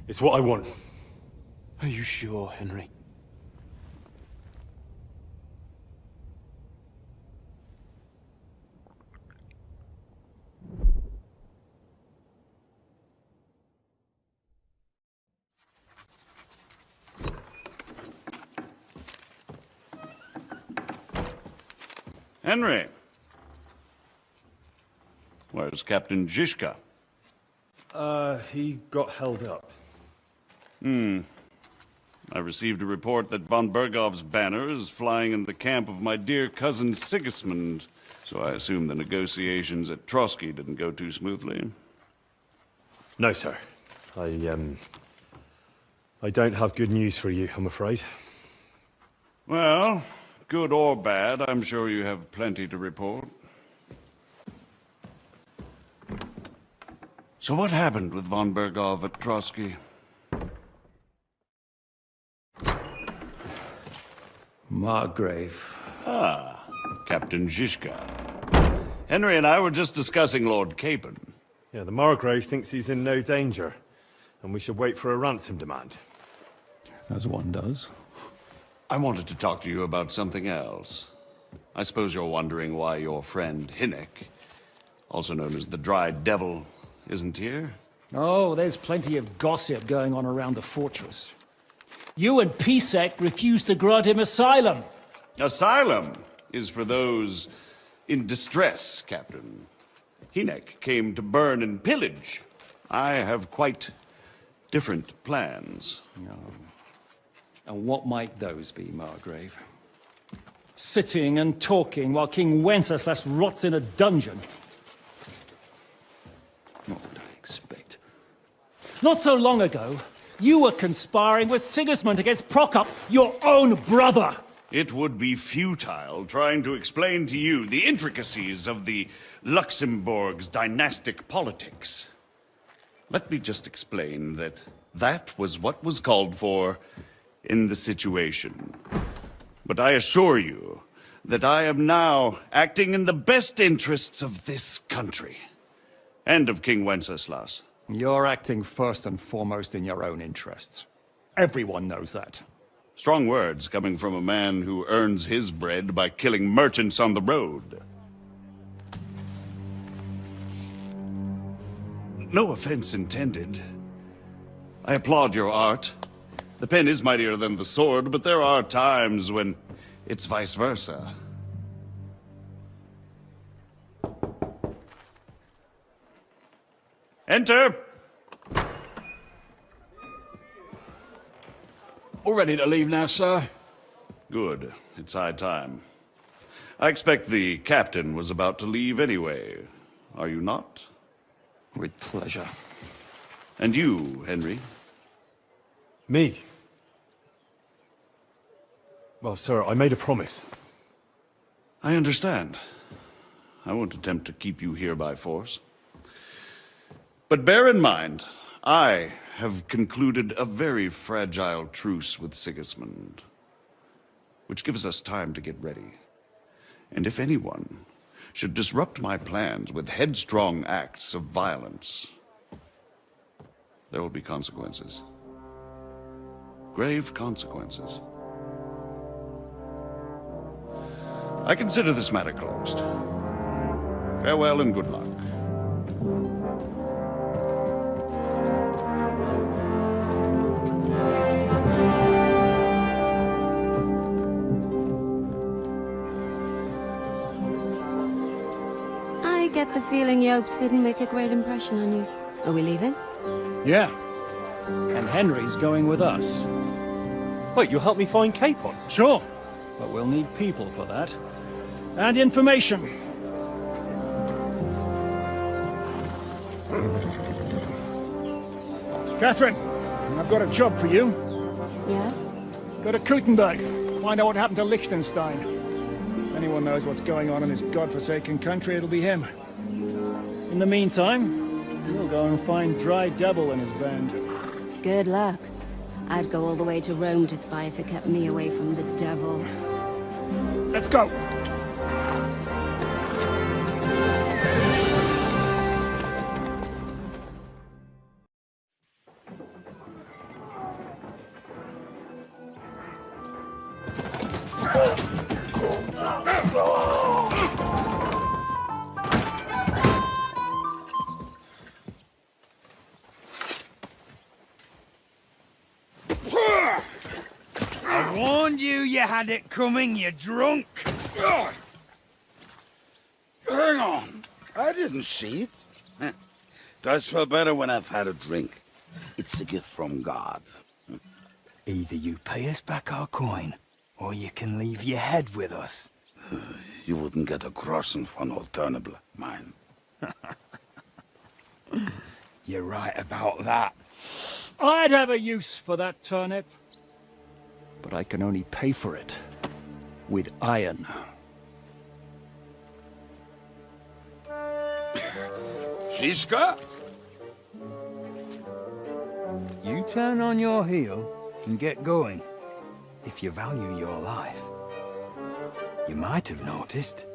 It's what I want. Are you sure, Henry? Henry. Where's Captain Žižka? He got held up. I received a report that von Bergov's banner is flying in the camp of my dear cousin Sigismund, so I assume the negotiations at Trosky didn't go too smoothly. No, sir. I don't have good news for you, I'm afraid. Well, good or bad, I'm sure you have plenty to report. So what happened with von Bergov at Trosky? Margrave. Ah, Captain Žižka. Henry and I were just discussing Lord Capon. Yeah, the Margrave thinks he's in no danger, and we should wait for a ransom demand. As one does. I wanted to talk to you about something else. I suppose you're wondering why your friend Hinek, also known as the Dry Devil, isn't here? Oh, there's plenty of gossip going on around the fortress. You and Pisek refused to grant him asylum. Asylum is for those in distress, Captain. Hinek came to burn and pillage. I have quite different plans. Oh. And what might those be, Margrave? Sitting and talking while King Wenceslas rots in a dungeon. What would I expect? Not so long ago, You were conspiring with Sigismund against Prokop, your own brother! It would be futile trying to explain to you the intricacies of the Luxembourg's dynastic politics. Let me just explain that that was what was called for in the situation. But I assure you that I am now acting in the best interests of this country and of King Wenceslas. You're acting first and foremost in your own interests. Everyone knows that. Strong words coming from a man who earns his bread by killing merchants on the road. No offense intended. I applaud your art. The pen is mightier than the sword, but there are times when it's vice versa. Enter! All ready to leave now, sir? Good. It's high time. I expect the captain was about to leave anyway. Are you not? With pleasure. And you, Henry? Me? Well, sir, I made a promise. I understand. I won't attempt to keep you here by force. But bear in mind, I have concluded a very fragile truce with Sigismund, which gives us time to get ready. And if anyone should disrupt my plans with headstrong acts of violence, there will be consequences. Grave consequences. I consider this matter closed. Farewell and good luck. I get the feeling Yopes didn't make a great impression on you. Are we leaving? Yeah. And Henry's going with us. Wait, you'll help me find Capon? Sure. But we'll need people for that. And information. Catherine, I've got a job for you. Yes? Go to Kuttenberg. Find out what happened to Liechtenstein. If anyone knows what's going on in this godforsaken country, it'll be him. In the meantime, we'll go and find Dry Devil and his band. Good luck. I'd go all the way to Rome to spy if it kept me away from the devil. Let's go! I warned you had it coming, you drunk. Hang on. I didn't see it. Does feel better when I've had a drink. It's a gift from God. Either you pay us back our coin, or you can leave your head with us. You wouldn't get a groschen for an alternative, mine. You're right about that. I'd have a use for that turnip. But I can only pay for it with iron. Shiska? You turn on your heel and get going. If you value your life. You might have noticed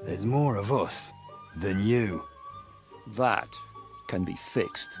there's more of us than you. That can be fixed.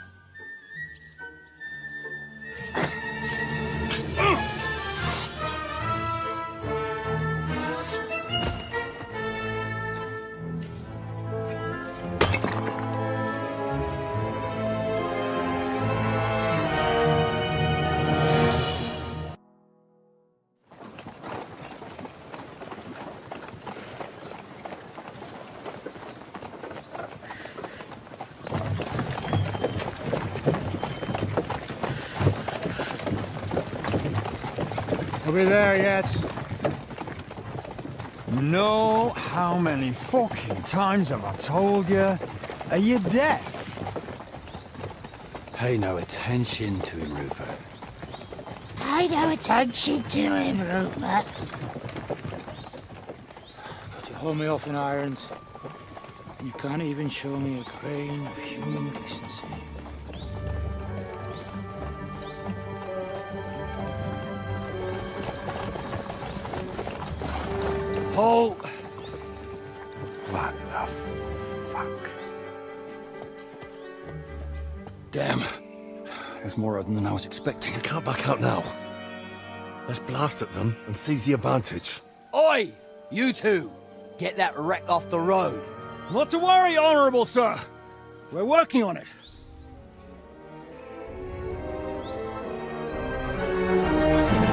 Are we there yet? No, how many fucking times have I told you? Are you deaf? Pay no attention to him, Rupert. Pay no attention to him, Rupert. You hold me up in irons. You can't even show me a grain of human decency. Oh! What the fuck? Damn. There's more of them than I was expecting. We can't back out now. Let's blast at them and seize the advantage. Oi! You two! Get that wreck off the road. Not to worry, Honourable Sir. We're working on it.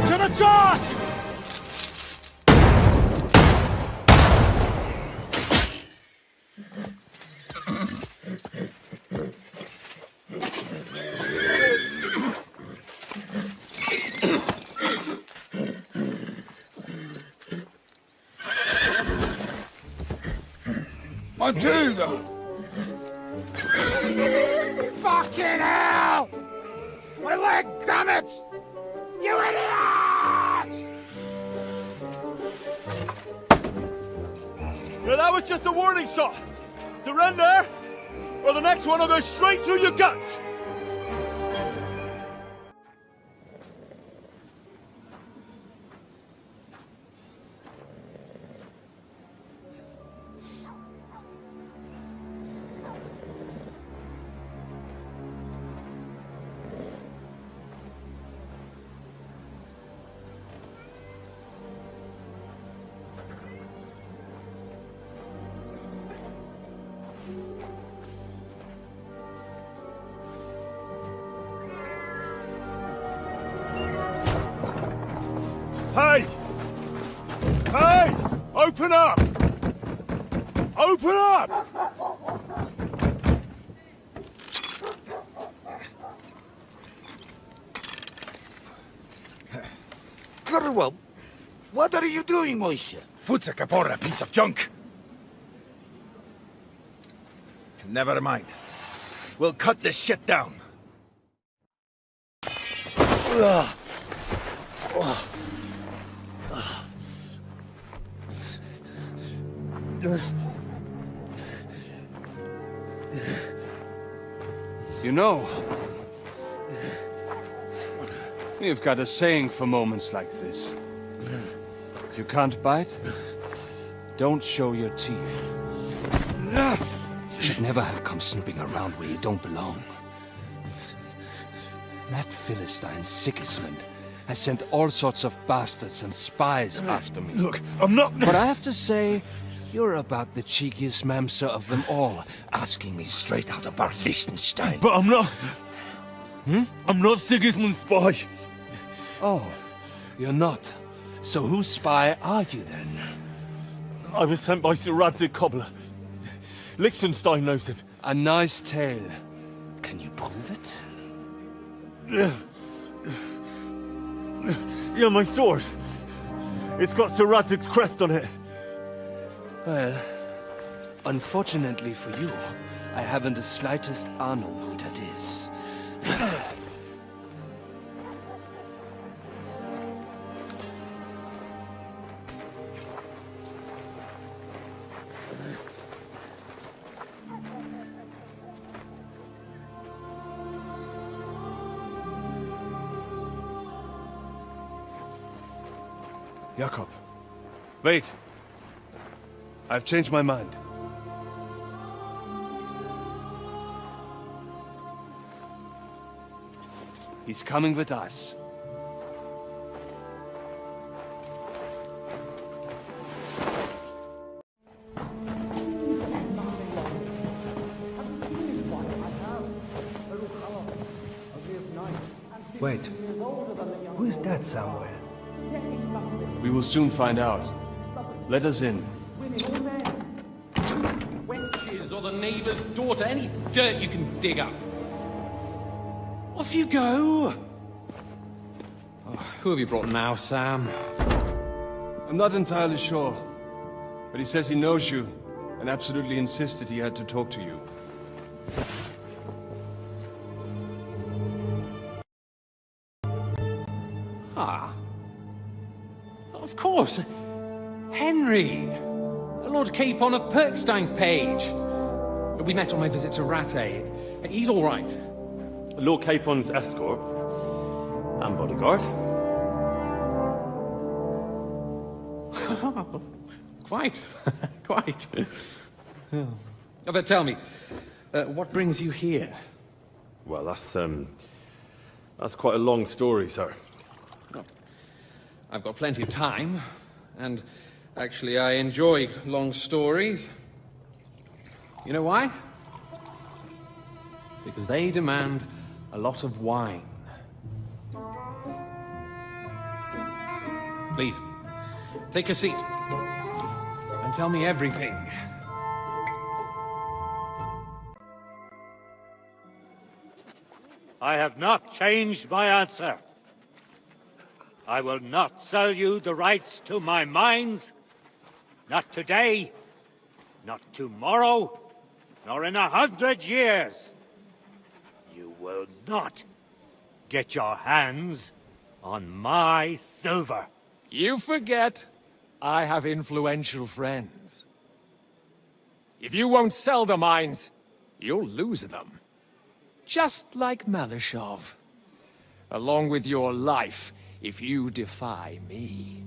To the task! Matilda! Fucking hell! My leg, damn it! You idiots! Yeah, that was just a warning shot. Surrender, or the next one will go straight through your guts. Hey! Hey! Open up! Open up! Curwell, what are you doing, Moishe? Futsa Kapora, piece of junk. Never mind. We'll cut this shit down. Ugh. Oh. You know, you've got a saying for moments like this. If you can't bite, don't show your teeth. You should never have come snooping around where you don't belong. That Philistine Sigismund has sent all sorts of bastards and spies after me. Look, I'm not... But I have to say, you're about the cheekiest mamser of them all, asking me straight out about Liechtenstein. But I'm not... I'm not Sigismund's spy. Oh, you're not. So whose spy are you then? I was sent by Sir Radzig Cobbler. Liechtenstein knows him. A nice tale. Can you prove it? Yeah, my sword. It's got Sir Radzig's crest on it. Well, unfortunately for you, I haven't the slightest honor who that is. Jakob, wait. I've changed my mind. He's coming with us. Wait, who is that somewhere? We will soon find out. Let us in. Wenches or the neighbour's daughter, any dirt you can dig up. Off you go! Oh, who have you brought now, Sam? I'm not entirely sure, but he says he knows you, and absolutely insisted he had to talk to you. Of course. Henry. Lord Capon of Perkstein's page. We met on my visit to Rattay. He's all right. Lord Capon's escort and bodyguard. Quite. Quite. But tell me, what brings you here? Well, that's quite a long story, sir. Well, I've got plenty of time, and actually I enjoy long stories. You know why? Because they demand a lot of wine. Please, take a seat and tell me everything. I have not changed my answer. I will not sell you the rights to my mines. Not today, not tomorrow, nor in 100 years. You will not get your hands on my silver. You forget I have influential friends. If you won't sell the mines, you'll lose them. Just like Malashov. Along with your life, if you defy me.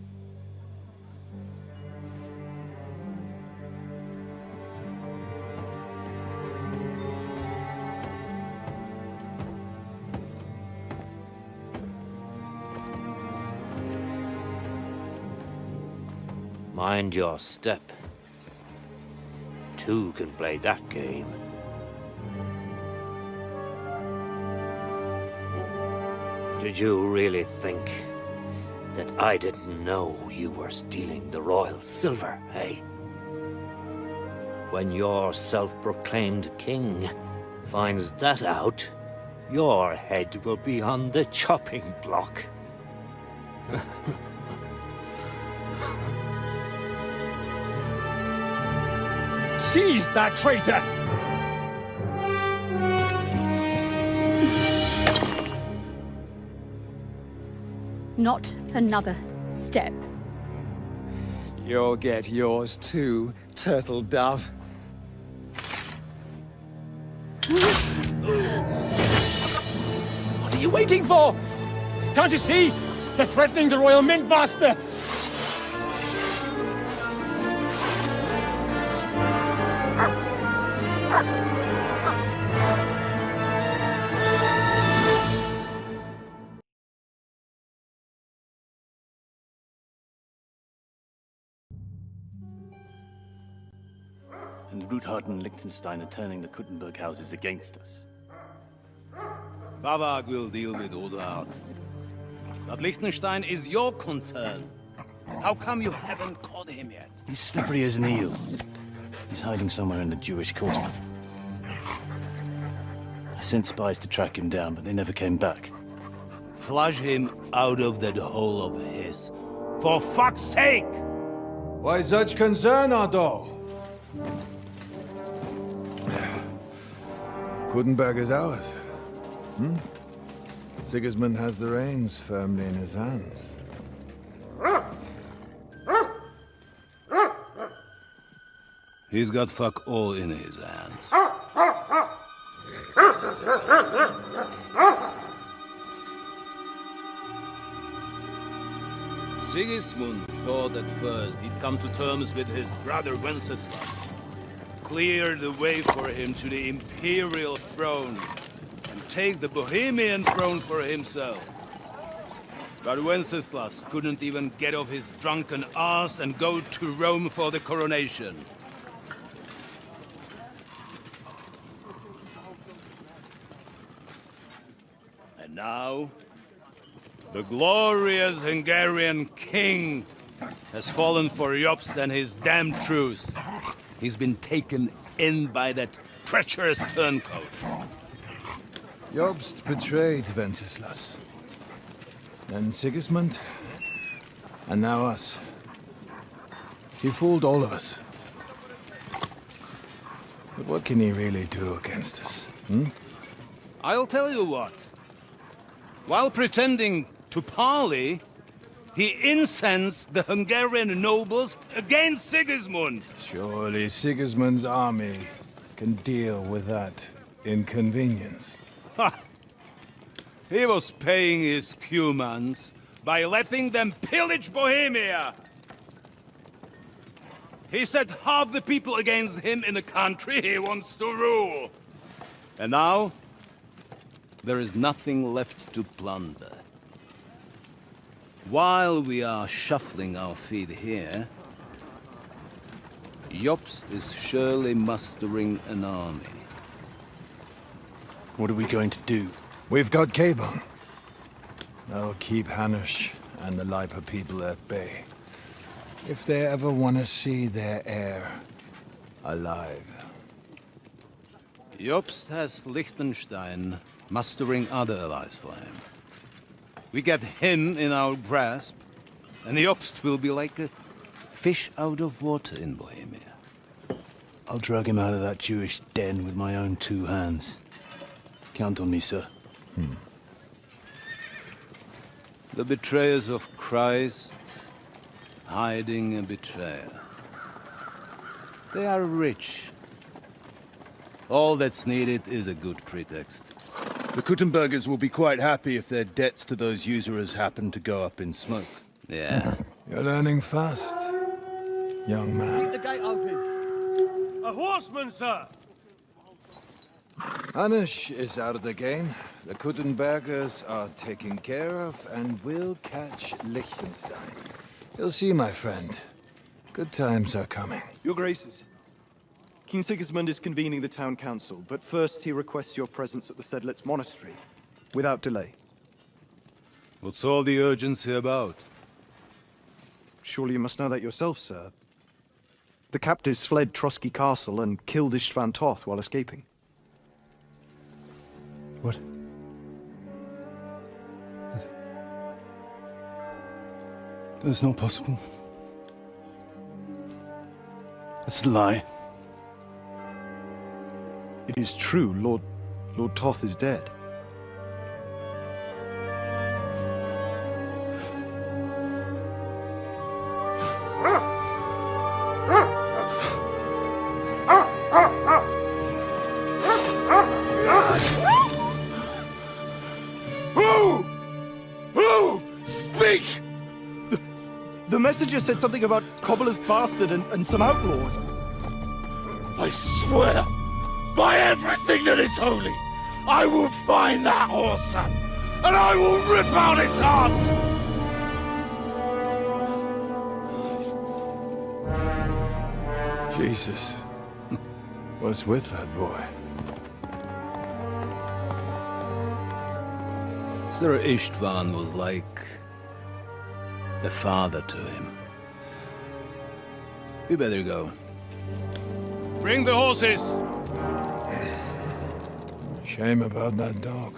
Mind your step. Two can play that game. Did you really think that I didn't know you were stealing the royal silver, eh? When your self-proclaimed king finds that out, your head will be on the chopping block. Seize that traitor! Not another step. You'll get yours too, turtle dove. What are you waiting for? Can't you see? They're threatening the Royal Mint Master! And Ruthard and Liechtenstein are turning the Kuttenberg houses against us. Bavag will deal with Ruthard. But Liechtenstein is your concern. How come you haven't caught him yet? He's slippery as an eel. He's hiding somewhere in the Jewish quarter. I sent spies to track him down, but they never came back. Flush him out of that hole of his. For fuck's sake! Why such concern, Ardo? Kuttenberg is ours. Sigismund has the reins firmly in his hands. He's got fuck all in his hands. Sigismund thought at first he'd come to terms with his brother Wenceslas, clear the way for him to the imperial throne, and take the Bohemian throne for himself. But Wenceslas couldn't even get off his drunken ass and go to Rome for the coronation. And now, the glorious Hungarian king has fallen for Jobst and his damned truce. He's been taken in by that treacherous turncoat. Jobst betrayed Wenceslas. Then Sigismund, and now us. He fooled all of us. But what can he really do against us, I'll tell you what. While pretending to parley, He incensed the Hungarian nobles against Sigismund. Surely Sigismund's army can deal with that inconvenience. Ha! He was paying his Cumans by letting them pillage Bohemia. He set half the people against him in the country he wants to rule. And now, there is nothing left to plunder. While we are shuffling our feet here, Jobst is surely mustering an army. What are we going to do? We've got Cabon. That'll keep Hanush and the Lipa people at bay. If they ever want to see their heir alive. Jobst has Liechtenstein mustering other allies for him. We get him in our grasp, and Jobst will be like a fish out of water in Bohemia. I'll drag him out of that Jewish den with my own 2 hands. Count on me, sir. The betrayers of Christ, hiding a betrayer. They are rich. All that's needed is a good pretext. The Kuttenbergers will be quite happy if their debts to those usurers happen to go up in smoke. Yeah. You're learning fast, young man. Keep the gate open. A horseman, sir! Hanush is out of the game. The Kuttenbergers are taken care of, and we'll catch Liechtenstein. You'll see, my friend. Good times are coming. Your Graces, King Sigismund is convening the town council, but first he requests your presence at the Sedlitz monastery, without delay. What's all the urgency about? Surely you must know that yourself, sir. The captives fled Trosky Castle and killed Istvan Toth while escaping. What? That's not possible. That's a lie. It is true, Lord Toth is dead. Who? Speak! The messenger said something about Cobbler's bastard and some outlaws. I swear, by everything that is holy, I will find that whoreson, and I will rip out his heart! Jesus. What's with that boy? Sir Istvan was like a father to him. We better go. Bring the horses! Shame about that dog.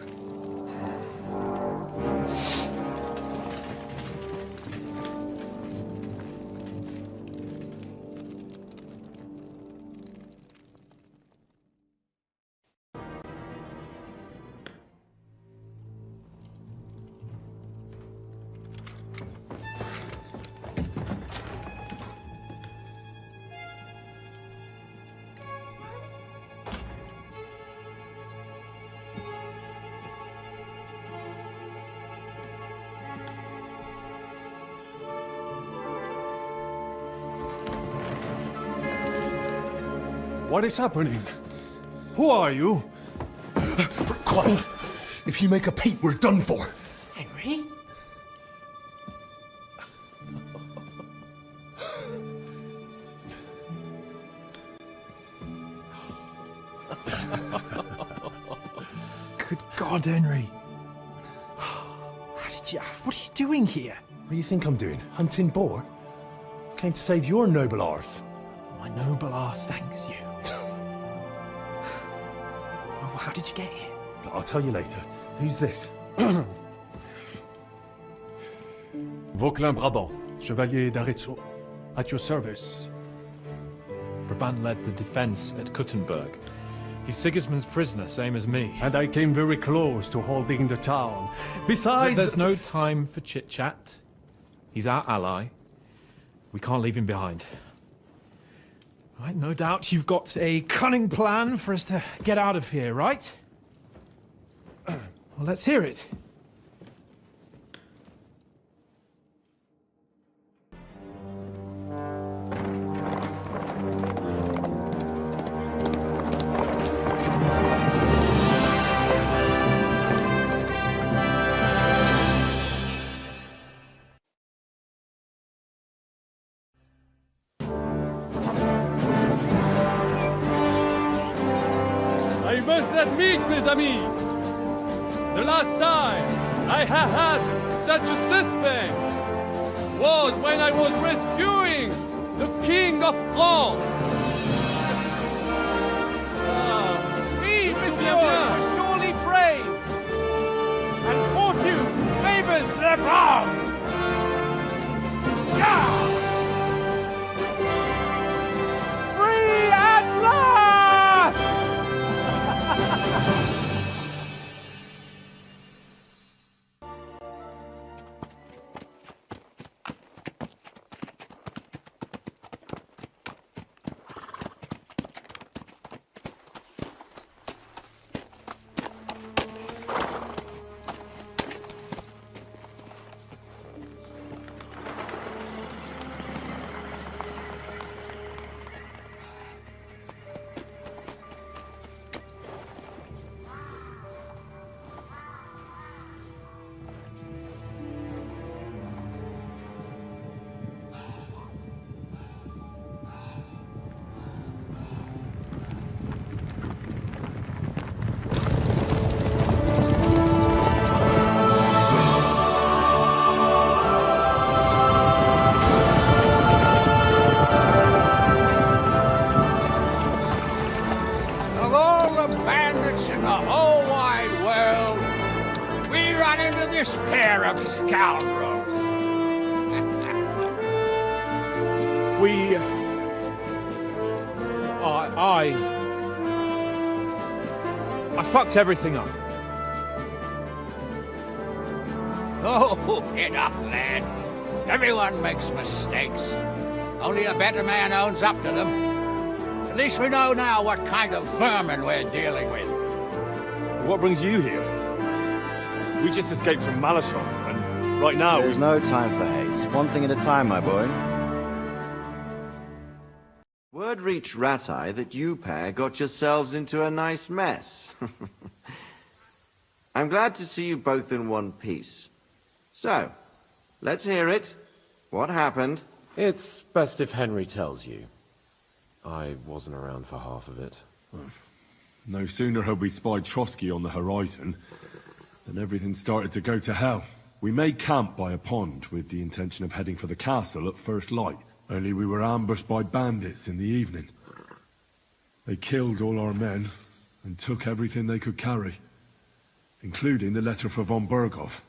What is happening? Who are you? Quiet! If you make a peep, we're done for. Henry? Good God, Henry. What are you doing here? What do you think I'm doing? Hunting boar? Came to save your noble arse. My noble arse thanks you. Oh, how did you get here? I'll tell you later. Who's this? Vauquelin Brabant, Chevalier d'Arezzo, at your service. Brabant led the defense at Kuttenberg. He's Sigismund's prisoner, same as me. And I came very close to holding the town. Besides... There's no time for chit-chat. He's our ally. We can't leave him behind. Right, no doubt you've got a cunning plan for us to get out of here, right? Well, let's hear it. I must admit, mes amis, the last time I have had such a suspense was when I was rescuing the King of France. We, monsieur, are surely brave, and fortune favors the brave. Free at last! Of all the bandits in the whole wide world, we run into this pair of scoundrels. We... I fucked everything up. Oh, get up, lad. Everyone makes mistakes. Only a better man owns up to them. At least we know now what kind of vermin we're dealing with. What brings you here? We just escaped from Malashov, and right now... There's no time for haste. One thing at a time, my boy. Word reached Ratai that you pair got yourselves into a nice mess. I'm glad to see you both in one piece. So, let's hear it. What happened? It's best if Henry tells you. I wasn't around for half of it. No sooner had we spied Trosky on the horizon than everything started to go to hell. We made camp by a pond with the intention of heading for the castle at first light. Only we were ambushed by bandits in the evening. They killed all our men and took everything they could carry, including the letter for von Bergow.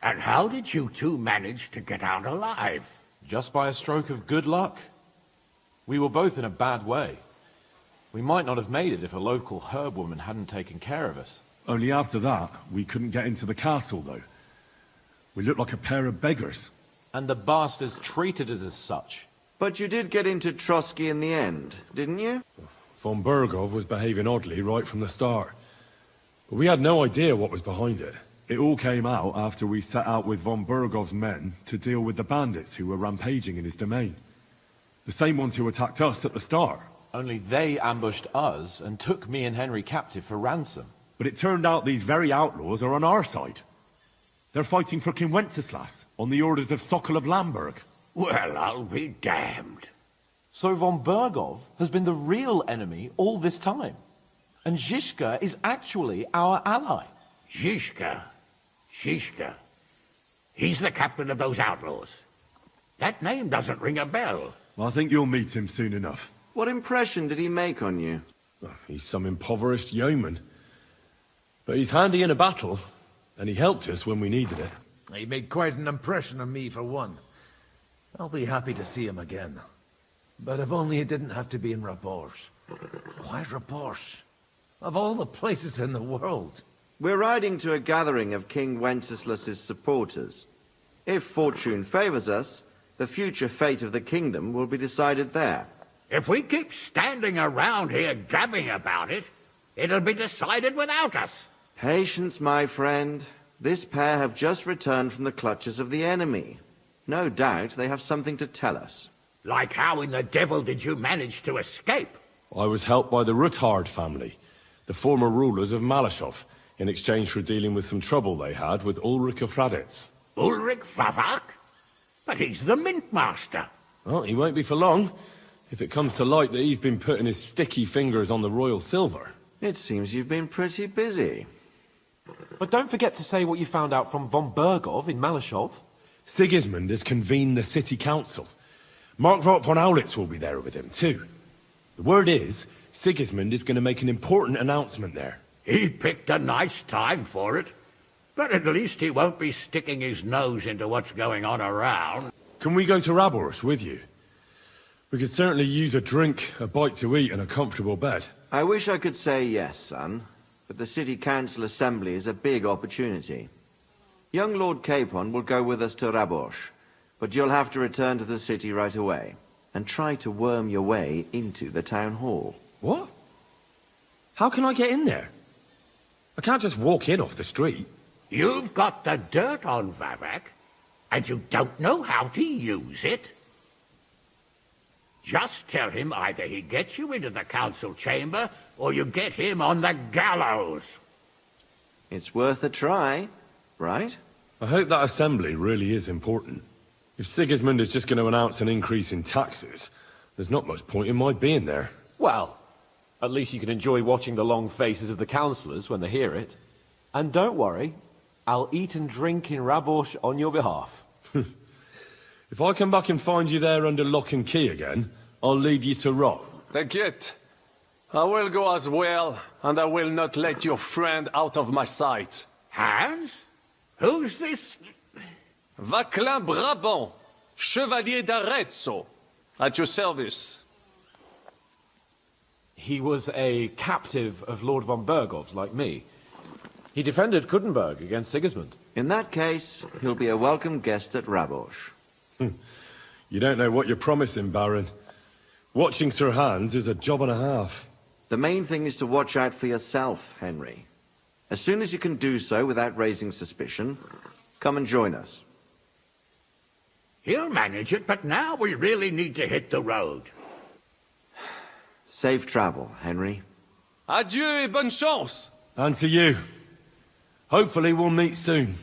And how did you two manage to get out alive? Just by a stroke of good luck. We were both in a bad way. We might not have made it if a local herb woman hadn't taken care of us. Only after that, we couldn't get into the castle, though. We looked like a pair of beggars. And the bastards treated us as such. But you did get into Trosky in the end, didn't you? Von Bergow was behaving oddly right from the start. But we had no idea what was behind it. It all came out after we set out with von Bergow's men to deal with the bandits who were rampaging in his domain. The same ones who attacked us at the start. Only they ambushed us and took me and Henry captive for ransom. But it turned out these very outlaws are on our side. They're fighting for King Wenceslas on the orders of Sokol of Lamberg. Well, I'll be damned. So von Bergow has been the real enemy all this time. And Zizka is actually our ally. Zizka? Zizka? He's the captain of those outlaws. That name doesn't ring a bell. I think you'll meet him soon enough. What impression did he make on you? He's some impoverished yeoman. But he's handy in a battle, and he helped us when we needed it. He made quite an impression on me, for one. I'll be happy to see him again. But if only it didn't have to be in Rapport. Why Rapport? Of all the places in the world. We're riding to a gathering of King Wenceslas's supporters. If fortune favors us, the future fate of the kingdom will be decided there. If we keep standing around here gabbing about it, it'll be decided without us. Patience, my friend. This pair have just returned from the clutches of the enemy. No doubt they have something to tell us. Like how in the devil did you manage to escape? I was helped by the Ruthard family, the former rulers of Malashov, in exchange for dealing with some trouble they had with Ulrich of Raditz. Ulrich Favak? But he's the mint master. Well, he won't be for long, if it comes to light that he's been putting his sticky fingers on the royal silver. It seems you've been pretty busy. But don't forget to say what you found out from von Bergow in Malashov. Sigismund has convened the city council. Markgraf von Aulitz will be there with him, too. The word is, Sigismund is going to make an important announcement there. He picked a nice time for it. But at least he won't be sticking his nose into what's going on around. Can we go to Rabors with you? We could certainly use a drink, a bite to eat, and a comfortable bed. I wish I could say yes, son, but the city council assembly is a big opportunity. Young Lord Capon will go with us to Rabors, but you'll have to return to the city right away, and try to worm your way into the town hall. What? How can I get in there? I can't just walk in off the street. You've got the dirt on Vavak, and you don't know how to use it? Just tell him either he gets you into the council chamber, or you get him on the gallows. It's worth a try, right? I hope that assembly really is important. If Sigismund is just going to announce an increase in taxes, there's not much point in my being there. Well, at least you can enjoy watching the long faces of the councillors when they hear it. And don't worry, I'll eat and drink in Rabors on your behalf. If I come back and find you there under lock and key again, I'll lead you to rot. T'inquiète. I will go as well, and I will not let your friend out of my sight. Hans? Who's this? Vaclin Brabant, Chevalier d'Arezzo, at your service. He was a captive of Lord von Bergov's, like me. He defended Kuttenberg against Sigismund. In that case, he'll be a welcome guest at Rabors. You don't know what you're promising, Baron. Watching Sir Hans is a job and a half. The main thing is to watch out for yourself, Henry. As soon as you can do so without raising suspicion, come and join us. He'll manage it, but now we really need to hit the road. Safe travel, Henry. Adieu et bonne chance! And to you. Hopefully we'll meet soon.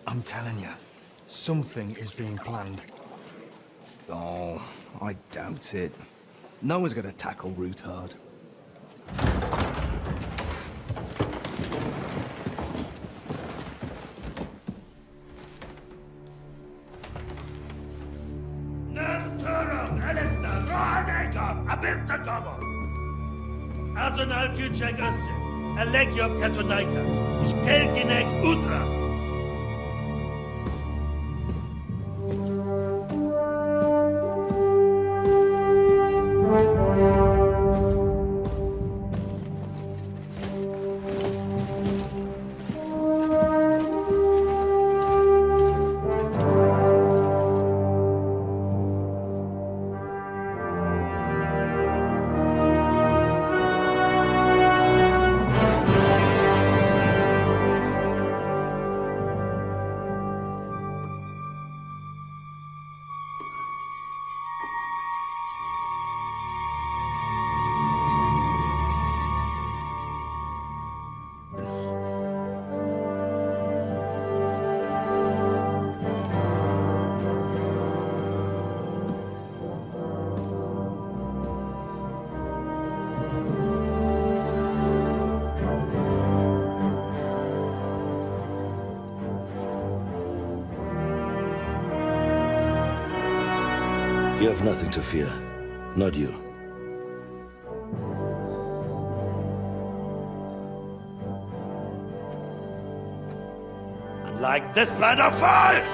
I'm telling you, something is being planned. Oh, I doubt it. No one's gonna tackle Ruthard. Azonal Juchek Össe, Elegiop Katonaikat, Ich Kelkinek Utra. You have nothing to fear. Not you. Like this plan of fights!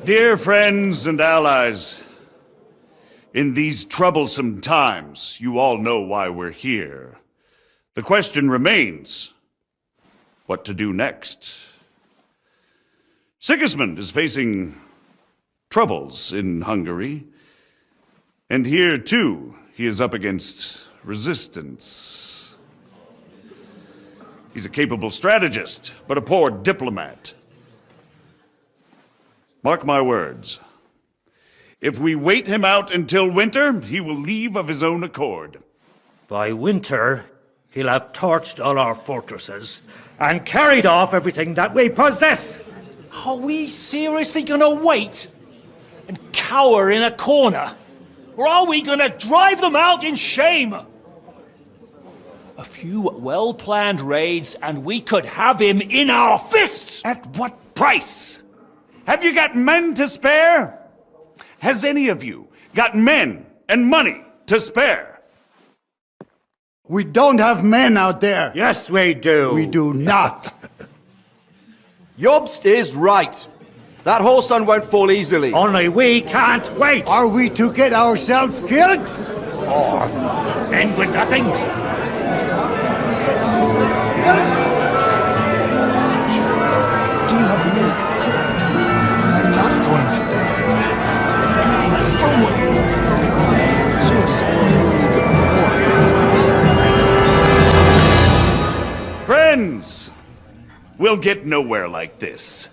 Dear friends and allies, in these troublesome times, you all know why we're here. The question remains, what to do next? Sigismund is facing troubles in Hungary, and here, too, he is up against resistance. He's a capable strategist, but a poor diplomat. Mark my words. If we wait him out until winter, he will leave of his own accord. By winter, he'll have torched all our fortresses and carried off everything that we possess. Are we seriously gonna wait and cower in a corner? Or are we gonna drive them out in shame? A few well-planned raids and we could have him in our fists! At what price? Have you got men to spare? Has any of you got men and money to spare? We don't have men out there. Yes, we do. We do not. Jobst is right. That whoreson won't fall easily. Only we can't wait. Are we to get ourselves killed? Or end with nothing? Do you have news? I'm not going to die. Friends, we'll get nowhere like this.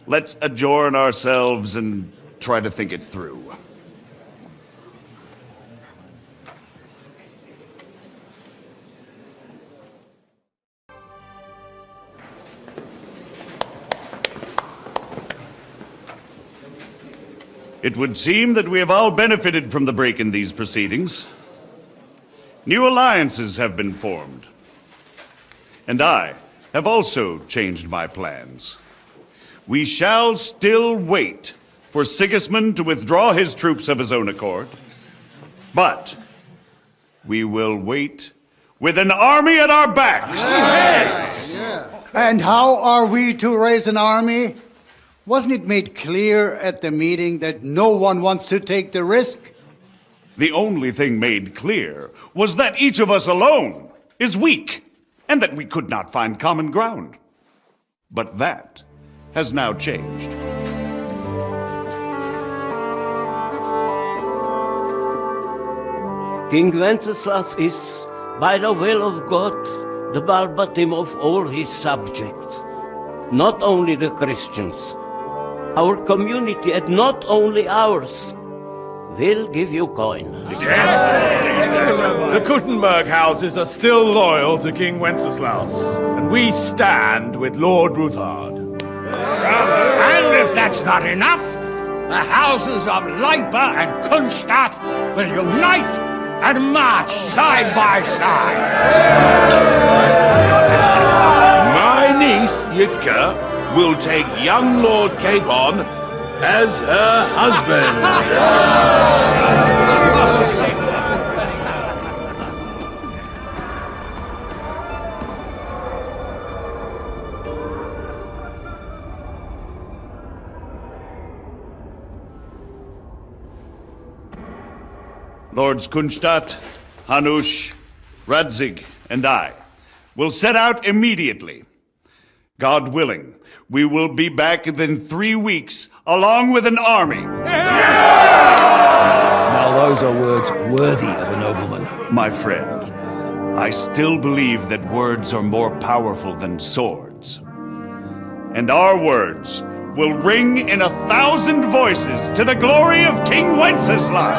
Let's adjourn ourselves and try to think it through. It would seem that we have all benefited from the break in these proceedings. New alliances have been formed. And I have also changed my plans. We shall still wait for Sigismund to withdraw his troops of his own accord, but we will wait with an army at our backs. Yes! And how are we to raise an army? Wasn't it made clear at the meeting that no one wants to take the risk? The only thing made clear was that each of us alone is weak, and that we could not find common ground. But that has now changed. King Wenceslas is, by the will of God, the verbatim of all his subjects. Not only the Christians, our community, and not only ours, will give you coin. The Kuttenberg houses are still loyal to King Wenceslas, and we stand with Lord Ruthard. And if that's not enough, the houses of Leipa and Kunstadt will unite and march side by side. My niece, Yitka, will take young Lord Capon as her husband. Lords Kunstadt, Hanush, Radzig, and I will set out immediately. God willing, we will be back within 3 weeks, along with an army. Now those are words worthy of a nobleman. My friend, I still believe that words are more powerful than swords. And our words will ring in 1,000 voices to the glory of King Wenceslas!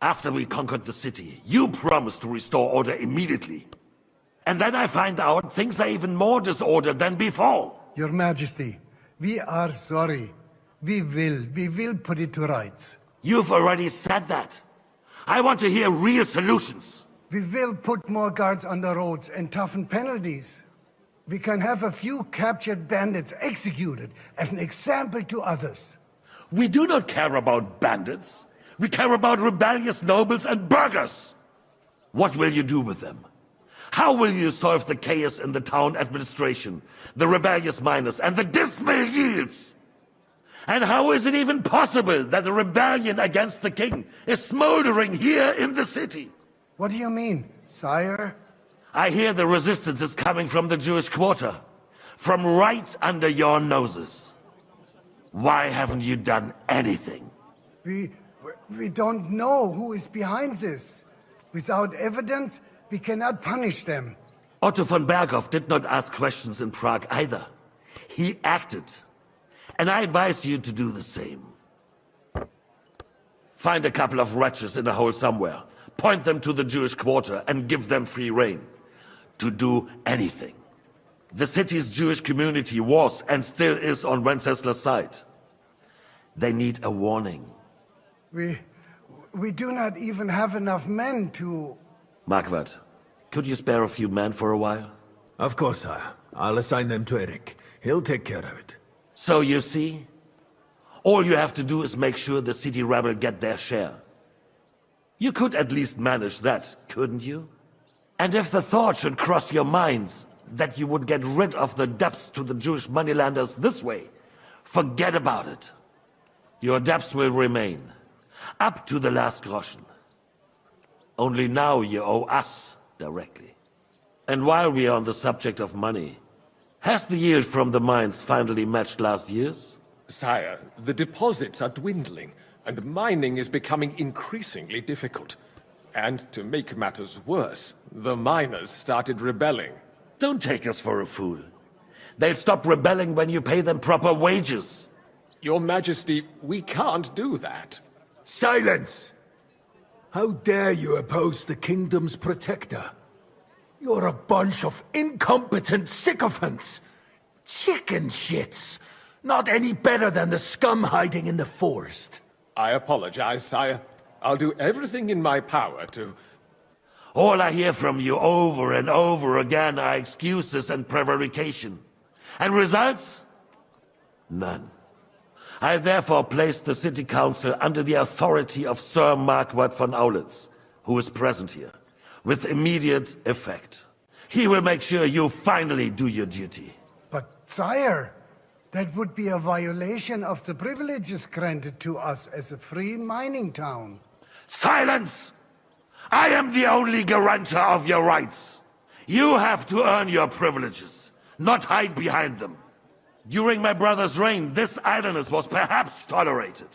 After we conquered the city, you promised to restore order immediately. And then I find out things are even more disordered than before. Your Majesty, we are sorry. We will put it to rights. You've already said that. I want to hear real solutions. We will put more guards on the roads and toughen penalties. We can have a few captured bandits executed as an example to others. We do not care about bandits. We care about rebellious nobles and burghers. What will you do with them? How will you solve the chaos in the town administration, the rebellious miners, and the dismal yields? And how is it even possible that a rebellion against the king is smoldering here in the city? What do you mean, sire? I hear the resistance is coming from the Jewish quarter, from right under your noses. Why haven't you done anything? We don't know who is behind this. Without evidence, we cannot punish them. Otto von Bergow did not ask questions in Prague either. He acted. And I advise you to do the same. Find a couple of wretches in a hole somewhere, point them to the Jewish quarter, and give them free rein to do anything. The city's Jewish community was and still is on Wenceslas' side. They need a warning. We do not even have enough men to... Marquardt, could you spare a few men for a while? Of course, sire. I'll assign them to Eric. He'll take care of it. So you see, all you have to do is make sure the city rebel get their share. You could at least manage that, couldn't you? And if the thought should cross your minds that you would get rid of the debts to the Jewish moneylenders this way, forget about it. Your debts will remain, up to the last groschen. Only now you owe us directly. And while we are on the subject of money, has the yield from the mines finally matched last year's? Sire, the deposits are dwindling, and mining is becoming increasingly difficult. And to make matters worse, the miners started rebelling. Don't take us for a fool. They'll stop rebelling when you pay them proper wages. Your Majesty, we can't do that. Silence! How dare you oppose the kingdom's protector? You're a bunch of incompetent sycophants! Chicken shits! Not any better than the scum hiding in the forest. I apologize, sire. I'll do everything in my power to... All I hear from you over and over again are excuses and prevarication. And results? None. I therefore placed the city council under the authority of Sir Marquardt von Aulitz, who is present here, with immediate effect. He will make sure you finally do your duty. But, sire, that would be a violation of the privileges granted to us as a free mining town. Silence! I am the only guarantor of your rights. You have to earn your privileges, not hide behind them. During my brother's reign, this idleness was perhaps tolerated.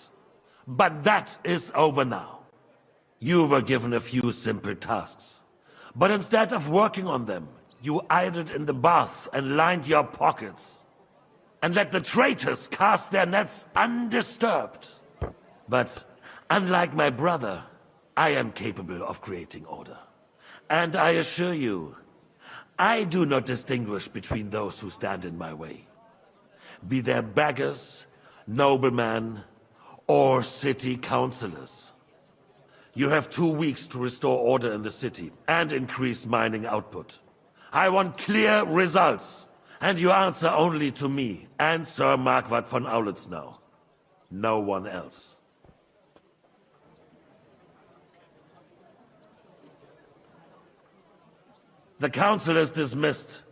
But that is over now. You were given a few simple tasks. But instead of working on them, you idled in the baths and lined your pockets. and let the traitors cast their nets undisturbed. But unlike my brother, I am capable of creating order. And I assure you, I do not distinguish between those who stand in my way. Be they beggars, noblemen, or city councillors. You have 2 weeks to restore order in the city and increase mining output. I want clear results, and you answer only to me and Sir Marquardt von Aulitz now. No one else. The council is dismissed.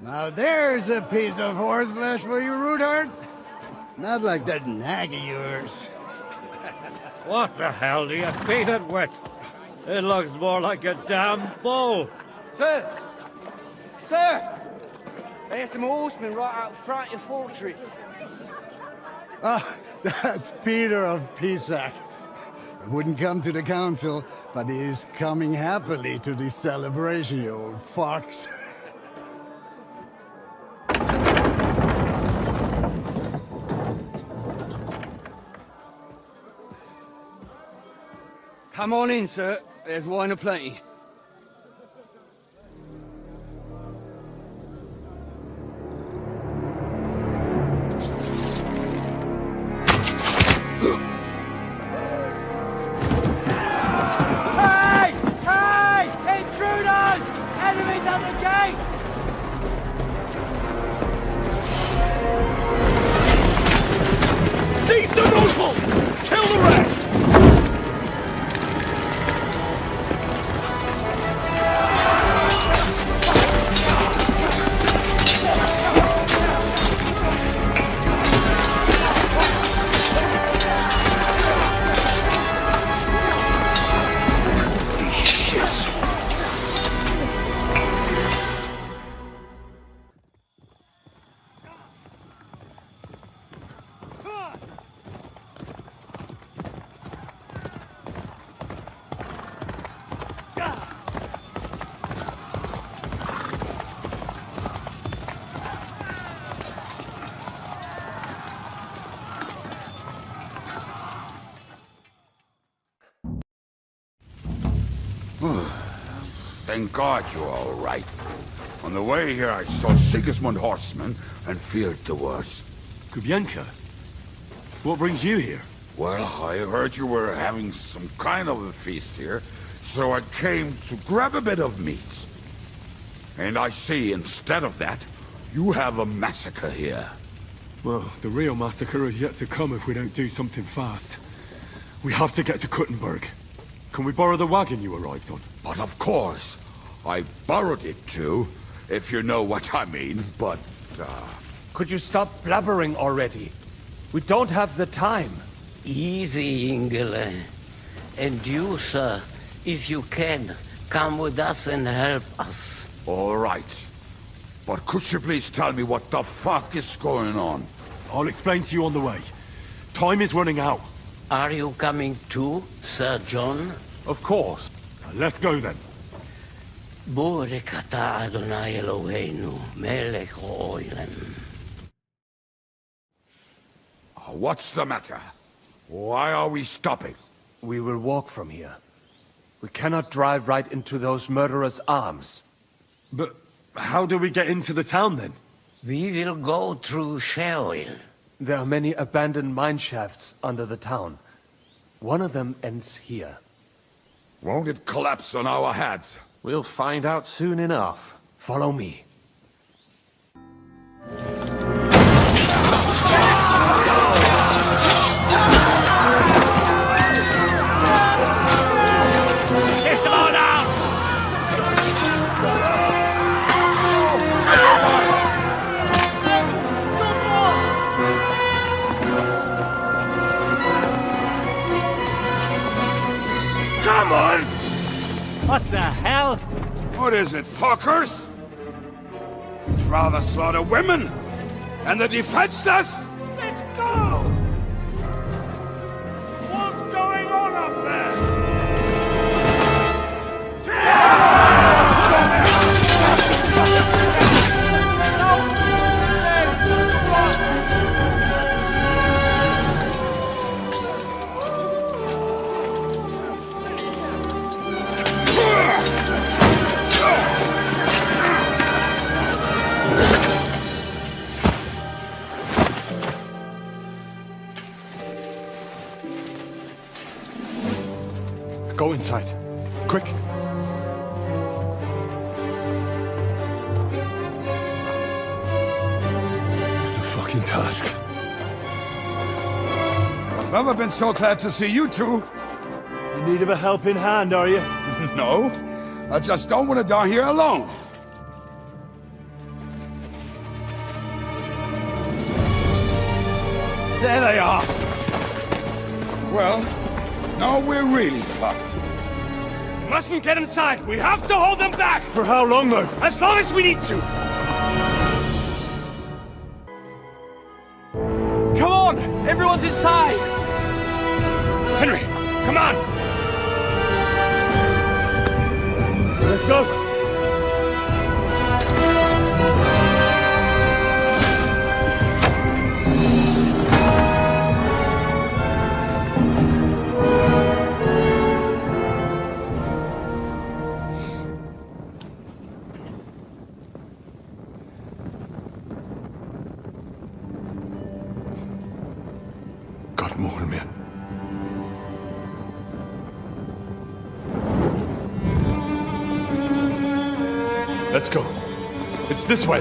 Now there's a piece of horseflesh for you, Ruthard. Not like that nag of yours. What the hell do you feed it with? It looks more like a damn bull. Sir! Sir! There's some horsemen right out front of the fortress. Ah, that's Peter of Pisac. He wouldn't come to the council, but he is coming happily to the celebration, you old fox. Come on in, sir. There's wine aplenty. Hey! Hey! Intruders! Enemies at the gates! Seize the nobles! Kill the rest! Thank God you're all right. On the way here, I saw Sigismund horsemen and feared the worst. Kubienka? What brings you here? Well, I heard you were having some kind of a feast here, so I came to grab a bit of meat. And I see, instead of that, you have a massacre here. Well, the real massacre is yet to come if we don't do something fast. We have to get to Kuttenberg. Can we borrow the wagon you arrived on? But of course. I borrowed it too, if you know what I mean, but, Could you stop blabbering already? We don't have the time. Easy, Ingele. And you, sir, if you can, come with us and help us. All right. But could you please tell me what the fuck is going on? I'll explain to you on the way. Time is running out. Are you coming too, Sir John? Of course. Let's go then. Borekata Adonai Eloheinu, melech ha'olam. What's the matter? Why are we stopping? We will walk from here. We cannot drive right into those murderers' arms. But how do we get into the town then? We will go through Sheol. There are many abandoned mine shafts under the town. One of them ends here. Won't it collapse on our heads? We'll find out soon enough. Follow me. Get them all down! Come on! What the hell? What is it, fuckers? Rather slaughter women and the defenseless? Let's go! What's going on up there? Go inside. Quick. To the fucking task. I've never been so glad to see you two. In need of a helping hand, are you? No, I just don't want to die here alone. There they are! Well, now we're really fucked. Mustn't get inside! We have to hold them back! For how long, though? As long as we need to! Come on! Everyone's inside! Henry, come on! Let's go! God, more mehr. Let's go. It's this way.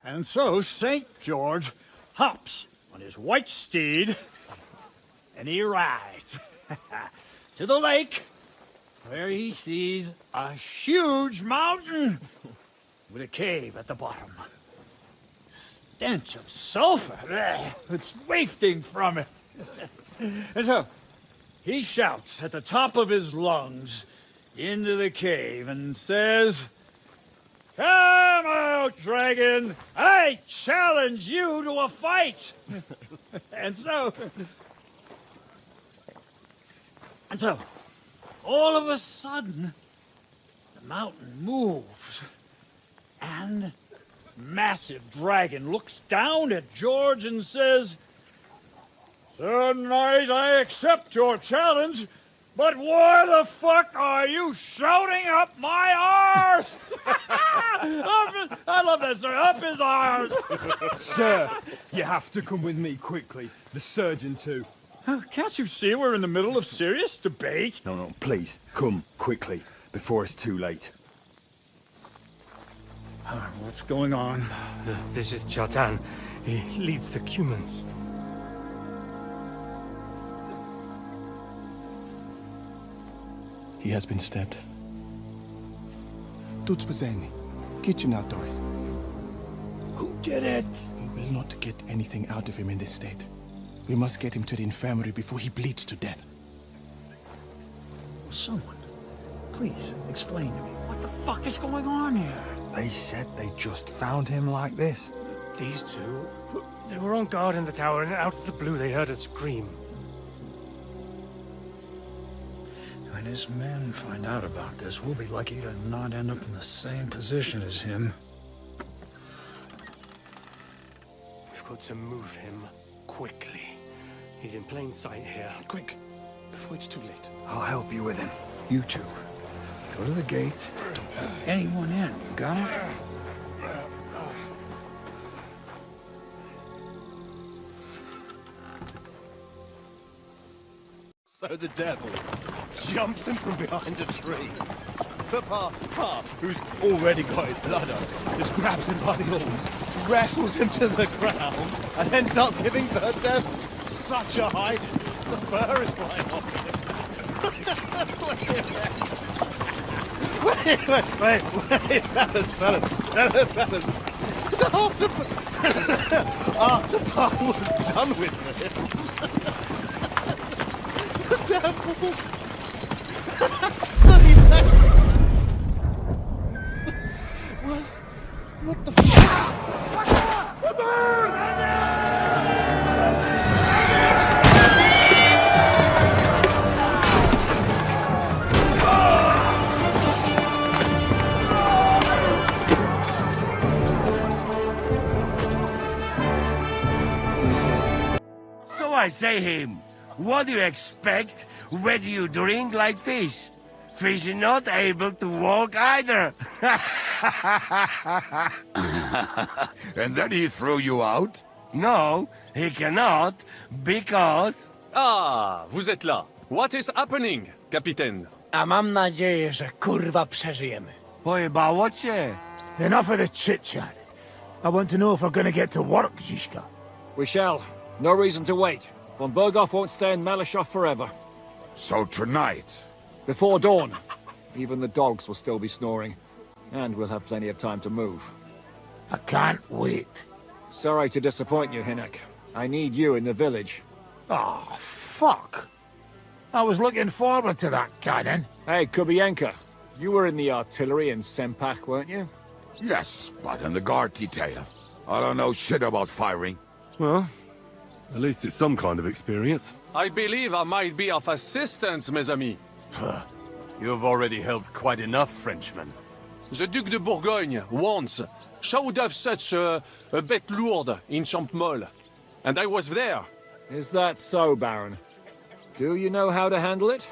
And so St. George hops on his white steed, and he rides to the lake, where he sees a huge mountain with a cave at the bottom. Stench of sulfur, it's wafting from it. And so he shouts at the top of his lungs into the cave and says, "Come out, dragon! I challenge you to a fight!" And so, all of a sudden, the mountain moves, and massive dragon looks down at George and says, "Sir Knight, I accept your challenge, but why the fuck are you shouting up my arse?" I love that, sir. Up his arse. Sir, you have to come with me quickly. The surgeon, too. Can't you see we're in the middle of serious debate? No, please, come quickly, before it's too late. What's going on? This is Chatan. He leads the Cumans. He has been stabbed. Tudo bem. Kitchen outdoors. Who did it? We will not get anything out of him in this state. We must get him to the infirmary before he bleeds to death. Someone, please explain to me. What the fuck is going on here? They said they just found him like this. These two, they were on guard in the tower, and out of the blue they heard a scream. When his men find out about this, we'll be lucky to not end up in the same position as him. We've got to move him quickly. He's in plain sight here. Quick, before it's too late. I'll help you with him. You two, go to the gate. Don't let anyone in. You got it? So the devil jumps him from behind a tree. Pa, who's already got his blood up, just grabs him by the arms, wrestles him to the ground, and then starts giving birth to such a hiding. The fur is flying off him. wait, fellas. After Paul was done with it, the devil. So he said, what the So I say him, what do you expect when you drink like fish? Fish are not able to walk either. And then he threw you out? No, he cannot, because... Ah, vous êtes là. What is happening, Capitaine? A mam nadzieję, że kurwa przeżyjemy. Pojebało cię. Enough of the chit-chat. I want to know if we're gonna get to work, Zizka. We shall. No reason to wait. Von Bergow won't stay in Malashov forever. So tonight? Before dawn. Even the dogs will still be snoring. And we'll have plenty of time to move. I can't wait. Sorry to disappoint you, Hinek. I need you in the village. Oh, fuck. I was looking forward to that, Cannon. Hey, Kubienka. You were in the artillery in Sempak, weren't you? Yes, but in the guard detail. I don't know shit about firing. Well, at least it's some kind of experience. I believe I might be of assistance, mes amis. You've already helped quite enough, Frenchmen. The Duc de Bourgogne, once, showed off such a bête lourde in Champmol. And I was there. Is that so, Baron? Do you know how to handle it?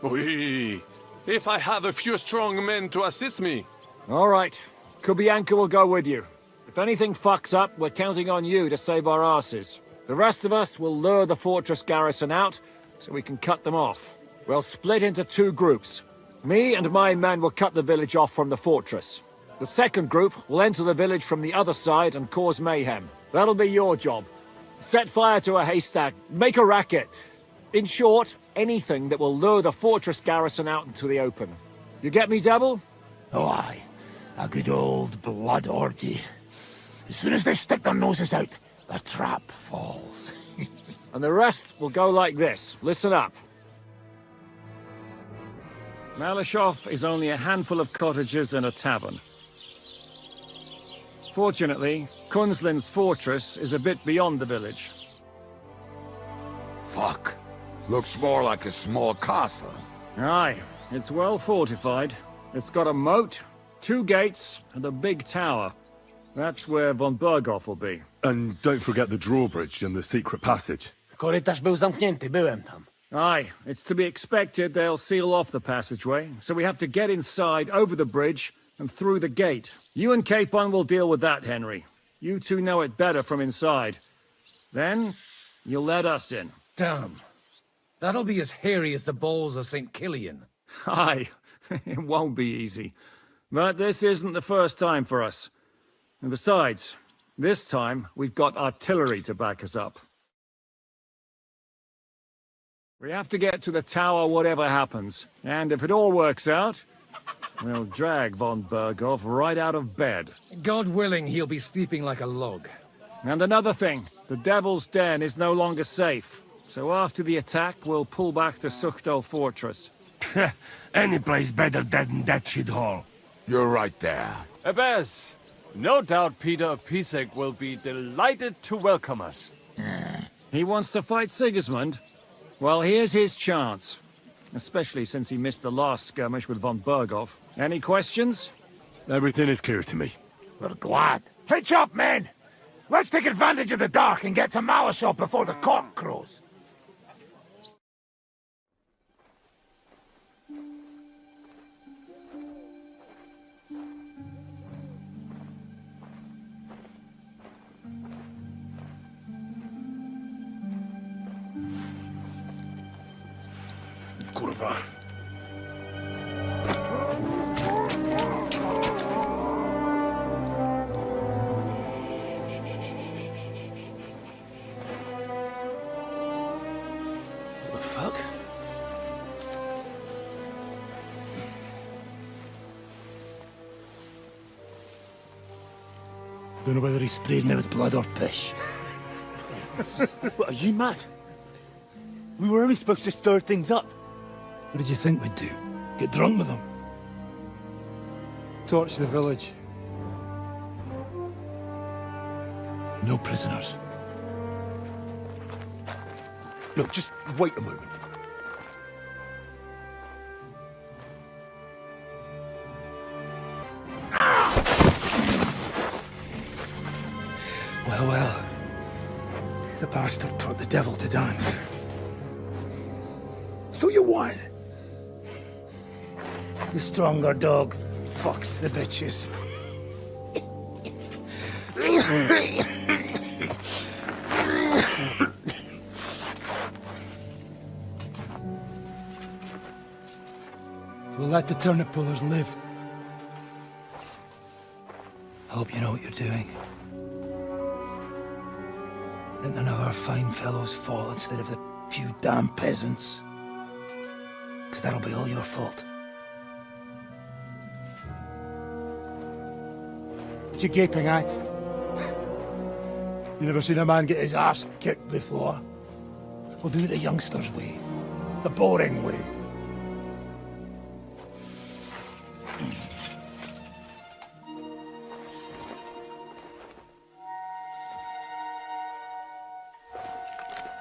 Oui. If I have a few strong men to assist me. All right. Kubianka will go with you. If anything fucks up, we're counting on you to save our asses. The rest of us will lure the fortress garrison out, so we can cut them off. We'll split into two groups. Me and my men will cut the village off from the fortress. The second group will enter the village from the other side and cause mayhem. That'll be your job. Set fire to a haystack, make a racket. In short, anything that will lure the fortress garrison out into the open. You get me, Devil? Oh, aye. A good old blood orgy. As soon as they stick their noses out, the trap falls. And the rest will go like this. Listen up. Malashov is only a handful of cottages and a tavern. Fortunately, Kunzlin's fortress is a bit beyond the village. Fuck. Looks more like a small castle. Aye, it's well fortified. It's got a moat, 2 gates, and a big tower. That's where von Bergow will be. And don't forget the drawbridge and the secret passage. Korytarz był zamknięty, byłem tam. Aye, it's to be expected they'll seal off the passageway, so we have to get inside, over the bridge, and through the gate. You and Capon will deal with that, Henry. You two know it better from inside. Then, you'll let us in. Damn. That'll be as hairy as the balls of St. Killian. Aye, it won't be easy. But this isn't the first time for us. And besides, this time we've got artillery to back us up. We have to get to the tower whatever happens, and if it all works out, we'll drag von Bergow right out of bed. God willing, he'll be sleeping like a log. And another thing, the Devil's Den is no longer safe, so after the attack, we'll pull back to Sukhto Fortress. Any place better than that shithole. You're right there. Abbas, no doubt Peter of Pisek will be delighted to welcome us. He wants to fight Sigismund? Well, here's his chance. Especially since he missed the last skirmish with von Bergow. Any questions? Everything is clear to me. We're glad. Hitch up, men! Let's take advantage of the dark and get to Malashov before the cock crows. Kurwa. Don't know whether he sprayed me with blood or piss. What, are you mad? We were only supposed to stir things up. What did you think we'd do? Get drunk with them? Torch the village. No prisoners. Look, just wait a moment. Well, well. The bastard taught the devil to dance. So you won. The stronger dog fucks the bitches. We'll let the turnip pullers live. I hope you know what you're doing. Let none of our fine fellows fall instead of the few damn peasants. Because that'll be all your fault. What you gaping at? You never seen a man get his ass kicked before? We'll do it the youngsters' way. The boring way.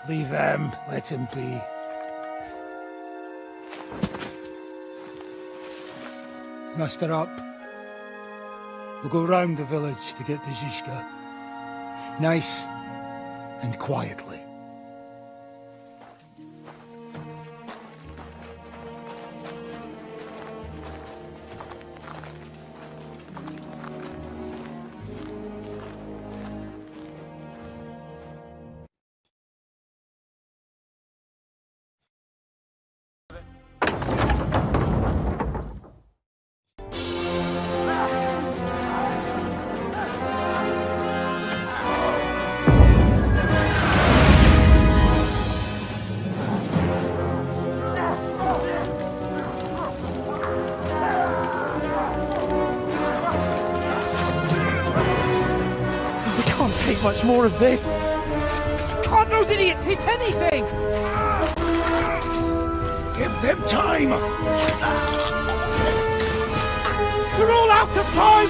Leave him, let him be. Muster up. We'll go round the village to get to Zizka. Nice and quietly. Much more of this. Can't those idiots hit anything? Give them time! They're all out of time!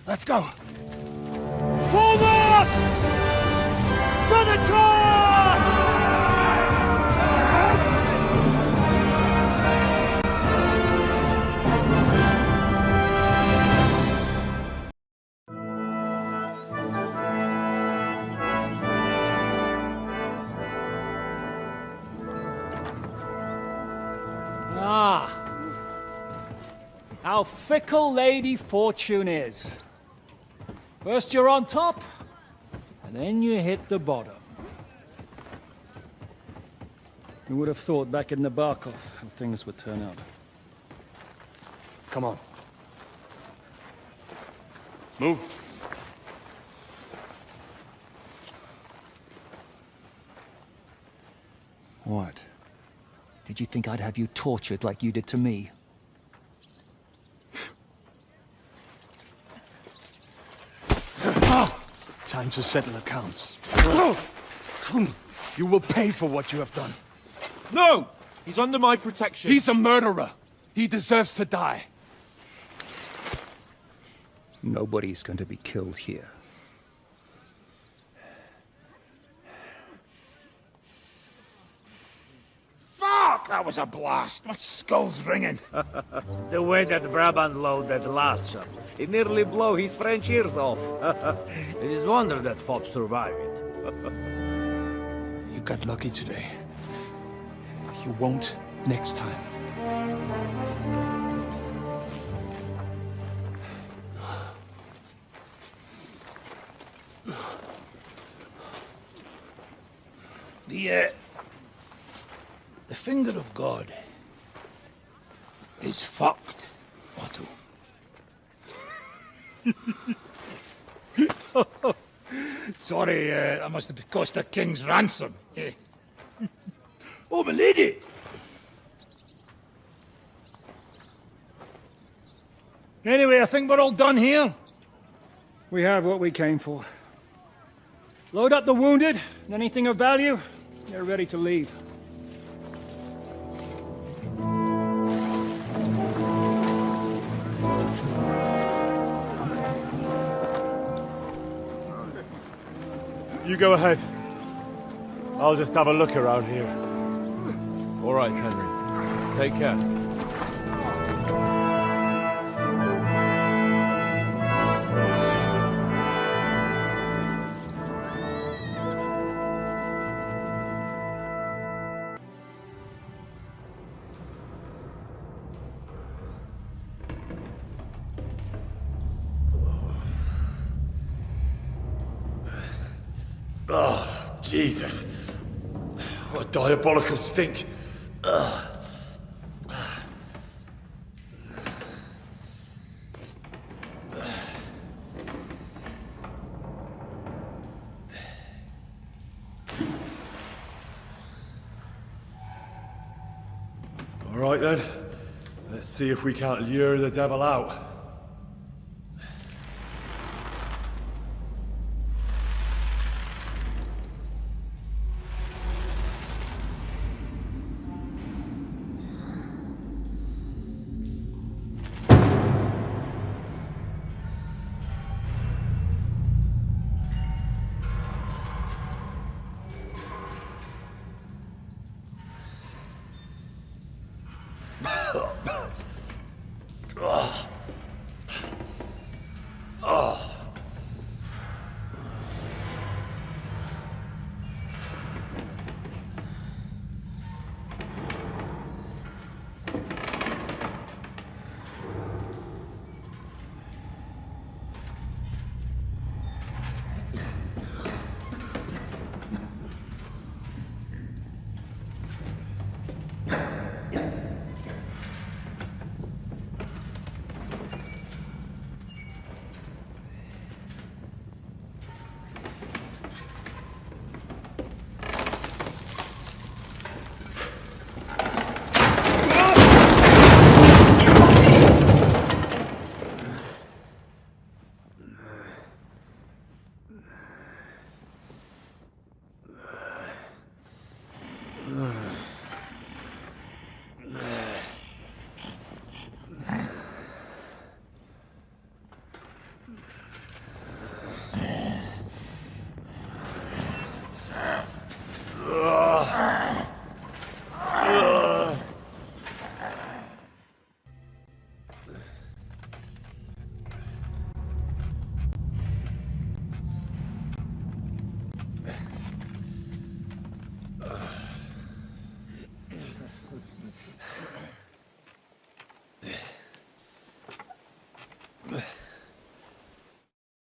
Let's go! Forward! To the charge! Ah, how fickle Lady Fortune is. First you're on top, and then you hit the bottom. Who would have thought back in Nebakov how things would turn out? Come on. Move. What? Did you think I'd have you tortured like you did to me? Time to settle accounts. You will pay for what you have done. No! He's under my protection. He's a murderer. He deserves to die. Nobody's going to be killed here. Fuck! That was a blast. My skull's ringing. The way that Brabant load that last shot, it nearly blow his French ears off. It is wonder that fops survive it. You got lucky today. You won't next time. The finger of God is fucked, Otto. Sorry, that must have cost a king's ransom. Oh, my lady! Anyway, I think we're all done here. We have what we came for. Load up the wounded, and anything of value, they're ready to leave. You go ahead. I'll just have a look around here. All right, Henry. Take care. Oh, Jesus. What a diabolical stink. Ugh. All right then. Let's see if we can't lure the devil out.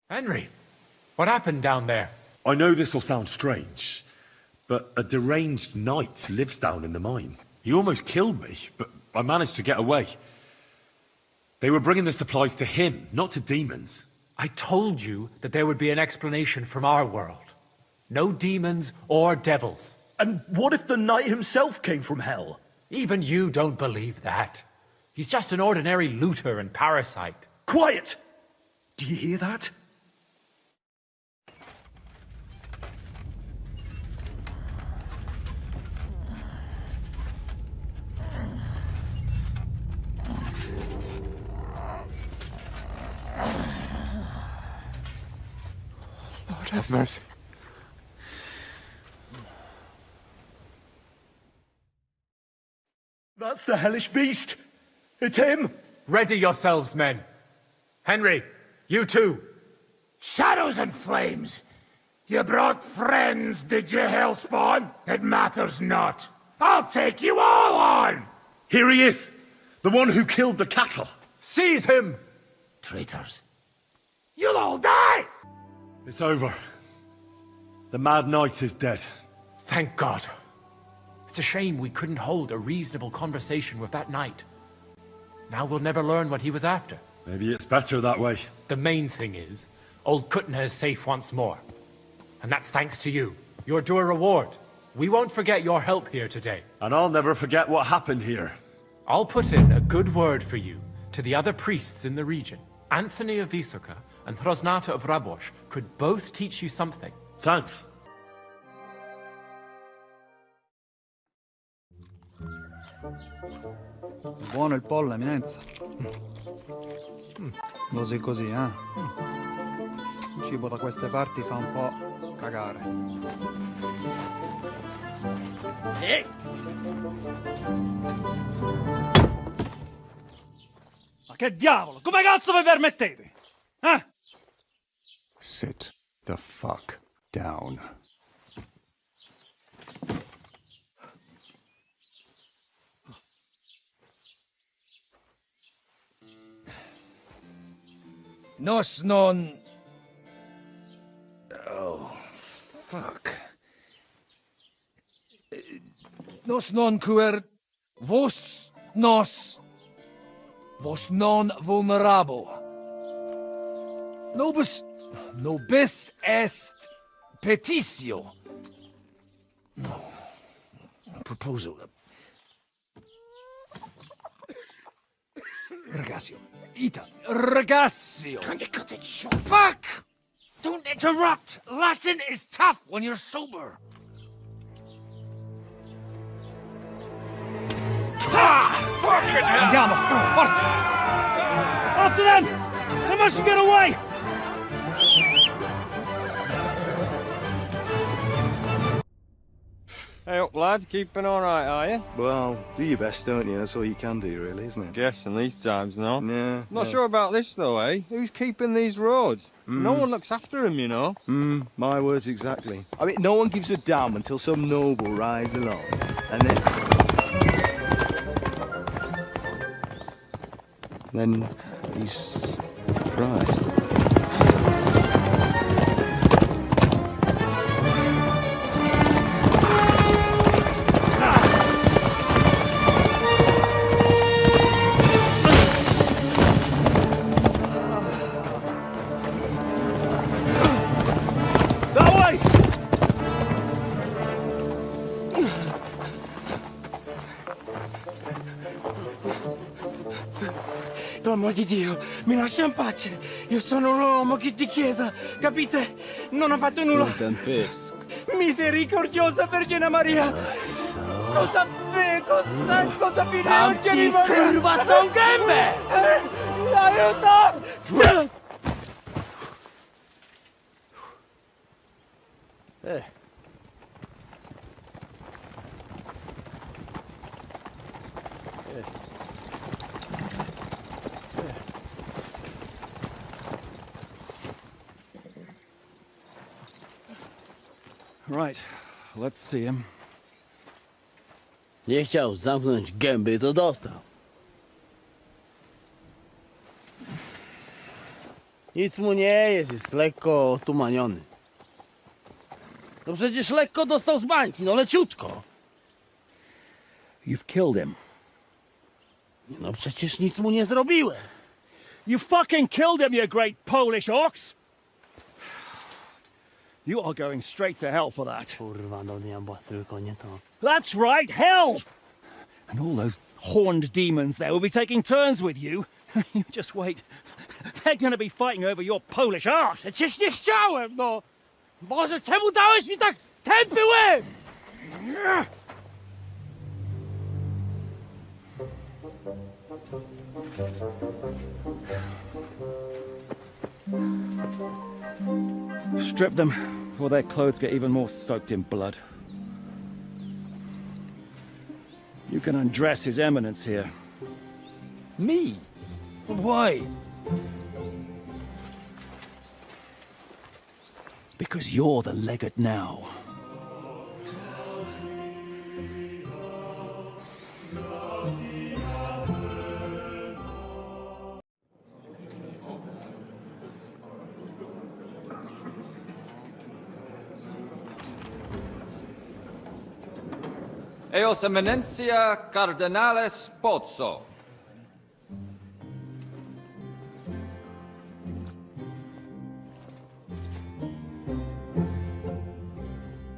Henry, what happened down there? I know this'll sound strange, but a deranged knight lives down in the mine. He almost killed me, but I managed to get away. They were bringing the supplies to him, not to demons. I told you that there would be an explanation from our world. No demons or devils. And what if the knight himself came from hell? Even you don't believe that. He's just an ordinary looter and parasite. Quiet! Do you hear that? Lord have mercy. That's the hellish beast! It's him! Ready yourselves, men. Henry, you too. Shadows and flames! You brought friends, did you, Hellspawn? It matters not. I'll take you all on! Here he is! The one who killed the cattle! Seize him! Traitors. You'll all die! It's over. The Mad Knight is dead. Thank God. It's a shame we couldn't hold a reasonable conversation with that knight. Now we'll never learn what he was after. Maybe it's better that way. The main thing is, old Kutna is safe once more. And that's thanks to you. You're due a reward. We won't forget your help here today. And I'll never forget what happened here. I'll put in a good word for you to the other priests in the region. Anthony of Vysoka and Hrosnata of Rabosh could both teach you something. Thanks. Buono il pollo, eminenza. Così così, eh? Il cibo da queste parti fa un po' cagare. Ma che diavolo? Come cazzo vi permettete? Eh? Sit the fuck down. Nos non... Oh, fuck. Nos non quer... Vos nos... Vos non vulnerabo. Nobis est petitio. No. Proposal. Ragazio. Ita. Ragazio. Can you cut it short? Fuck! Don't interrupt! Latin is tough when you're sober. Ah! Fucking hell! Andiamo! Forza! After them! They must get away! Hey up, lad. Keeping all right, are you? Well, do your best, don't you? That's all you can do, really, isn't it? Guess in these times, no? Yeah. Not sure about this, though, eh? Who's keeping these roads? No one looks after them, you know. My words exactly. I mean, no one gives a damn until some noble rides along, and then he's surprised. Per amor di Dio, mi lascia in pace. Io sono un uomo di chiesa, capite? Non ho fatto nulla. Misericordiosa Vergine Maria. Cosa fine oggi mi curvato un gambe! Aiuto! Right, let's see him. Nie chciał zamknąć gęby, to dostał. Nic mu nie jest lekko otumaniony. No przecież lekko dostał z bańki, no leciutko. You've killed him. No przecież nic mu nie zrobiłem. You fucking killed him, you great Polish ox! You are going straight to hell for that. Kurwa, do diabła, tylko nie to. That's right, hell! And all those horned demons there will be taking turns with you. You just wait. They're gonna be fighting over your Polish ass! Przecież nie chciałem, no! Boże, czemu dałeś mi tak tępy łeb? Strip them before their clothes get even more soaked in blood. You can undress His Eminence here. Me? Why? Because you're the legate now. Eos Eminentia Cardinales Pozzo.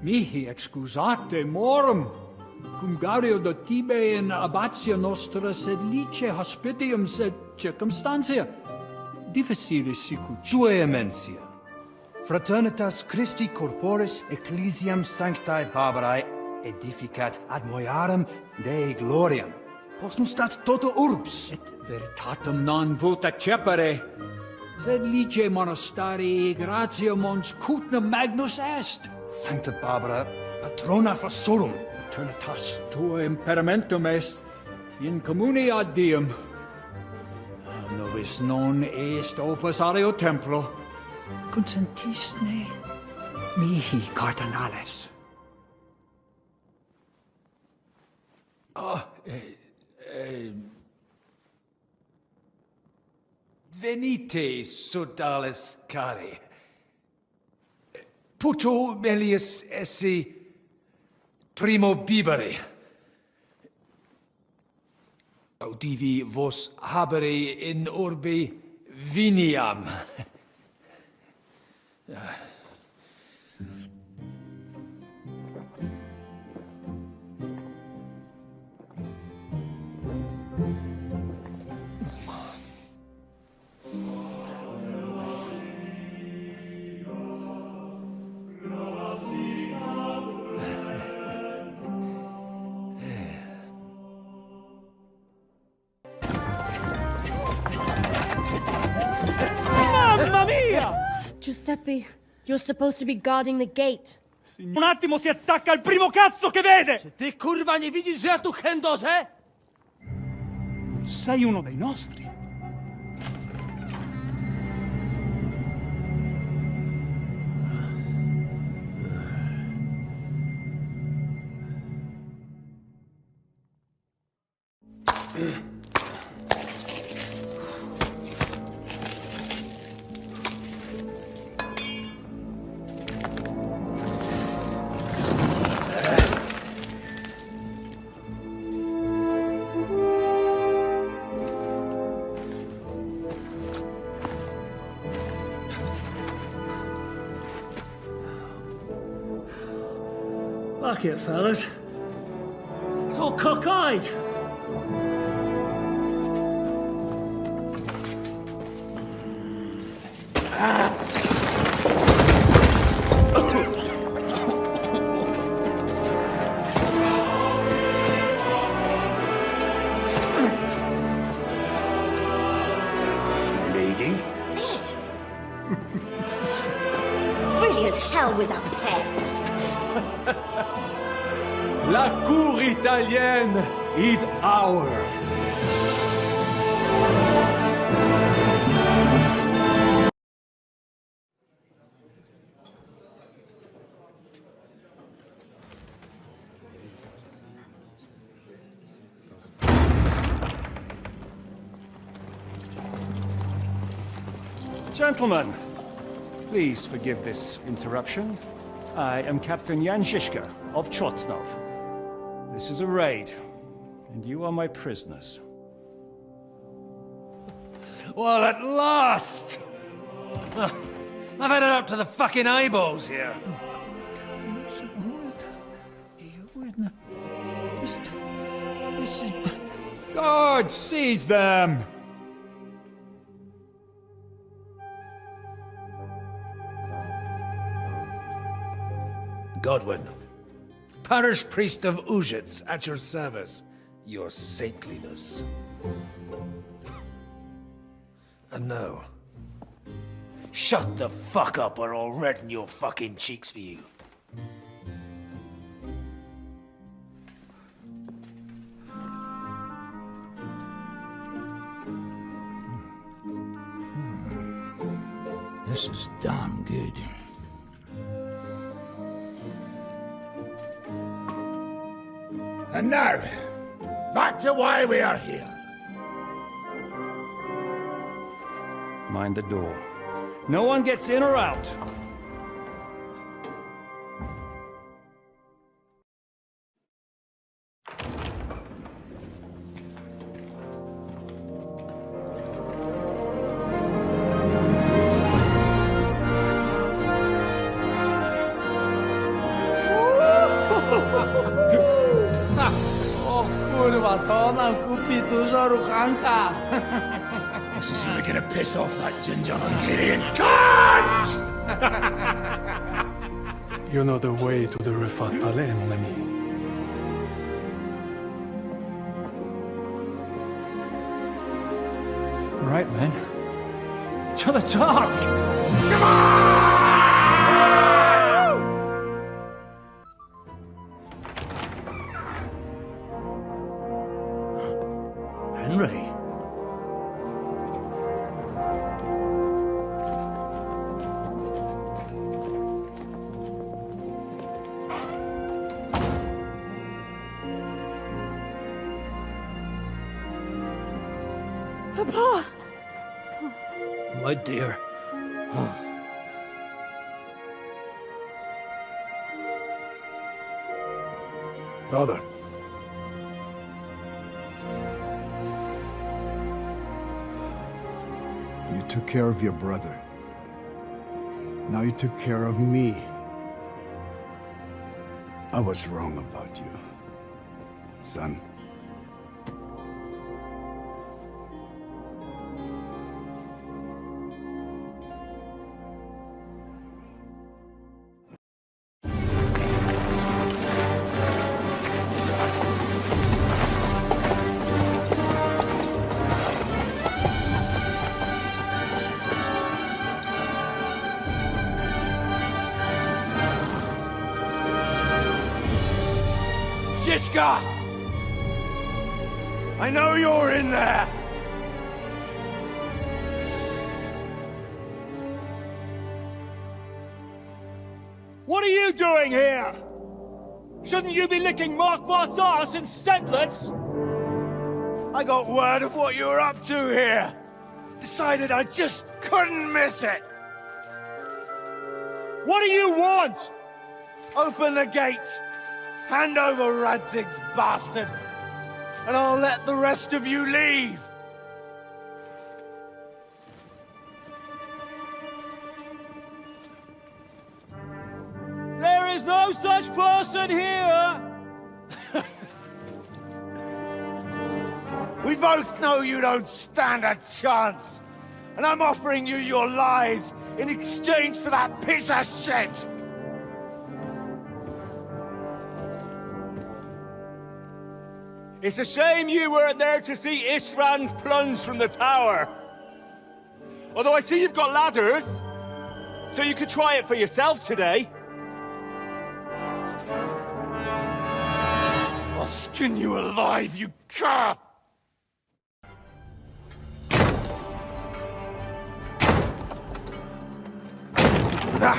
Mihi excusate morum, cum gaudio de tibe in abatia nostra sed lice hospitium sed circumstantia. Difficilis sicut. Tue emensia. Fraternitas Christi corporis ecclesiam sanctae Barbarae edificat ad moiarem Dei gloriam. Postum stat toto urbs. Et veritatem non vult accepere, sed lice monastarii gratia mons Kutna magnus est. Sancta Barbara, patrona frassorum. Eternitas tua imperamentum est, in communi ad diem. Nobis non est opus alio templo, consentisne mihi cardinales. Venite, sodales cari. Puto melius esse primo bibere. Audivi vos habere in orbe viniam. Mamma mia! Giuseppe, you're supposed to be guarding the gate. Un attimo si attacca al primo cazzo che vede! Czy ty kurwa nie widzisz, że ja tu chędożę? Sei uno dei nostri. Fuck it, fellas. It's all cockeyed. Bleeding? Really as hell with a pen. La cour italienne is ours. Gentlemen, please forgive this interruption. I am Captain Jan Žižka of Trosnov. This is a raid, and you are my prisoners. Well, at last! I've had it up to the fucking eyeballs here. Guards, seize them! Godwin, parish priest of Uzhitz, at your service, your saintliness. And now, shut the fuck up or I'll redden your fucking cheeks for you. This is damn good. And now, back to why we are here. Mind the door. No one gets in or out. O kurwa, to nam kupi dużo ruchanka. This is really gonna piss off that ginger Hungarian cunt! You know the way to the Rifat Palais, mon ami. Right, men. To the task! Come Henry? Papa! My dear. Father. You took care of your brother. Now you took care of me. I was wrong about you, son. Shiska! I know you're in there! What are you doing here? Shouldn't you be licking Markvart's arse in Sedlitz? I got word of what you were up to here. Decided I just couldn't miss it. What do you want? Open the gate. Hand over Radzig's bastard. And I'll let the rest of you leave. There is no such person here! We both know you don't stand a chance. And I'm offering you your lives in exchange for that piece of shit! It's a shame you weren't there to see Ishrand's plunge from the tower. Although I see you've got ladders, so you could try it for yourself today. I'll skin you alive, you cur! Bergow.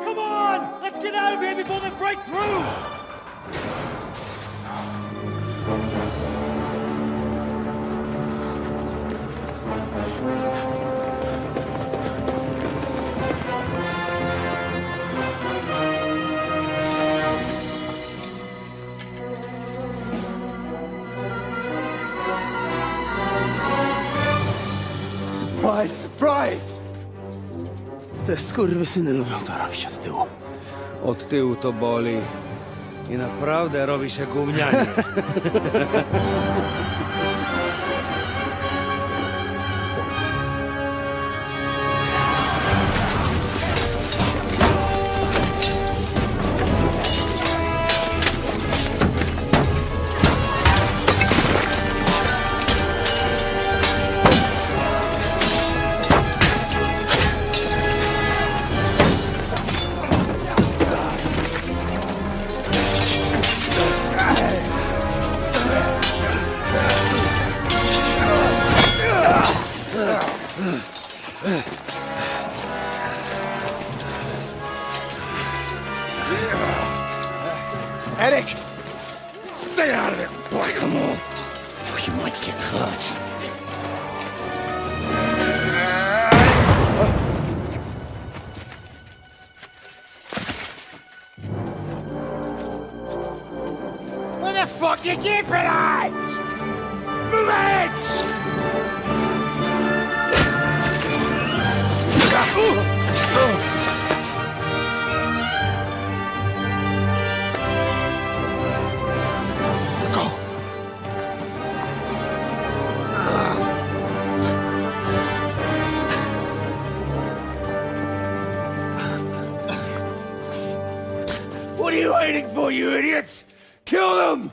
Come on! Let's get out of here before they break through! Surprise, surprise! Te skurwysyny lubią to robić od tyłu. Od tyłu to boli. I naprawdę robi się gównianie. Eric! Stay out of it, blackamoor! Or you might get hurt. Where the fuck you keeping it? Move it! What are you waiting for, you idiots? Kill them!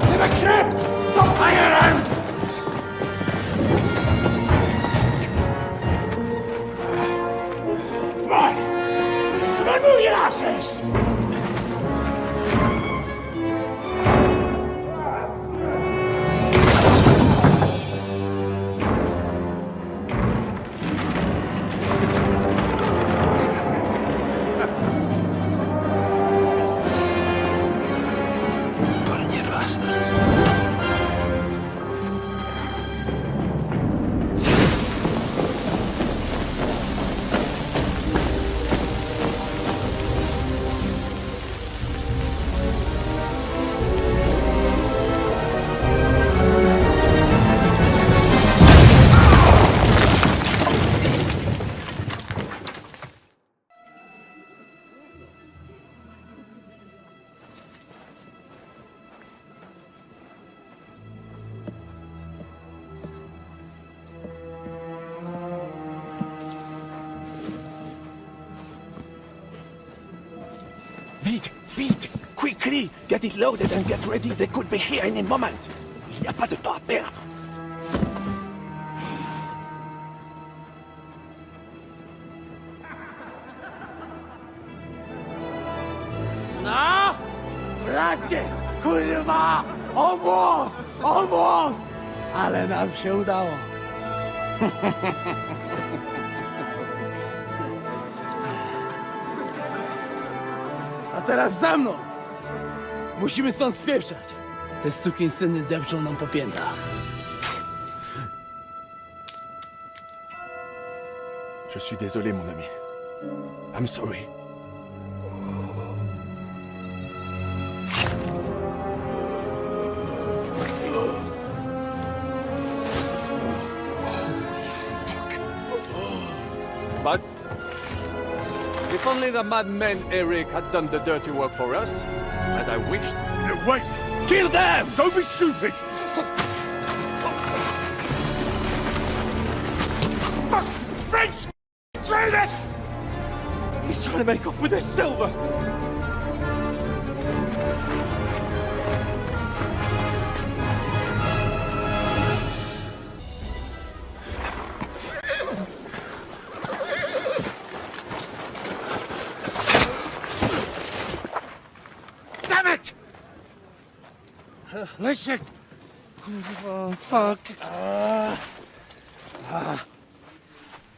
To the crypt! Stop firing! Come on! Come on, move your asses! Vite! Quickly! Get it loaded and get ready. They could be here any moment. Il n'y a pas de temps à perdre. No! Bracie! Kurwa! Almost! Almost! Ale nam się udało. A teraz za mną! Musimy stąd spieprzać. Te sukinsyny depczą nam po piętach. Je suis désolé, mon ami. I'm sorry. But if only the madman Eric had done the dirty work for us, as I wished. No, wait! Kill them! Don't be stupid! Fuck! French! Traitors! He's trying to make off with his silver! Damn it! Leszek! Kurwa, fuck.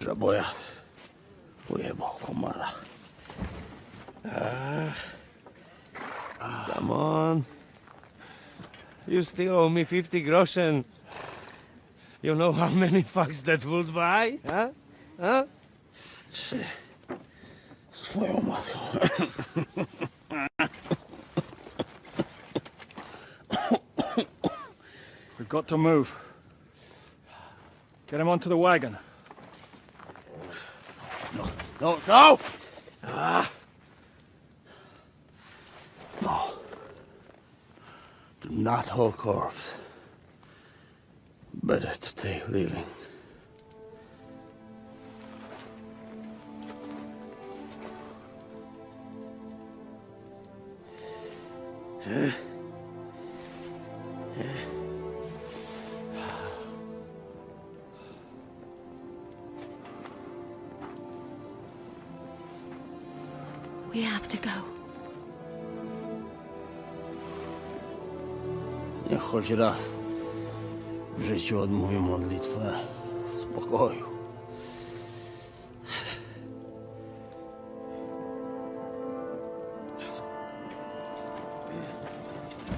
Żaboja. Ujebał komara. Come on. You still owe me 50 groschen. You know how many fucks that would buy? Huh? Huh? Swoją matką. got to move. Get him onto the wagon. No, no! Ah! No. Do not hold corpse. Better to take living. We have to go. Niech choć raz w życiu odmówię modlitwę w spokoju.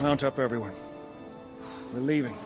Mount up, everyone. We're leaving.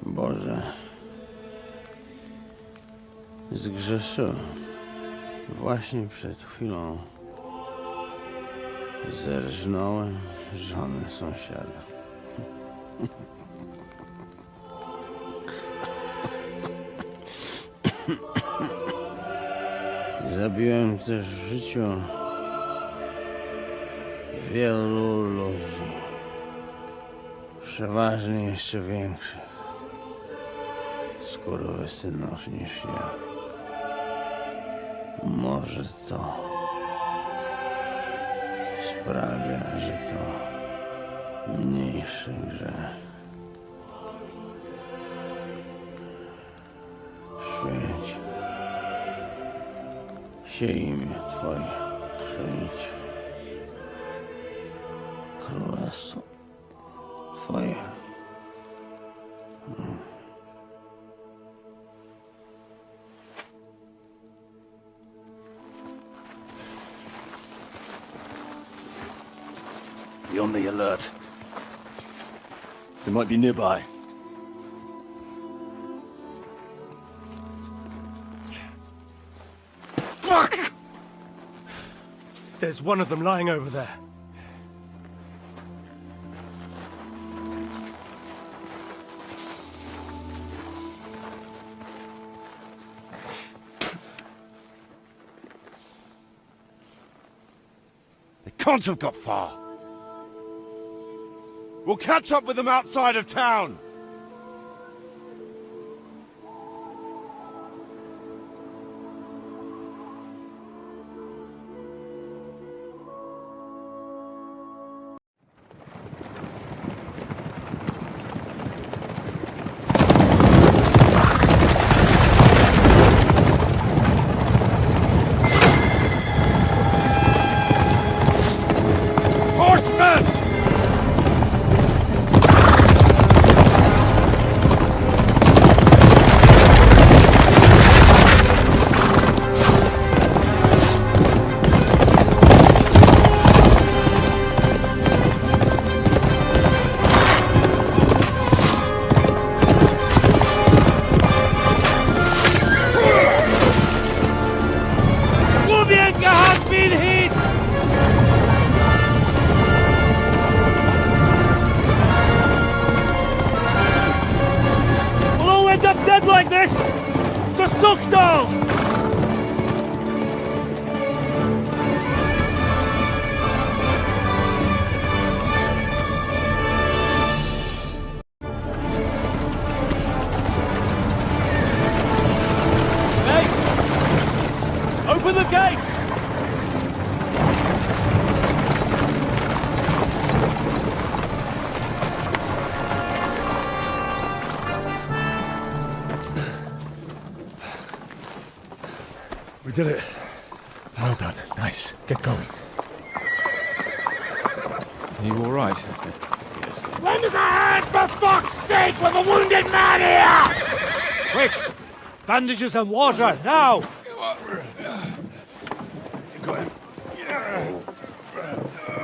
Boże, zgrzeszyłem. Właśnie przed chwilą zerżnąłem żonę sąsiada. Zabiłem też w życiu wielu ludzi, przeważnie jeszcze większych skurwysynów niż ja. Może to sprawia, że to mniejszy grzech. Święć się imię Twoje, przyjdź królestwo Twoje. Be on the alert. They might be nearby. Fuck! There's one of them lying over there. They can't have got far. We'll catch up with them outside of town. Horsemen! like this! To Sukdal! Open the gate! We did it. Well done. Nice. Get going. Are you all right? Lend us a hand, for fuck's sake, with a wounded man here! Quick! Bandages and water, now!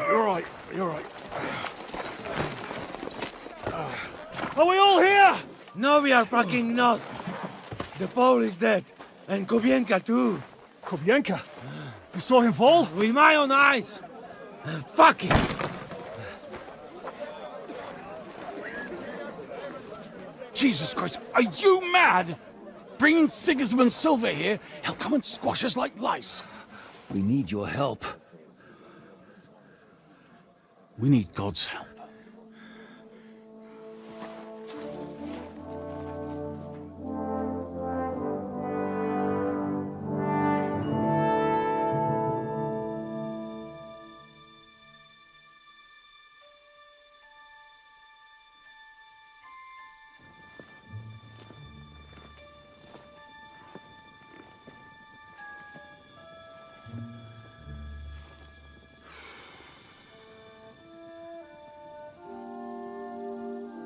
You're right. You're right. Are we all here? No, we are fucking not. The Pole is dead. And Kobienka too. Kobienka? You saw him fall? With my own eyes. And fuck it. Jesus Christ, are you mad? Bringing Sigismund Silver here, he'll come and squash us like lice. We need your help. We need God's help.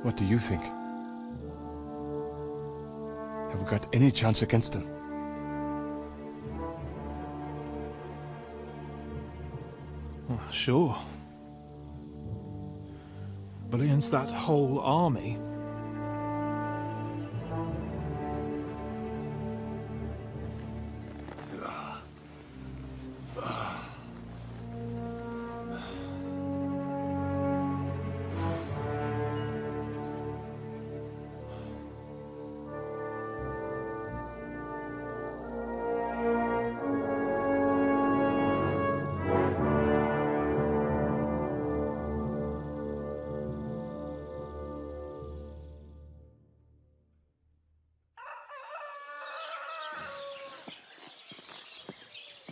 What do you think? Have we got any chance against them? Oh, sure. But against that whole army...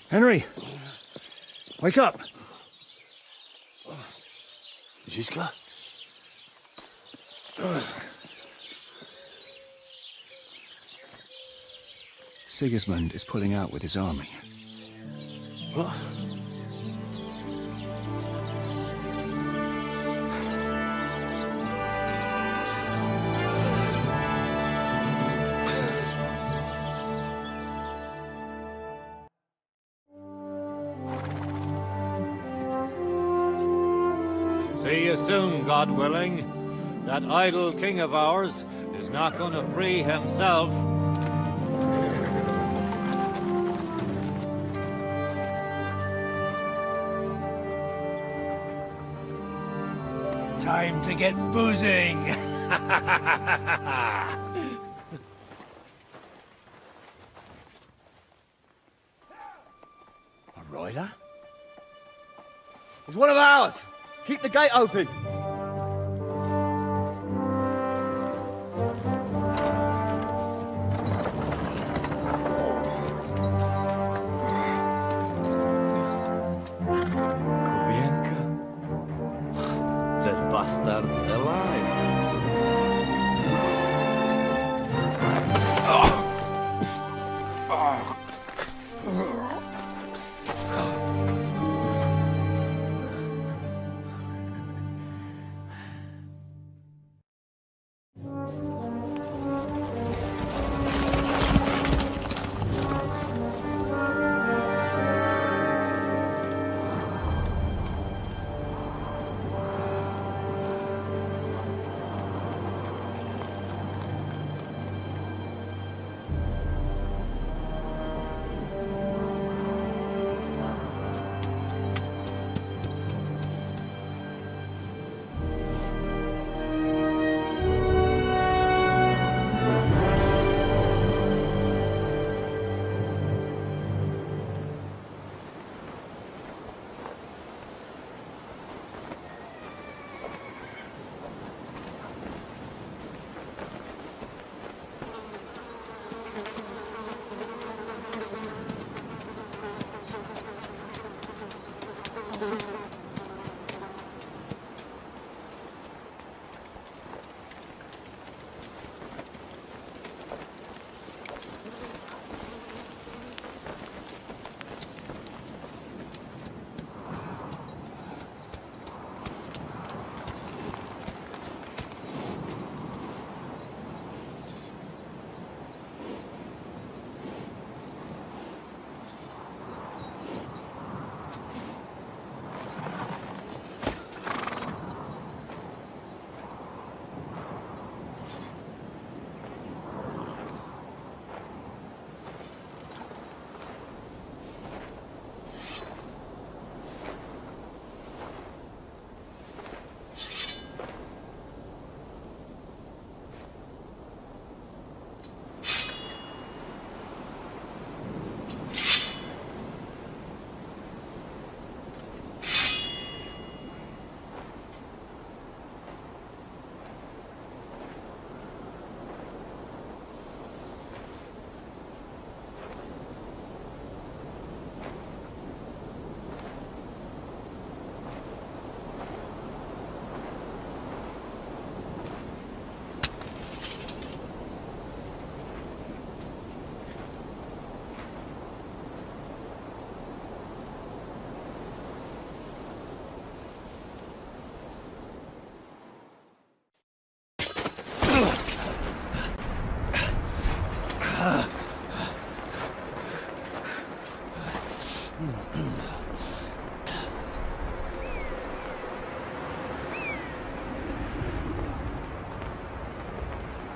Henry! Wake up! Zizka? Sigismund is pulling out with his army. What? See you soon, God willing. That idle king of ours is not going to free himself. Time to get boozing! A rider? It's one of ours! Keep the gate open! Kubienka? That bastard's alive.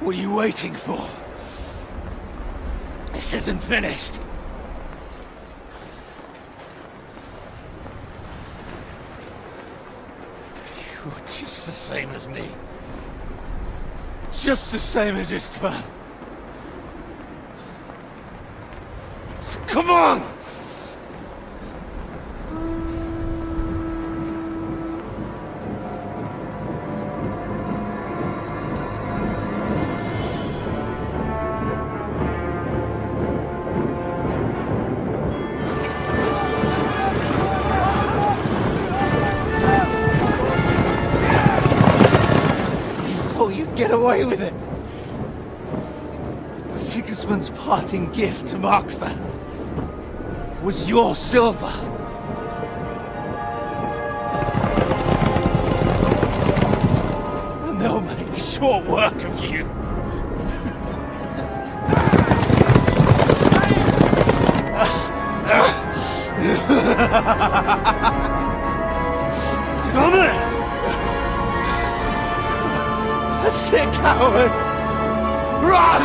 What are you waiting for? This isn't finished. You're just the same as me. Just the same as Istvan. So come on! Get away with it! Sigismund's parting gift to Markva was your silver. And they'll make short work of you. Damn it! That's it, coward! Run!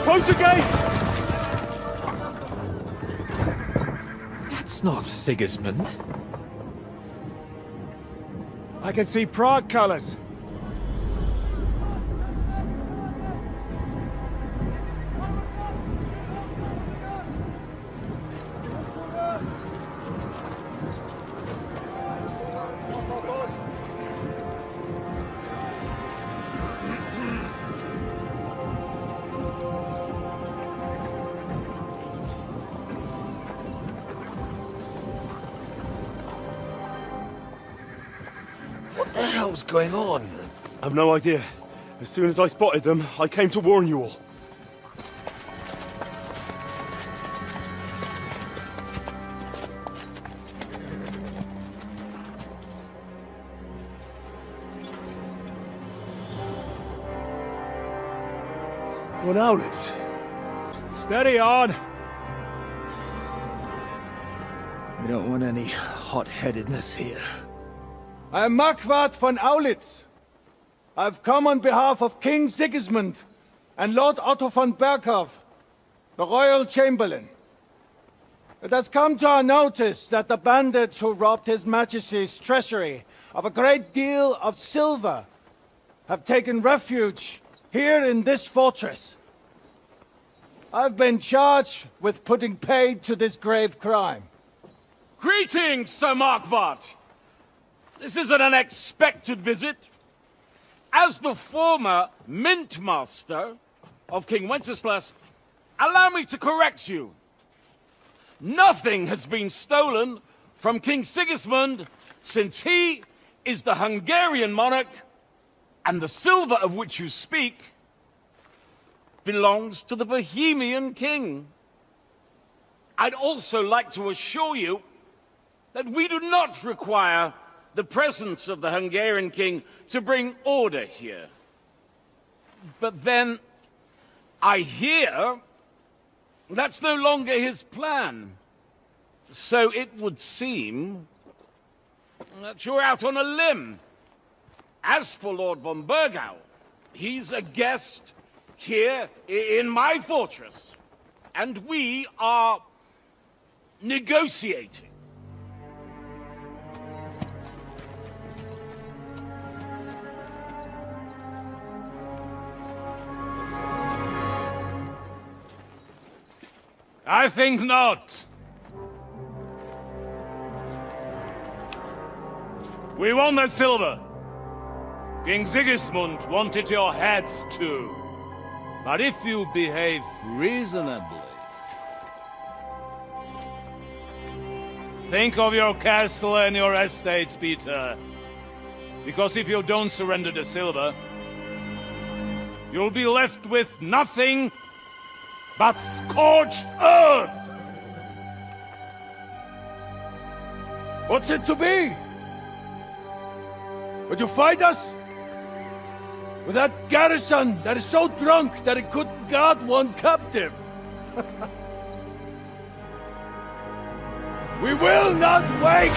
Close the gate! That's not Sigismund. I can see Prague colors. What the hell's going on? I've no idea. As soon as I spotted them, I came to warn you all. What owlets? Steady on! We don't want any hot-headedness here. I am Markvart von Aulitz. I've come on behalf of King Sigismund and Lord Otto von Bergow, the Royal Chamberlain. It has come to our notice that the bandits who robbed His Majesty's treasury of a great deal of silver have taken refuge here in this fortress. I've been charged with putting paid to this grave crime. Greetings, Sir Markvart! This is an unexpected visit. As the former mint master of King Wenceslas, allow me to correct you. Nothing has been stolen from King Sigismund since he is the Hungarian monarch, and the silver of which you speak belongs to the Bohemian king. I'd also like to assure you that we do not require the presence of the Hungarian king to bring order here. But then, I hear that's no longer his plan. So it would seem that you're out on a limb. As for Lord von Bergow, he's a guest here in my fortress, and we are negotiating. I think not. We want that silver. King Sigismund wanted your heads too. But if you behave reasonably... Think of your castle and your estates, Peter. Because if you don't surrender the silver, you'll be left with nothing but scorched earth! What's it to be? Would you fight us? With that garrison that is so drunk that it couldn't guard one captive? We will not wait!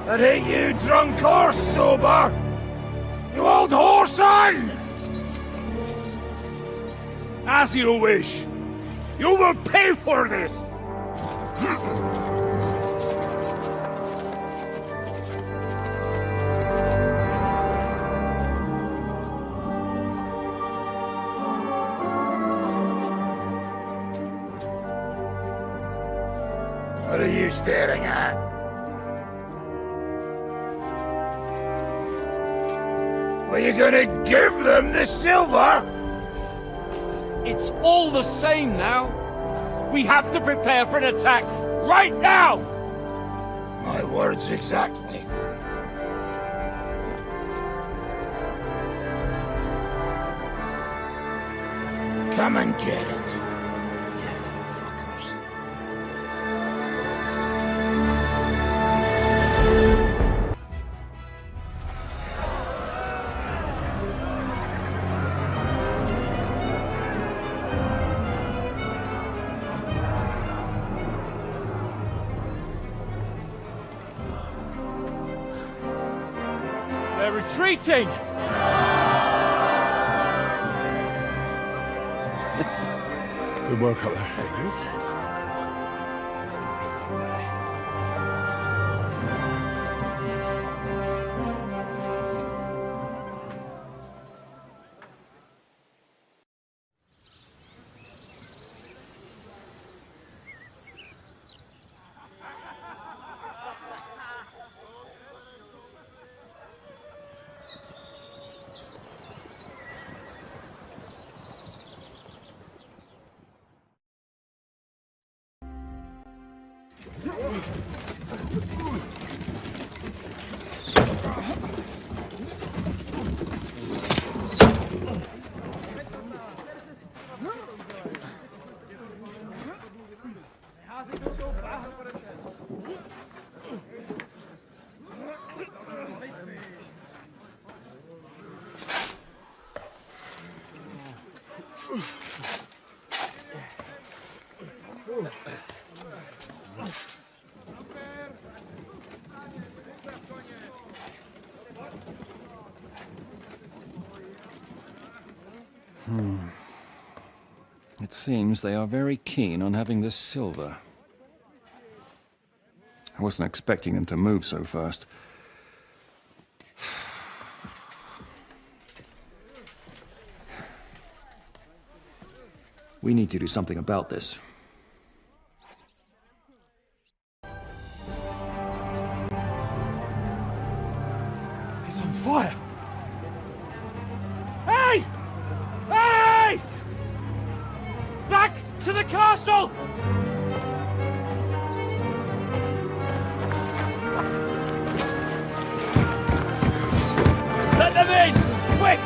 That ain't you, drunk or sober! You old whoreson! As you wish. You will pay for this! What are you staring at? Were you gonna give them the silver? It's all the same now. We have to prepare for an attack right now! My words exactly. Come and get it, you fuckers. They're retreating! Good work up there. There it is. It seems they are very keen on having this silver. I wasn't expecting them to move so fast. We need to do something about this. It's on fire! Hey! Hey! Back to the castle! Let them in! Quick!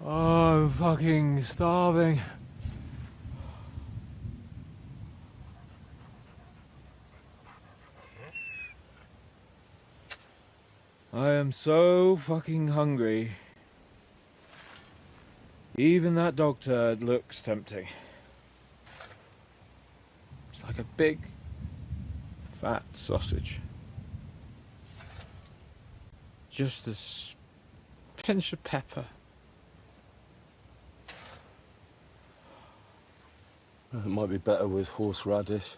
Oh, I'm fucking starving. I am so fucking hungry. Even that dog turd looks tempting. It's like a big, fat sausage. Just a pinch of pepper. It might be better with horseradish.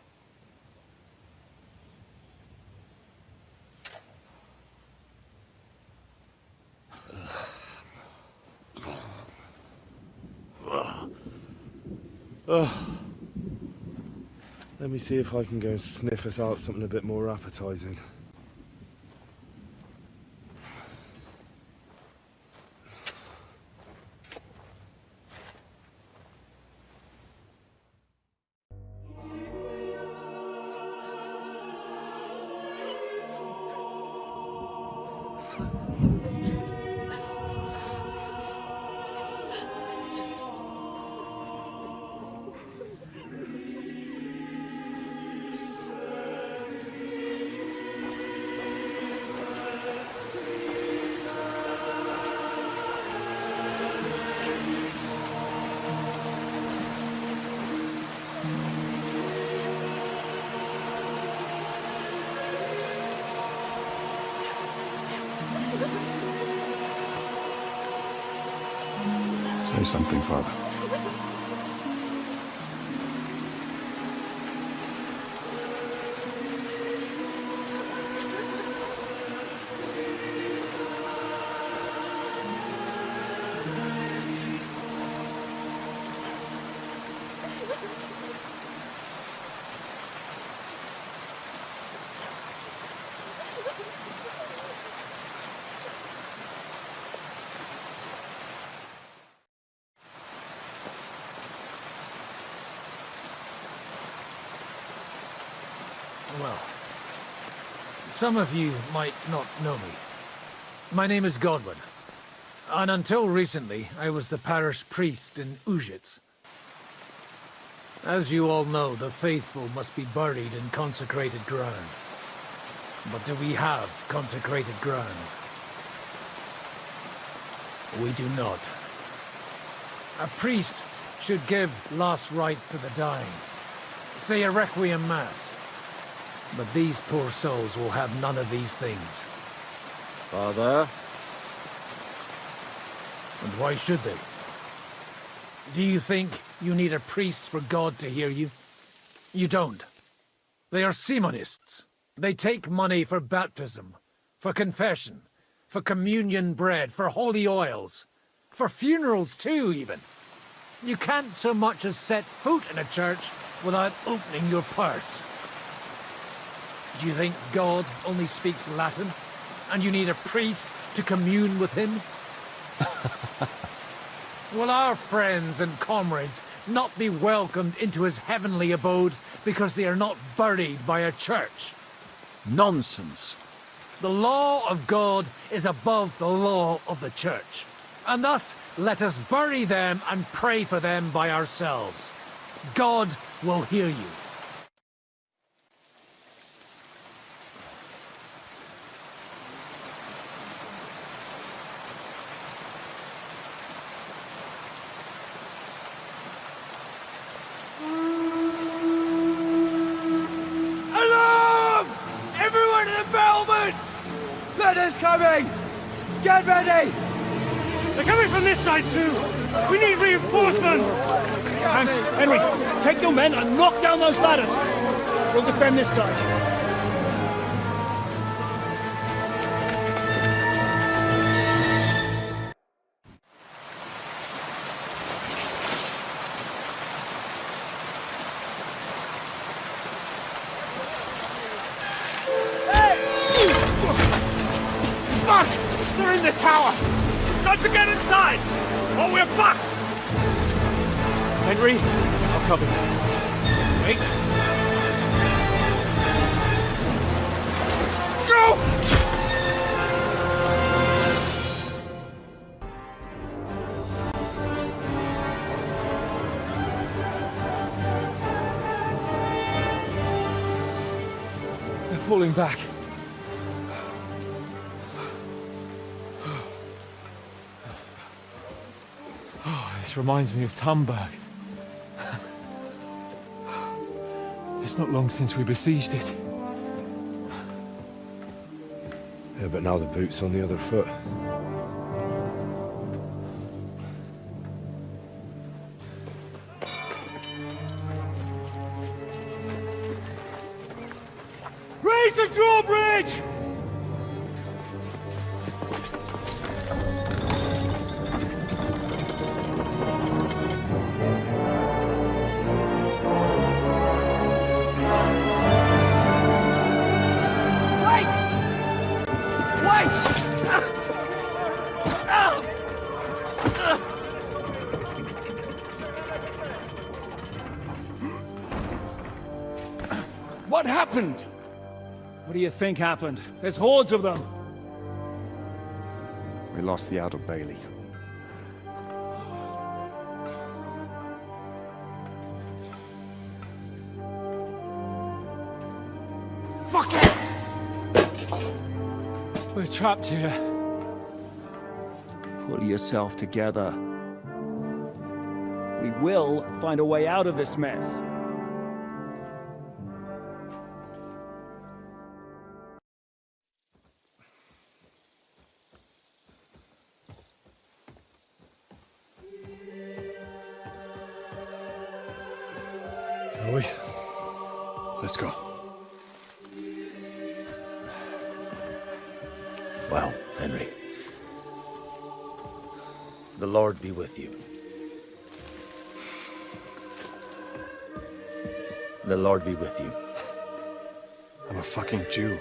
Let me see if I can go and sniff us out something a bit more appetizing. Say something, Father. Well, some of you might not know me. My name is Godwin, and until recently, I was the parish priest in Ujits. As you all know, the faithful must be buried in consecrated ground. But do we have consecrated ground? We do not. A priest should give last rites to the dying, say a requiem mass. But these poor souls will have none of these things. Father? And why should they? Do you think you need a priest for God to hear you? You don't. They are Simonists. They take money for baptism, for confession, for communion bread, for holy oils, for funerals too, even. You can't so much as set foot in a church without opening your purse. Do you think God only speaks Latin, and you need a priest to commune with him? Will our friends and comrades not be welcomed into his heavenly abode because they are not buried by a church? Nonsense. The law of God is above the law of the church, and thus let us bury them and pray for them by ourselves. God will hear you. Letters coming! Get ready! They're coming from this side too! We need reinforcements! Hans, Henry, take your men and knock down those ladders! We'll defend this side. They're in the tower! Time to get inside! Or we're fucked! Henry, I'll cover you. Wait. Go! They're falling back. This reminds me of Tamberg. It's not long since we besieged it. Yeah, but now the boot's on the other foot. Raise the drawbridge! What happened? What do you think happened? There's hordes of them. We lost the outer bailey. Fuck it! We're trapped here. Pull yourself together. We will find a way out of this mess. Shall we? Let's go. Well, Henry. The Lord be with you. The Lord be with you. I'm a fucking Jew.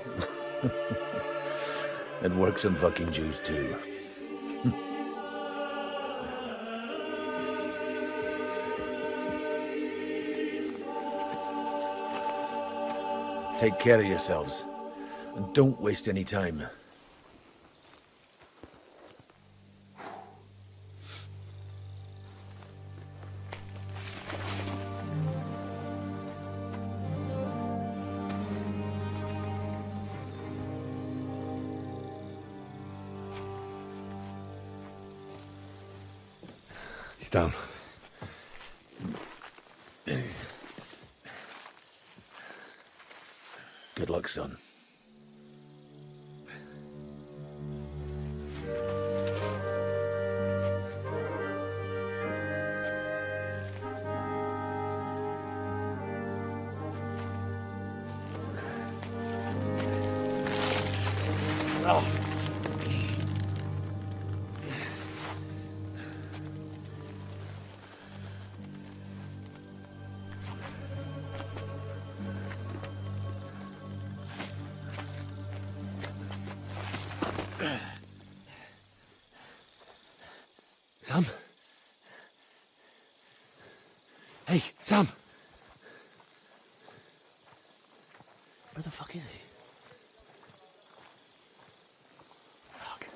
And works on fucking Jews too. Take care of yourselves, and don't waste any time. He's down. Good luck, son. Oh. Sam? Hey, Sam! Where the fuck is he? Fuck.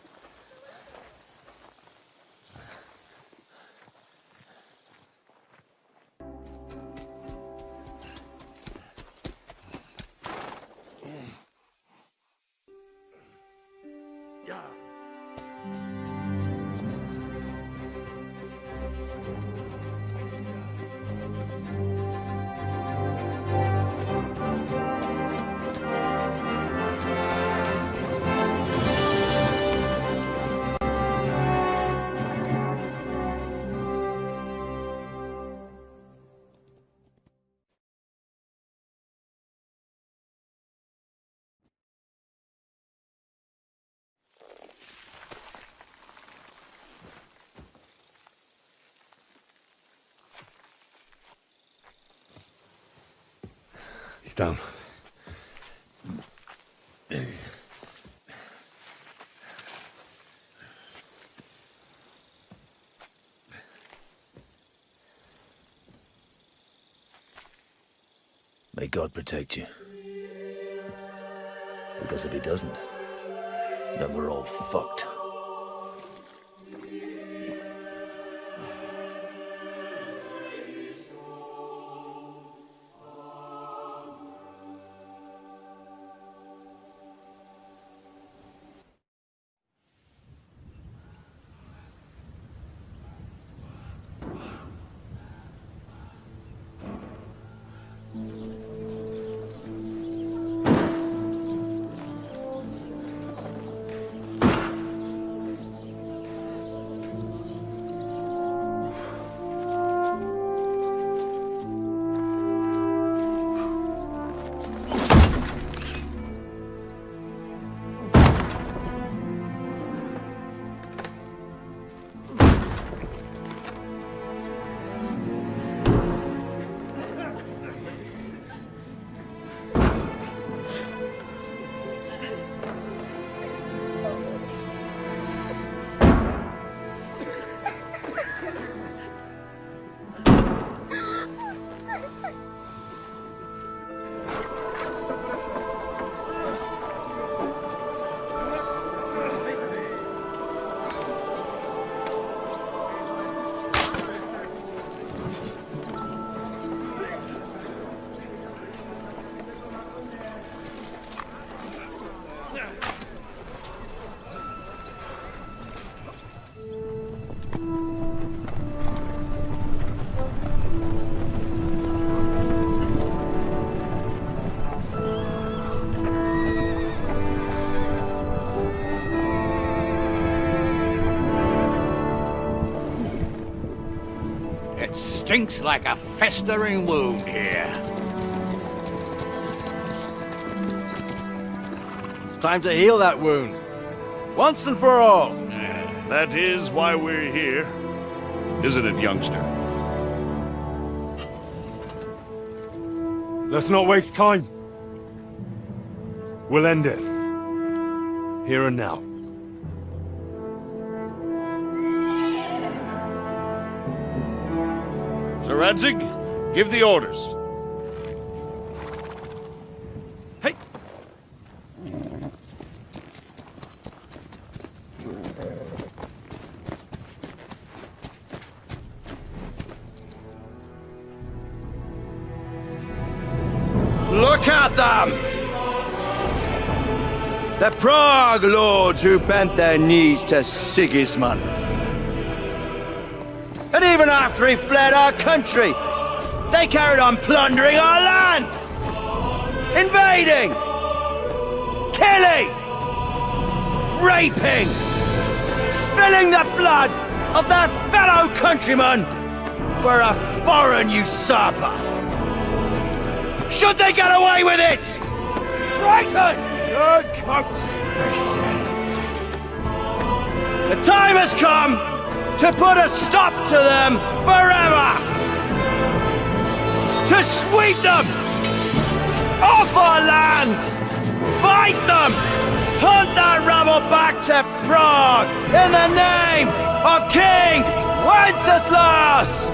He's down. May God protect you. Because if he doesn't, then we're all fucked. stinks like a festering wound here. It's time to heal that wound. Once and for all. That is why we're here. Isn't it, youngster? Let's not waste time. We'll end it. Here and now. Sir Radzig, give the orders. Hey! Look at them! The Prague lords who bent their knees to Sigismund. And even after he fled our country, they carried on plundering our lands! Invading! Killing! Raping! Spilling the blood of their fellow countrymen for a foreign usurper! Should they get away with it? Traitors! Good coats! The time has come to put a stop to them forever! To sweep them off our lands! Fight them! Hunt that rabble back to Prague in the name of King Wenceslas!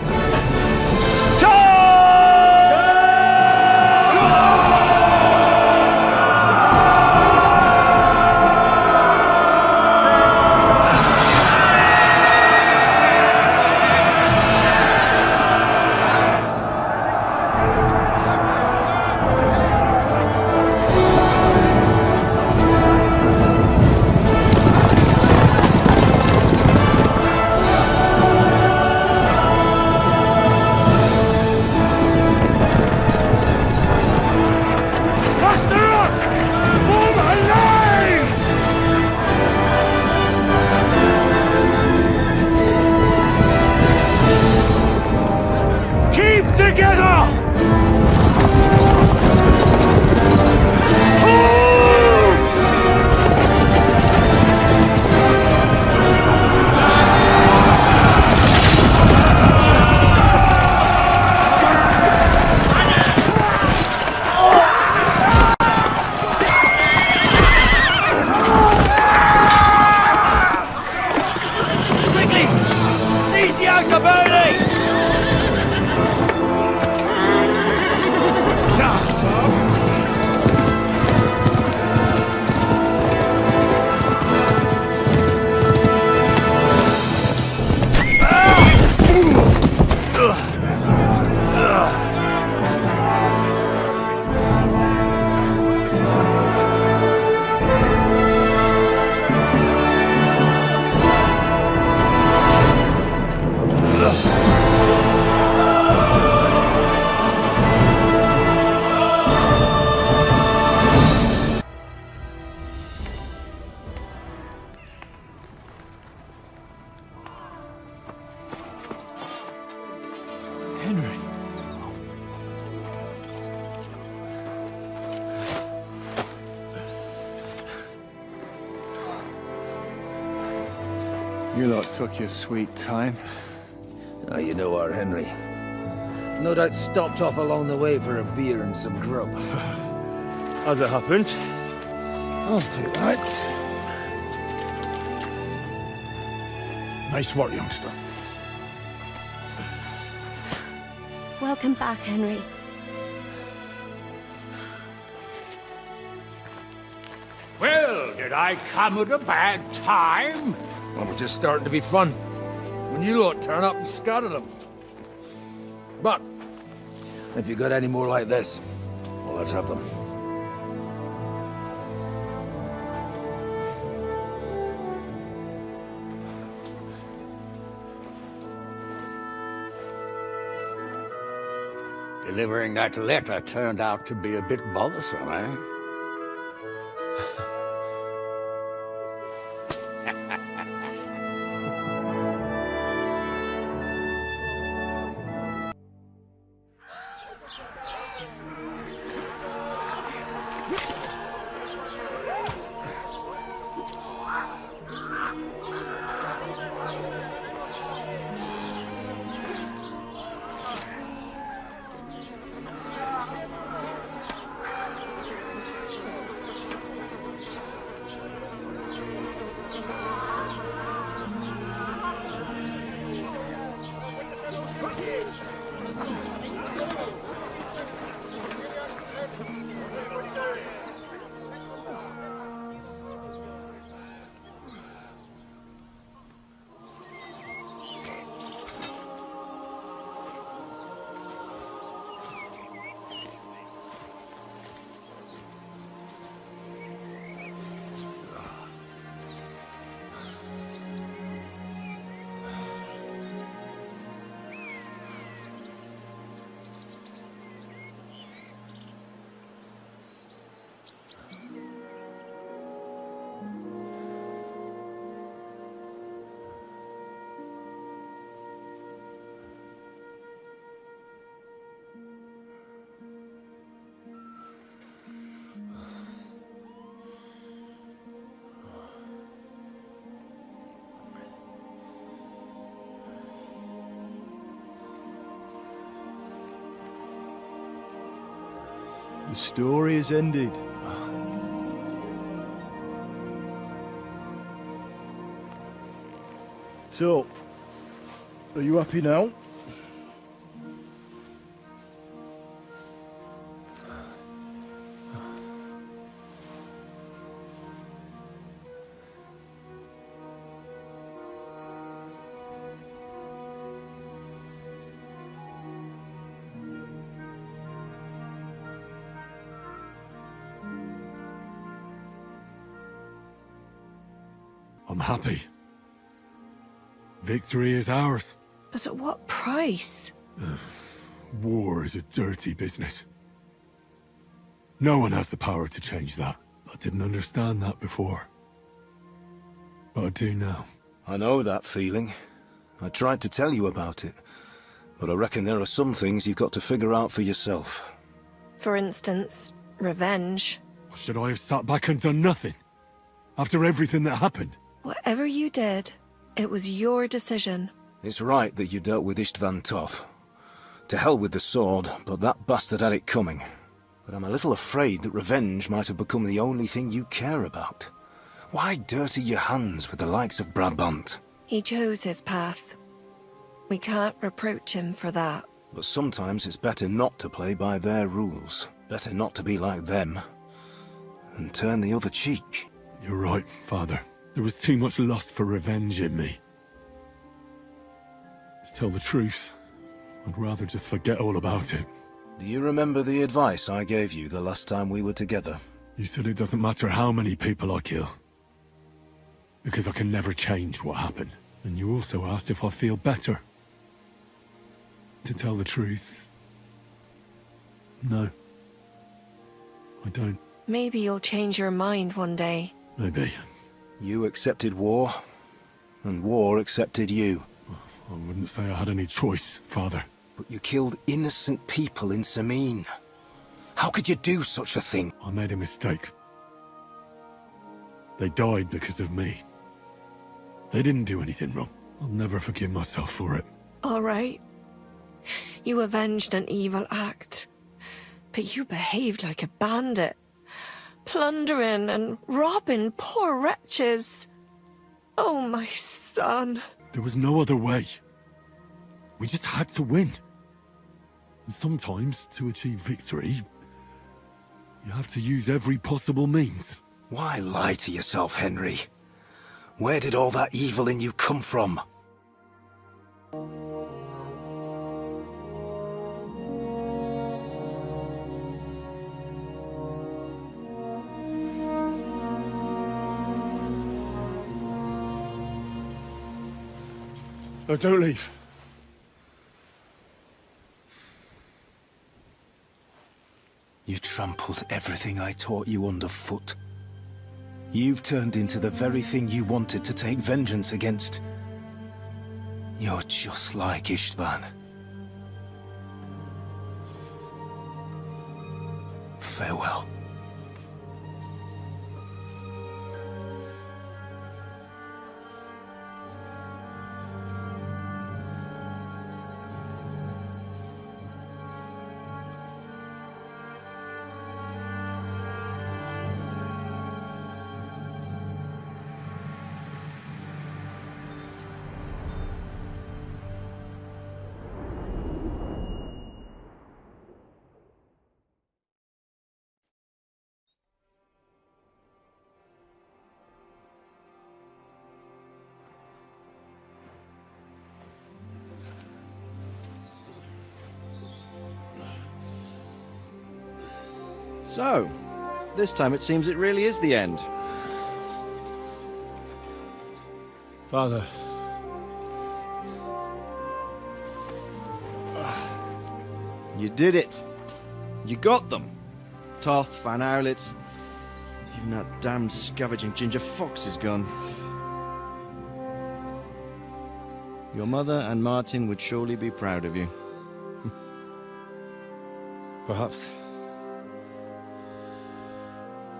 You lot took your sweet time. Ah, you know our Henry. No doubt stopped off along the way for a beer and some grub. As it happens. I'll take that. Nice work, youngster. Welcome back, Henry. Well, did I come at a bad time? Well, we're just starting to be fun. When you lot turn up and scatter them. But, if you got any more like this, well, let's have them. Delivering that letter turned out to be a bit bothersome, eh? The story is ended. So, are you happy now? I'm happy. Victory is ours. But at what price? War is a dirty business. No one has the power to change that. I didn't understand that before. But I do now. I know that feeling. I tried to tell you about it. But I reckon there are some things you've got to figure out for yourself. For instance, revenge. Should I have sat back and done nothing? After everything that happened? Whatever you did, it was your decision. It's right that you dealt with Istvan tough. To hell with the sword, but that bastard had it coming. But I'm a little afraid that revenge might have become the only thing you care about. Why dirty your hands with the likes of Brabant? He chose his path. We can't reproach him for that. But sometimes it's better not to play by their rules. Better not to be like them. And turn the other cheek. You're right, Father. There was too much lust for revenge in me. To tell the truth, I'd rather just forget all about it. Do you remember the advice I gave you the last time we were together? You said it doesn't matter how many people I kill. Because I can never change what happened. And you also asked if I feel better. To tell the truth, no. I don't. Maybe you'll change your mind one day. Maybe. You accepted war, and war accepted you. I wouldn't say I had any choice, Father. But you killed innocent people in Seamine. How could you do such a thing? I made a mistake. They died because of me. They didn't do anything wrong. I'll never forgive myself for it. All right. You avenged an evil act. But you behaved like a bandit. Plundering and robbing poor wretches. Oh, my son. There was no other way. We just had to win. And sometimes, to achieve victory, you have to use every possible means. Why lie to yourself, Henry? Where did all that evil in you come from? No, don't leave. You trampled everything I taught you underfoot. You've turned into the very thing you wanted to take vengeance against. You're just like Istvan. Farewell. So, this time it seems it really is the end. Father. You did it. You got them. Toth, Van Owlitz. Even that damned scavenging ginger fox is gone. Your mother and Martin would surely be proud of you. Perhaps.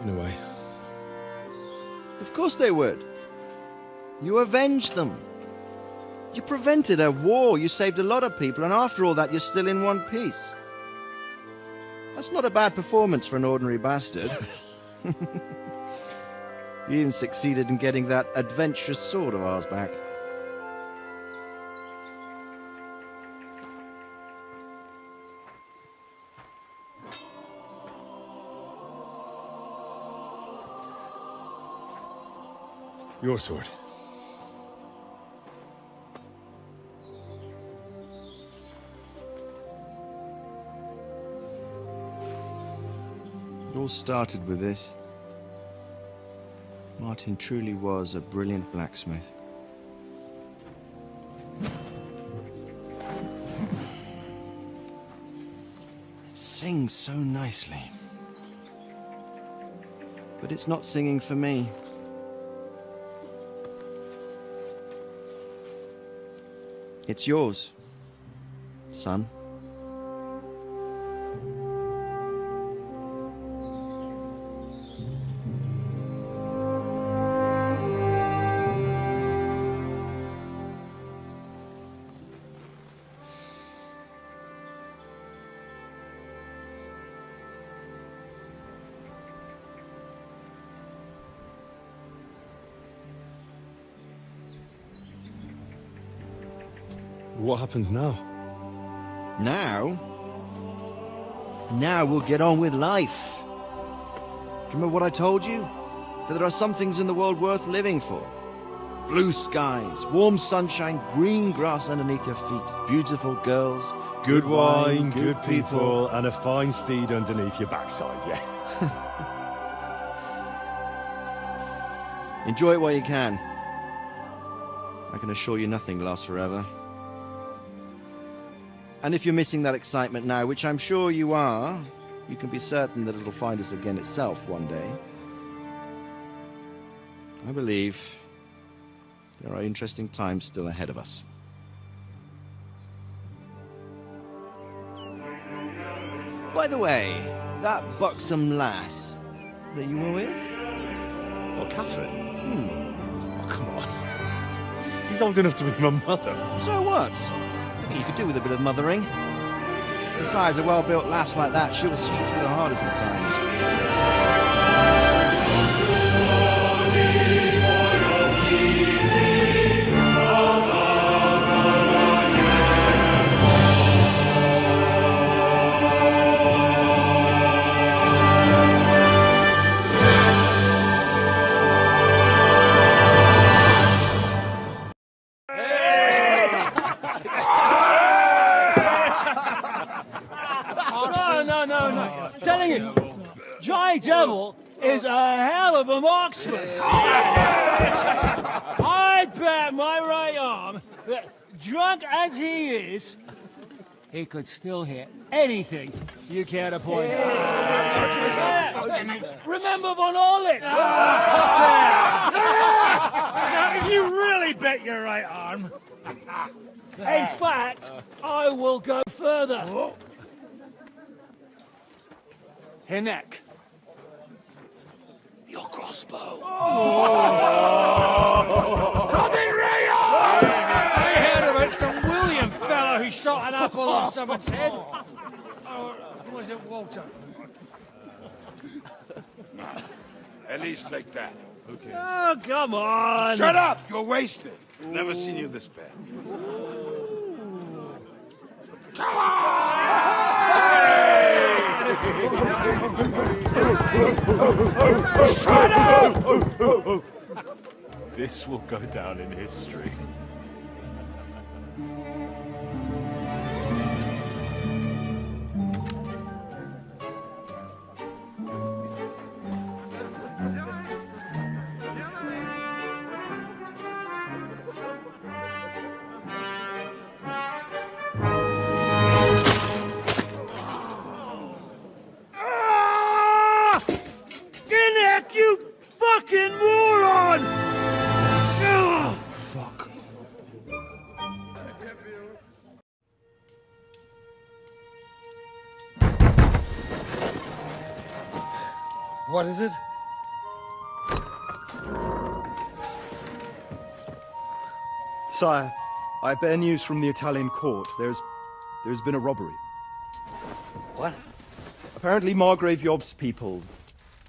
In a way. Of course they would. You avenged them. You prevented a war, you saved a lot of people, and after all that you're still in one piece. That's not a bad performance for an ordinary bastard. You even succeeded in getting that adventurous sword of ours back. Your sword. It all started with this. Martin truly was a brilliant blacksmith. It sings so nicely. But it's not singing for me. It's yours, son. What happens now? Now? Now we'll get on with life. Do you remember what I told you? That there are some things in the world worth living for. Blue skies, warm sunshine, green grass underneath your feet, beautiful girls, Good wine, good people, and a fine steed underneath your backside, yeah. Enjoy it while you can. I can assure you nothing lasts forever. And if you're missing that excitement now, which I'm sure you are, you can be certain that it'll find us again itself one day. I believe there are interesting times still ahead of us. By the way, that buxom lass that you were with? Well, Catherine? Oh, come on. She's old enough to be my mother. So what? I think you could do with a bit of mothering. Besides, a well-built lass like that, she'll see you through the hardest of times. No. I'm telling you, Jai Devil is a hell of a marksman. I'd bet my right arm that, drunk as he is, he could still hit anything you care to point out. Remember von Orlitz? You really bet your right arm. In fact, I will go further. Her neck. Your crossbow. Coming right on! I heard about some William fellow who shot an apple off someone's head. Or was it Walter? At least take that. Okay. Oh, come on! Shut up! You're wasted. Never seen you this bad. Come on! Shut up! This will go down in history. You fucking moron! Fuck. What is it? Sire, I bear news from the Italian court. There's been a robbery. What? Apparently Margrave Yob's people,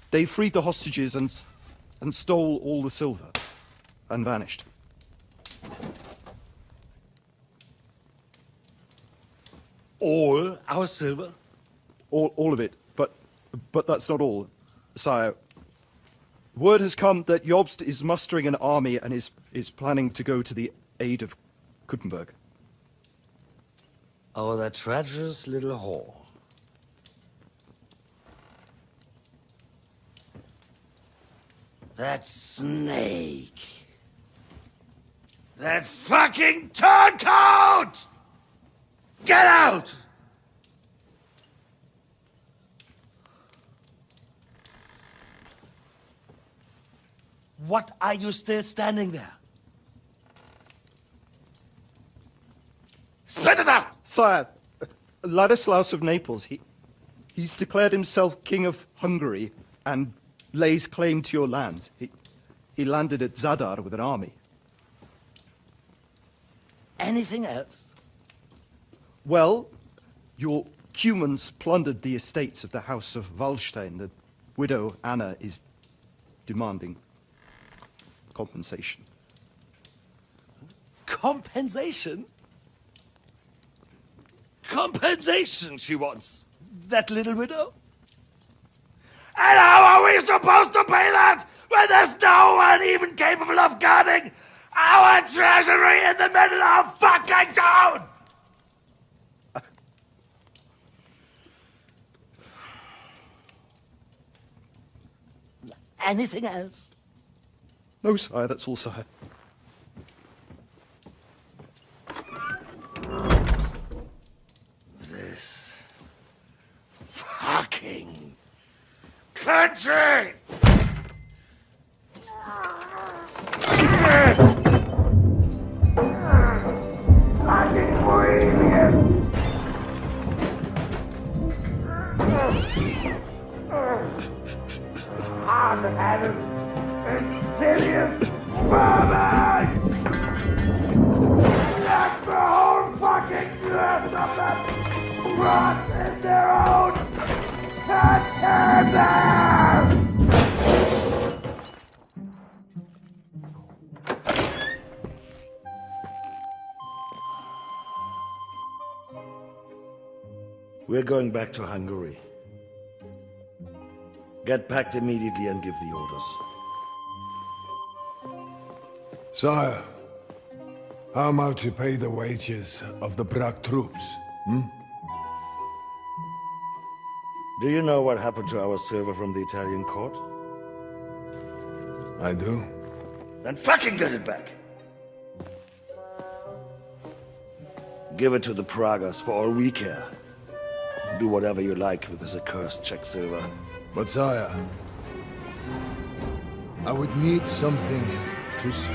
they freed the hostages and stole all the silver and vanished. All our silver? All of it, but that's not all, sire. Word has come that Jobst is mustering an army and is planning to go to the aid of Kuttenberg. Oh, that treacherous little whore. That snake. That fucking turncoat! Get out! What are you still standing there? Spit it out! Sire, Ladislaus of Naples, he's declared himself King of Hungary and lays claim to your lands. He landed at Zadar with an army. Anything else? Well, your Cumans plundered the estates of the House of Wallstein. The widow Anna is demanding compensation. Compensation? Compensation she wants, that little widow? And how are we supposed to pay that when there's no one even capable of guarding our treasury in the middle of fucking town? Anything else? No, sire, that's all, sire. This fucking country! Fucking Bohemian! Hard-headed, insidious vermin! Let the whole fucking rest of them rot in their own containers! We're going back to Hungary. Get packed immediately and give the orders. Sire, how am I to pay the wages of the Prague troops? Do you know what happened to our silver from the Italian court? I do. Then fucking get it back! Give it to the Pragas for all we care. Do whatever you like with this accursed Czech silver. But sire, I would need something to see.